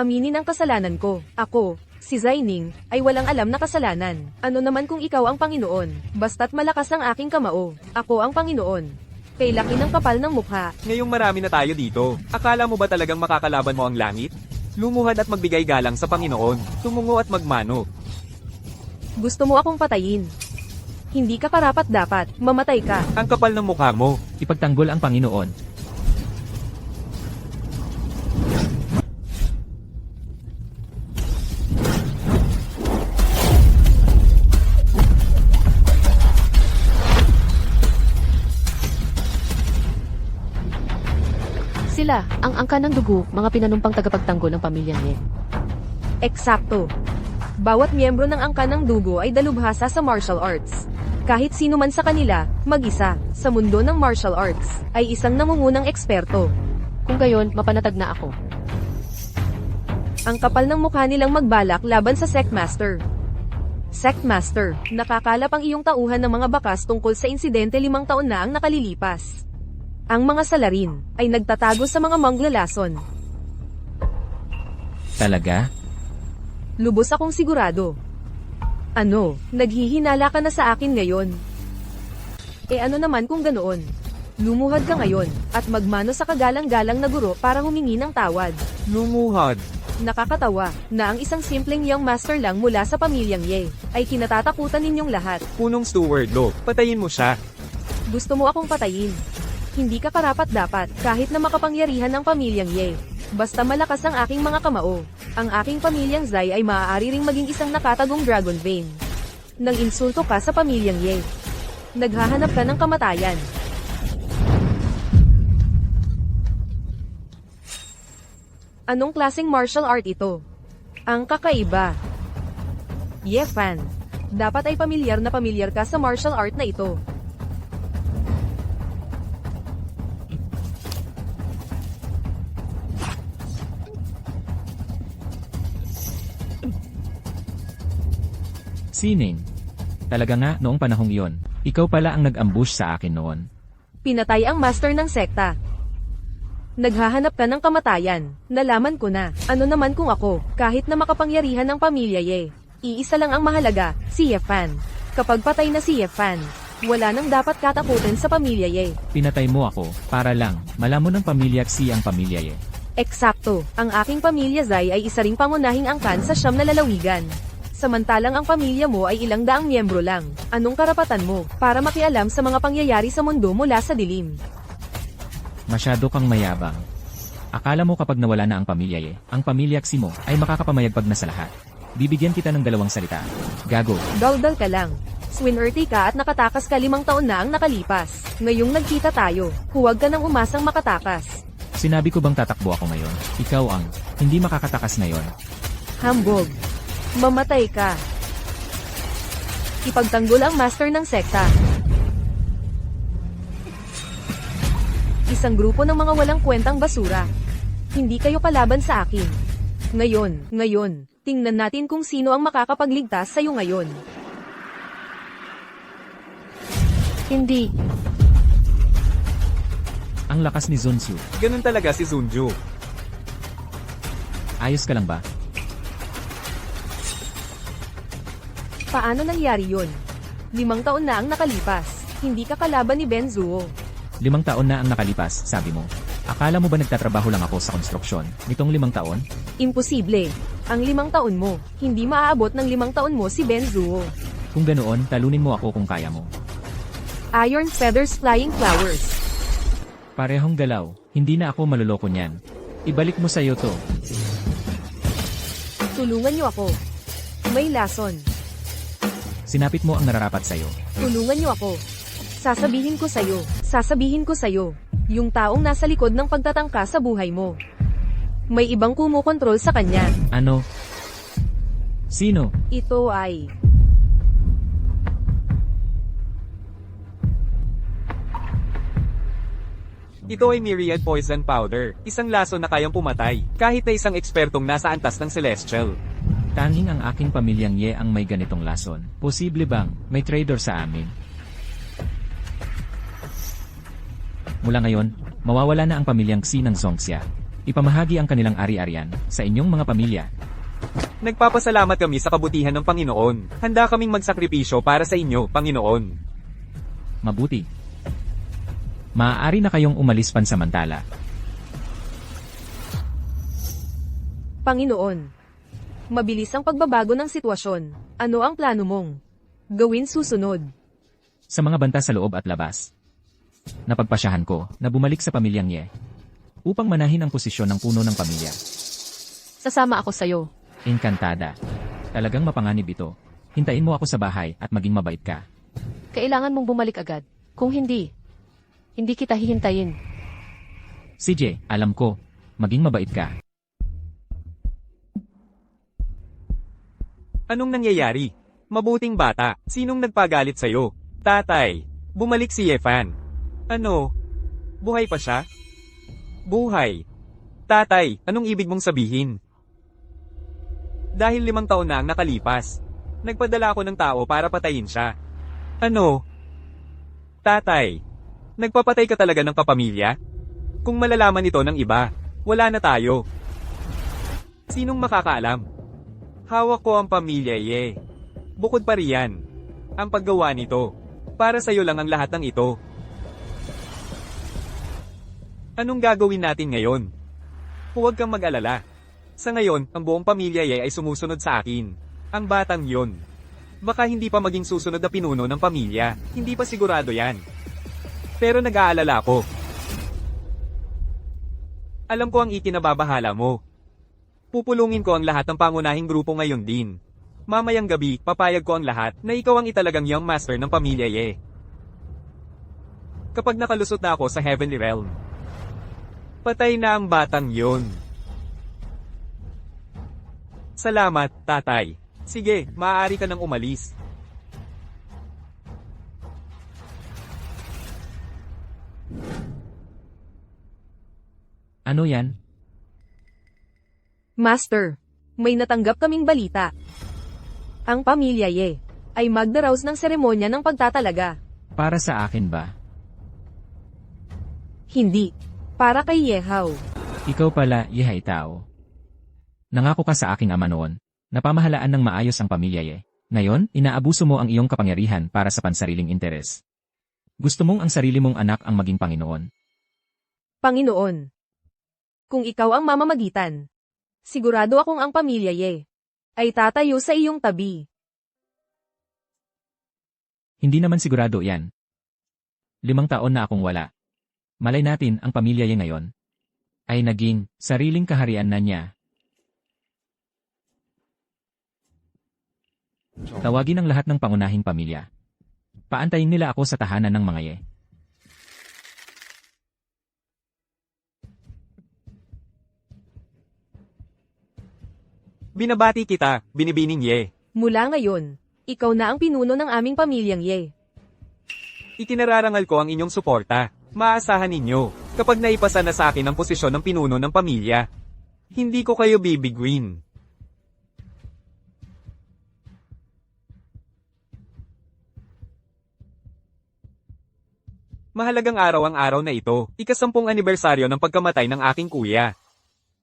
Aminin ang kasalanan ko. Ako, si Zaining, ay walang alam na kasalanan. Ano naman kung ikaw ang Panginoon? Basta't malakas ang aking kamao. Ako ang Panginoon. Kay laki ng kapal ng mukha. Ngayong marami na tayo dito. Akala mo ba talagang makakalaban mo ang langit? Lumuhad at magbigay galang sa Panginoon. Tumungo at magmano. Gusto mo akong patayin. Hindi ka karapat-dapat. Mamatay ka. Ang kapal ng mukha mo. Ipagtanggol ang Panginoon. Sila, ang angka ng dugo, mga pinanumpang tagapagtanggol ng pamilyang Ye. Eksakto. Bawat miyembro ng angka ng dugo ay dalubhasa sa martial arts. Kahit sino man sa kanila, mag-isa, sa mundo ng martial arts, ay isang nangungunang eksperto. Kung gayon, mapanatag na ako. Ang kapal ng mukha nilang magbalak laban sa Sectmaster. Sectmaster, nakakalap ang iyong tauhan ng mga bakas tungkol sa insidente 5 taon na ang nakalilipas. Ang mga salarin ay nagtatago sa mga manglalason. Talaga? Lubos akong sigurado. Ano, naghihinala ka na sa akin ngayon? Ano naman kung ganoon? Lumuhad ka ngayon, at magmano sa kagalang-galang na guro para humingi ng tawad. Lumuhad. Nakakatawa, na ang isang simpleng young master lang mula sa pamilyang Ye, ay kinatatakutan ninyong lahat. Punong steward lo. Patayin mo siya. Gusto mo akong patayin. Hindi ka karapat-dapat, kahit na makapangyarihan ng pamilyang Ye. Basta malakas ang aking mga kamao. Ang aking pamilyang Zai ay maaari ring maging isang nakatagong dragon vein. Nang insulto ka sa pamilyang Ye. Naghahanap ka ng kamatayan. Anong klaseng martial art ito? Ang kakaiba. Ye fan. Dapat ay pamilyar ka sa martial art na ito. Sining. Talaga nga, noong panahong iyon, ikaw pala ang nag-ambush sa akin noon. Pinatay ang master ng sekta. Naghahanap ka ng kamatayan. Nalaman ko na. Ano naman kung ako, kahit na makapangyarihan ng pamilya Ye. Iisa lang ang mahalaga, si Yefan. Kapag patay na si Yefan, wala nang dapat katakutin sa pamilya Ye. Pinatay mo ako, para lang, malamon ng pamilya Xi ang pamilya Ye. Eksakto, ang aking pamilya Zai ay isa ring pangunahing angkan sa 9 na lalawigan. Samantalang ang pamilya mo ay ilang daang miyembro lang. Anong karapatan mo para makialam sa mga pangyayari sa mundo mula sa dilim? Masyado kang mayabang. Akala mo kapag nawala na ang pamilya Ye, ang pamilya Xi mo ay makakapamayagpag na sa lahat. Bibigyan kita ng 2 salita. Gago. Daldal ka lang. Swinerte ka at nakatakas ka 5 taon na ang nakalipas. Ngayong nagkita tayo, huwag ka nang umasang makatakas. Sinabi ko bang tatakbo ako ngayon? Ikaw ang hindi makakatakas ngayon. Hambog. Mamatay ka. Ipagtanggol ang master ng sekta. Isang grupo ng mga walang kwentang basura. Hindi kayo kalaban sa akin. Ngayon, tingnan natin kung sino ang makakapagligtas sa'yo ngayon. Hindi. Ang lakas ni Sun Tzu. Ganun talaga si Sunju. Ayos ka lang ba? Paano nangyari yun? 5 taon na ang nakalipas. Hindi ka kalaban ni Benzuo. 5 taon na ang nakalipas, sabi mo. Akala mo ba nagtatrabaho lang ako sa konstruksyon nitong 5 taon? Imposible. Ang 5 taon mo, hindi maaabot ng 5 taon mo si Benzuo. Kung ganoon, talunin mo ako kung kaya mo. Iron Feathers Flying Flowers. Parehong galaw, hindi na ako maluloko niyan. Ibalik mo sa'yo to. Tulungan niyo ako. May lason. Sinapit mo ang nararapat sa'yo. Tulungan niyo ako. Sasabihin ko sa'yo, yung taong nasa likod ng pagtatangka sa buhay mo. May ibang kumukontrol sa kanya. Ano? Sino? Ito ay... Ito ay Myriad Poison Powder. Isang laso na kayang pumatay. Kahit na isang ekspertong nasa antas ng Celestial. Tanging ang aking pamilyang Ye ang may ganitong lason. Posible bang may traitor sa amin? Mula ngayon, mawawala na ang pamilyang Xi ng Zongxia. ipamahagi ang kanilang ari-arian sa inyong mga pamilya. Nagpapasalamat kami sa kabutihan ng Panginoon. Handa kaming magsakripisyo para sa inyo, Panginoon. Mabuti. Maaari na kayong umalis pansamantala. Panginoon. Mabilis ang pagbabago ng sitwasyon. Ano ang plano mong gawin susunod? Sa mga banta sa loob at labas. Napagpasyahan ko na bumalik sa pamilyang Ye upang manahin ang posisyon ng puno ng pamilya. Sasama ako sa'yo. Encantada. Talagang mapanganib ito. Hintayin mo ako sa bahay at maging mabait ka. Kailangan mong bumalik agad. Kung hindi kita hihintayin. CJ, alam ko, maging mabait ka. Anong nangyayari? Mabuting bata, sinong nagpagalit sa'yo? Tatay, bumalik si Yefan. Ano? Buhay pa siya? Buhay. Tatay, anong ibig mong sabihin? Dahil 5 taon na ang nakalipas, nagpadala ako ng tao para patayin siya. Ano? Tatay, nagpapatay ka talaga ng kapamilya? Kung malalaman ito ng iba, wala na tayo. Sinong makakaalam? Hawak ko ang pamilya, Ye. Bukod pa riyan, ang paggawa nito. Para sa'yo lang ang lahat ng ito. Anong gagawin natin ngayon? Huwag kang mag-alala. Sa ngayon, ang buong pamilya Ye ay sumusunod sa akin. Ang batang yon. Baka hindi pa maging susunod na pinuno ng pamilya. Hindi pa sigurado yan. Pero nag-aalala ako. Alam ko ang ikinababahala mo. Pupulungin ko ang lahat ng pangunahing grupo ngayon din. Mamayang gabi, papayag ko ang lahat na ikaw ang italagang young master ng pamilya Ye. Kapag nakalusot na ako sa Heavenly Realm, patay na ang batang yon. Salamat, tatay. Sige, maaari ka nang umalis. Ano yan? Master, may natanggap kaming balita. Ang pamilya Ye ay magdaraos ng seremonya ng pagtatalaga. Para sa akin ba? Hindi. Para kay Yehaw. Ikaw pala, Yehay Tao. Nangako ka sa aking ama noon na pamahalaan ng maayos ang pamilya Ye. Ngayon, inaabuso mo ang iyong kapangyarihan para sa pansariling interes. Gusto mong ang sarili mong anak ang maging Panginoon. Panginoon. Kung ikaw ang mamamagitan, sigurado akong ang pamilya Ye ay tatayo sa iyong tabi. Hindi naman sigurado yan. 5 taon na akong wala. Malay natin ang pamilya Ye ngayon ay naging sariling kaharian na niya. Tawagin ang lahat ng pangunahing pamilya. Paantayin nila ako sa tahanan ng mga Ye. Binabati kita, binibining Ye. Mula ngayon, ikaw na ang pinuno ng aming pamilyang Ye. Ikinararangal ko ang inyong suporta. Maasahan ninyo, kapag naipasa na sa akin ang posisyon ng pinuno ng pamilya, hindi ko kayo bibiguin. Mahalagang araw ang araw na ito, ika-10 anibersaryo ng pagkamatay ng aking kuya.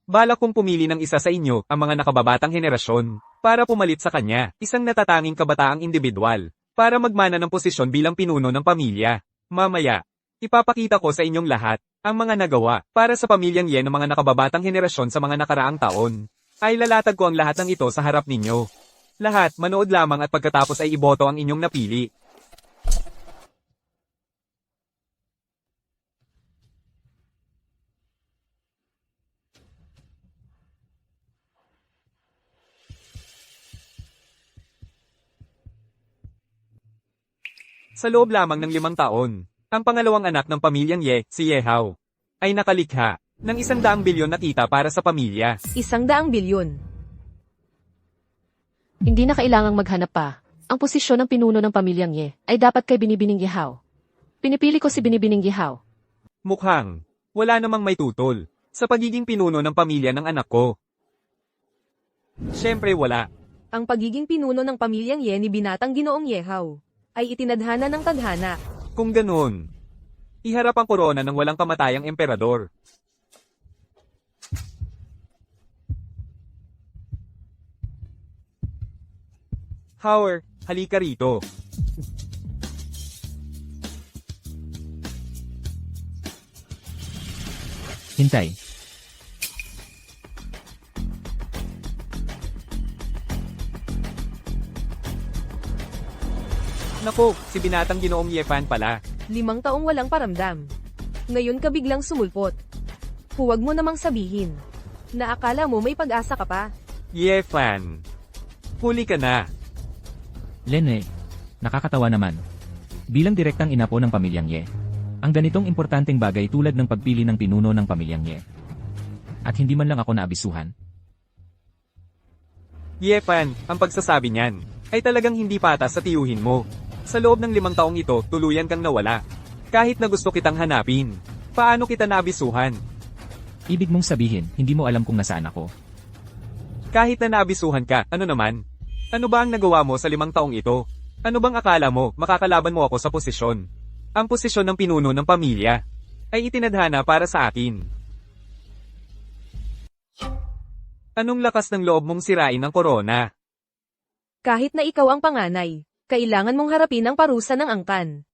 Balak kong pumili ng isa sa inyo, ang mga nakababatang henerasyon, para pumalit sa kanya, isang natatanging kabataang individual, para magmana ng posisyon bilang pinuno ng pamilya. Mamaya, ipapakita ko sa inyong lahat, ang mga nagawa, para sa pamilyang Ye ng mga nakababatang henerasyon sa mga nakaraang taon. Ay lalatag ko ang lahat ng ito sa harap ninyo. Lahat, manood lamang at pagkatapos ay iboto ang inyong napili. Sa loob lamang ng 5 taon, ang pangalawang anak ng pamilyang Ye, si Yehaw, ay nakalikha ng 100 bilyon na kita para sa pamilya. 100 bilyon. Hindi na kailangang maghanap pa. Ang posisyon ng pinuno ng pamilyang Ye ay dapat kay Binibining Yehaw. Pinipili ko si Binibining Yehaw. Mukhang, wala namang may tutol sa pagiging pinuno ng pamilya ng anak ko. Siyempre wala. Ang pagiging pinuno ng pamilyang Ye ni binatang Ginoong Yehaw ay itinadhana ng tadhana. Kung ganoon, iharap ang korona ng walang kamatayang emperador. Howard, halika rito. Hintay. Naku, si binatang ginoong Yefan pala. 5 taong walang paramdam. Ngayon ka biglang sumulpot. Huwag mo namang sabihin. Naakala mo may pag-asa ka pa. Yefan. Huli ka na. Lene, nakakatawa naman. Bilang direktang ina po ng pamilyang Ye, ang ganitong importanteng bagay tulad ng pagpili ng pinuno ng pamilyang Ye. At hindi man lang ako naabisuhan. Yefan, ang pagsasabi niyan ay talagang hindi patas sa tiyuhin mo. Sa loob ng 5 taong ito, tuluyan kang nawala. Kahit na gusto kitang hanapin. Paano kita naabisuhan? Ibig mong sabihin, hindi mo alam kung nasaan ako. Kahit na naabisuhan ka, ano naman? Ano ba ang nagawa mo sa 5 taong ito? Ano bang akala mo, makakalaban mo ako sa posisyon? Ang posisyon ng pinuno ng pamilya ay itinadhana para sa akin. Anong lakas ng loob mong sirain ang korona? Kahit na ikaw ang panganay, kailangan mong harapin ang parusa ng angkan.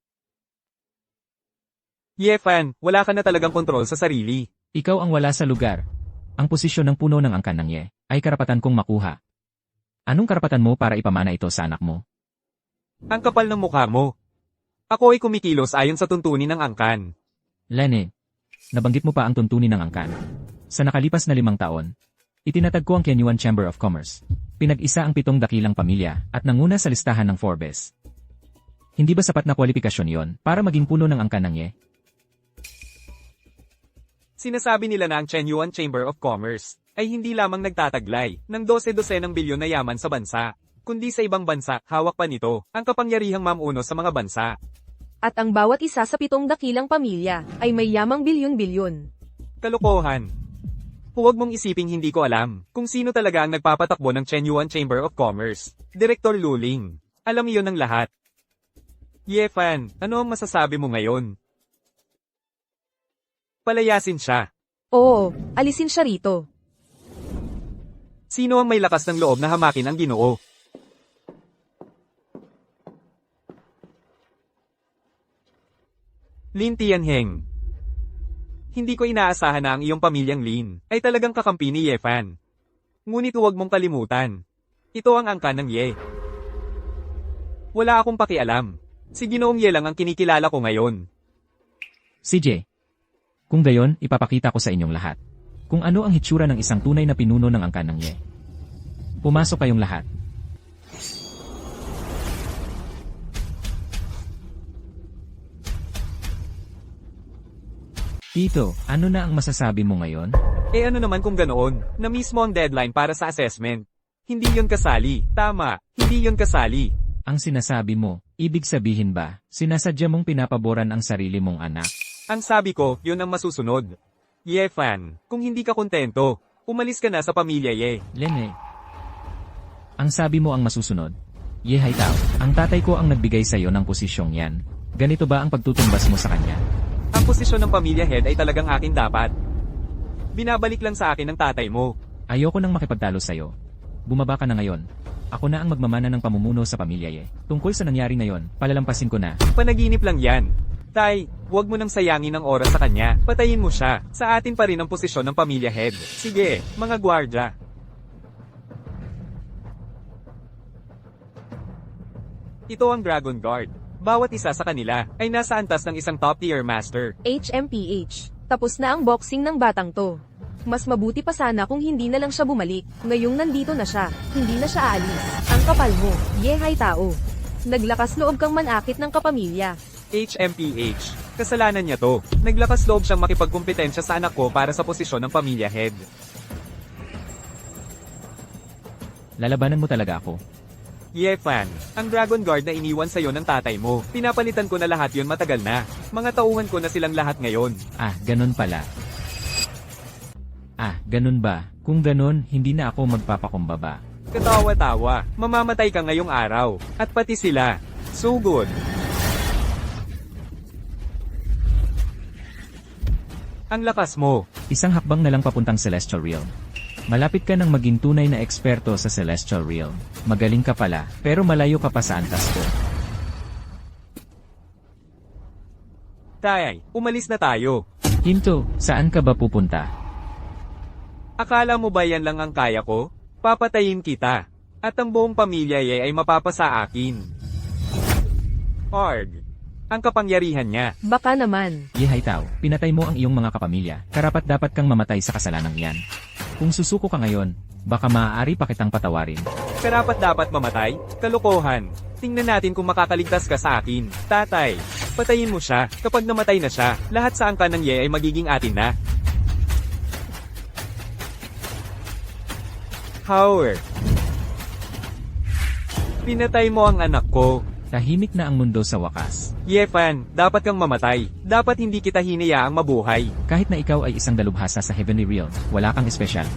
Yefan, wala ka na talagang kontrol sa sarili. Ikaw ang wala sa lugar. Ang posisyon ng puno ng angkan ng Ye ay karapatan kong makuha. Anong karapatan mo para ipamana ito sa anak mo? Ang kapal ng mukha mo. Ako ay kumikilos ayon sa tuntunin ng angkan. Lene, nabanggit mo pa ang tuntunin ng angkan. Sa nakalipas na 5 taon, itinatag ko ang Kenyuan Chamber of Commerce. Pinag-isa ang 7 dakilang pamilya at nanguna sa listahan ng Forbes. Hindi ba sapat na kwalifikasyon yon para maging puno ng angkan ng Ye? Sinasabi nila na ang Chenyuan Chamber of Commerce ay hindi lamang nagtataglay ng 12 bilyon na yaman sa bansa, kundi sa ibang bansa, hawak pa nito ang kapangyarihang mamuno sa mga bansa. At ang bawat isa sa 7 dakilang pamilya ay may yamang bilyon-bilyon. Kalokohan. Huwag mong isiping hindi ko alam kung sino talaga ang nagpapatakbo ng Chenyuan Chamber of Commerce. Direktor Luling. Alam iyon ng lahat. Yefan, ano ang masasabi mo ngayon? Palayasin siya. Oo, alisin siya rito. Sino ang may lakas ng loob na hamakin ang Ginoo? Lin Tianheng. Hindi ko inaasahan na ang iyong pamilyang Lin ay talagang kakampi ni Yefan. Ngunit huwag mong kalimutan. Ito ang angkan ng Ye. Wala akong pakialam. Si Ginoong Ye lang ang kinikilala ko ngayon. CJ, kung gayon, ipapakita ko sa inyong lahat kung ano ang hitsura ng isang tunay na pinuno ng angkan ng Ye. Pumasok kayong lahat. Tito, ano na ang masasabi mo ngayon? Eh ano naman kung ganoon, na mismo ang deadline para sa assessment. Hindi yon kasali. Tama, hindi yon kasali. Ang sinasabi mo, ibig sabihin ba, sinasadya mong pinapaboran ang sarili mong anak? Ang sabi ko, yun ang masusunod. Yefan, kung hindi ka kontento, umalis ka na sa pamilya Ye. Lene, ang sabi mo ang masusunod. Ye Haitao, ang tatay ko ang nagbigay sa'yo ng posisyong yan. Ganito ba ang pagtutumbas mo sa kanya? Ang posisyon ng pamilya head ay talagang akin dapat. Binabalik lang sa akin ng tatay mo. Ayoko nang makipagtalo sa'yo. Bumaba ka na ngayon. Ako na ang magmamana ng pamumuno sa pamilya Ye. Tungkol sa nangyari ngayon, palalampasin ko na. Panaginip lang yan. Tay, huwag mo nang sayangin ang oras sa kanya. Patayin mo siya. Sa atin pa rin ang posisyon ng pamilya head. Sige, mga gwardya. Ito ang Dragon Guard. Bawat isa sa kanila ay nasa antas ng isang top-tier master. HMPH. Tapos na ang boxing ng batang to. Mas mabuti pa sana kung hindi na lang siya bumalik. Ngayong nandito na siya, hindi na siya aalis. Ang kapal mo, Ye Haitao. Naglakas loob kang manakit ng kapamilya. HMPH. Kasalanan niya to. Naglakas loob siyang makipagkumpetensya sa anak ko para sa posisyon ng pamilya head. Lalabanan mo talaga ako. Yefan, ang Dragon Guard na iniwan sa'yo ng tatay mo, pinapalitan ko na lahat yon matagal na. Mga tauhan ko na silang lahat ngayon. Ah, ganun pala. Ah, ganun ba? Kung ganun, hindi na ako magpapakumbaba. Katawa-tawa, mamamatay ka ngayong araw. At pati sila. Sugod. Ang lakas mo. Isang hakbang na lang papuntang Celestial Realm. Malapit ka nang maging tunay na eksperto sa Celestial Realm. Magaling ka pala, pero malayo ka pa sa antas ko. Tay, umalis na tayo. Hinto, saan ka ba pupunta? Akala mo ba yan lang ang kaya ko? Papatayin kita. At ang buong pamilya ay mapapasa akin. Arg. Ang kapangyarihan niya. Baka naman. Yehaitaw, pinatay mo ang iyong mga kapamilya. Karapat dapat kang mamatay sa kasalanang yan. Kung susuko ka ngayon, baka maaari pa kitang patawarin. Karapat dapat mamatay? Kalokohan. Tingnan natin kung makakaligtas ka sa akin. Tatay, patayin mo siya. Kapag namatay na siya, lahat sa angkan ng Ye ay magiging atin na. Howard. Pinatay mo ang anak ko. Tahimik na ang mundo sa wakas. Yefan, dapat kang mamatay. Dapat hindi kita hinayaang mabuhay. Kahit na ikaw ay isang dalubhasa sa Heavenly Realm, wala kang espesyal.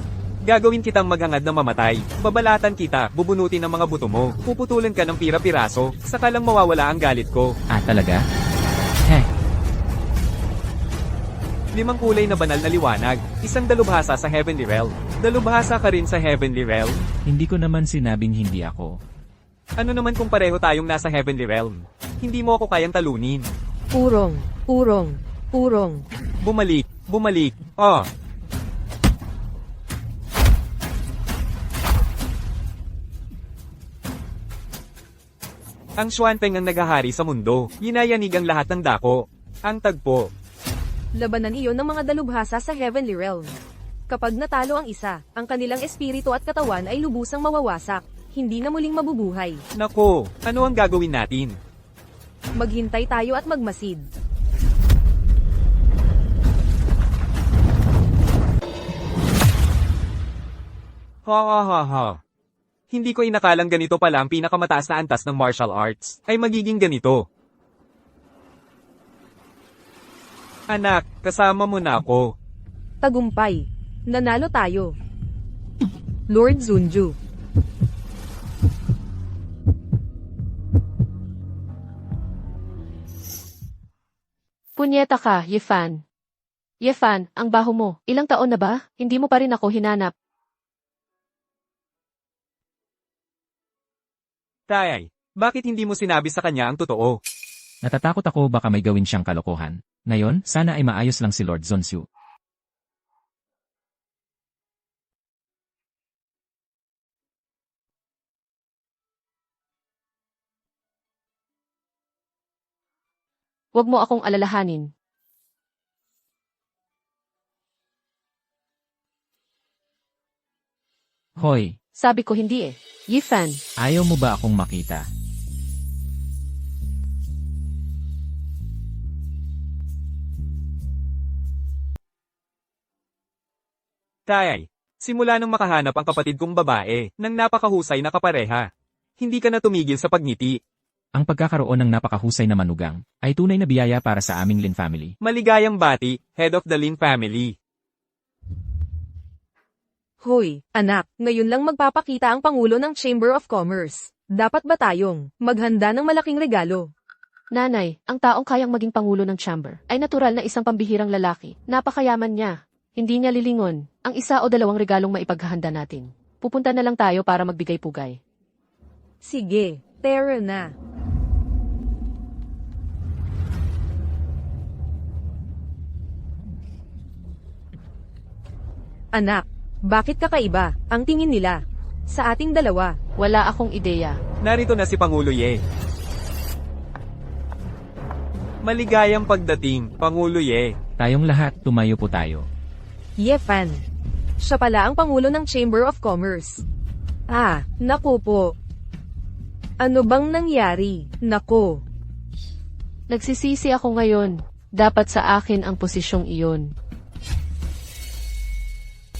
Gagawin kitang maghangad na mamatay. Babalatan kita, bubunutin ang mga buto mo. Puputulan ka ng pira-piraso. Saka lang mawawala ang galit ko. Ah, talaga? Heh, 5 kulay na banal na liwanag. Isang dalubhasa sa Heavenly Realm. Dalubhasa ka rin sa Heavenly Realm. hindi ko naman sinabing hindi ako. Ano naman kung pareho tayong nasa Heavenly Realm? Hindi mo ako kayang talunin. Urong, urong, urong. Bumalik, bumalik. Oh. Ang Xuanpeng ang naghahari sa mundo. Yinayanig ang lahat ng dako. Ang tagpo. Labanan iyon ng mga dalubhasa sa Heavenly Realm. Kapag natalo ang isa, ang kanilang espiritu at katawan ay lubusang mawawasak. Hindi na muling mabubuhay. Nako, ano ang gagawin natin? Maghintay tayo at magmasid. Ha ha ha ha. Hindi ko inakalang ganito pala ang pinakamataas na antas ng martial arts. Ay magiging ganito. Anak, kasama mo na ako. Tagumpay. Nanalo tayo. Lord Zunju. Punyeta ka, Yefan. Yefan, ang baho mo. Ilang taon na ba? Hindi mo pa rin ako hinanap. Tay, bakit hindi mo sinabi sa kanya ang totoo? Natatakot ako baka may gawin siyang kalokohan. Ngayon, sana ay maayos lang si Lord Zonsu. Huwag mo akong alalahanin. Hoy, Sabi ko hindi eh. Yefan, ayaw mo ba akong makita? Tay, simula nang makahanap ang kapatid kong babae, ng napakahusay na kapareha. Hindi ka na tumigil sa pagngiti. Ang pagkakaroon ng napakahusay na manugang ay tunay na biyaya para sa aming Lin family. Maligayang bati, head of the Lin family. Hoy, anak, ngayon lang magpapakita ang Pangulo ng Chamber of Commerce. Dapat ba tayong maghanda ng malaking regalo? nanay, ang taong kayang maging pangulo ng chamber ay natural na isang pambihirang lalaki. Napakayaman niya. Hindi niya lilingon ang isa o dalawang regalong maipaghahanda natin. Pupunta na lang tayo para magbigay pugay. Sige, tara na. Anak, bakit kakaiba ang tingin nila sa ating dalawa? Wala akong ideya. Narito na si Pangulo Ye. Maligayang pagdating, Pangulo Ye. Tayong lahat, tumayo po tayo. Yefan. Siya pala ang Pangulo ng Chamber of Commerce. Ah, naku po. Ano bang nangyari? Nako. Nagsisisi ako ngayon. Dapat sa akin ang posisyong iyon.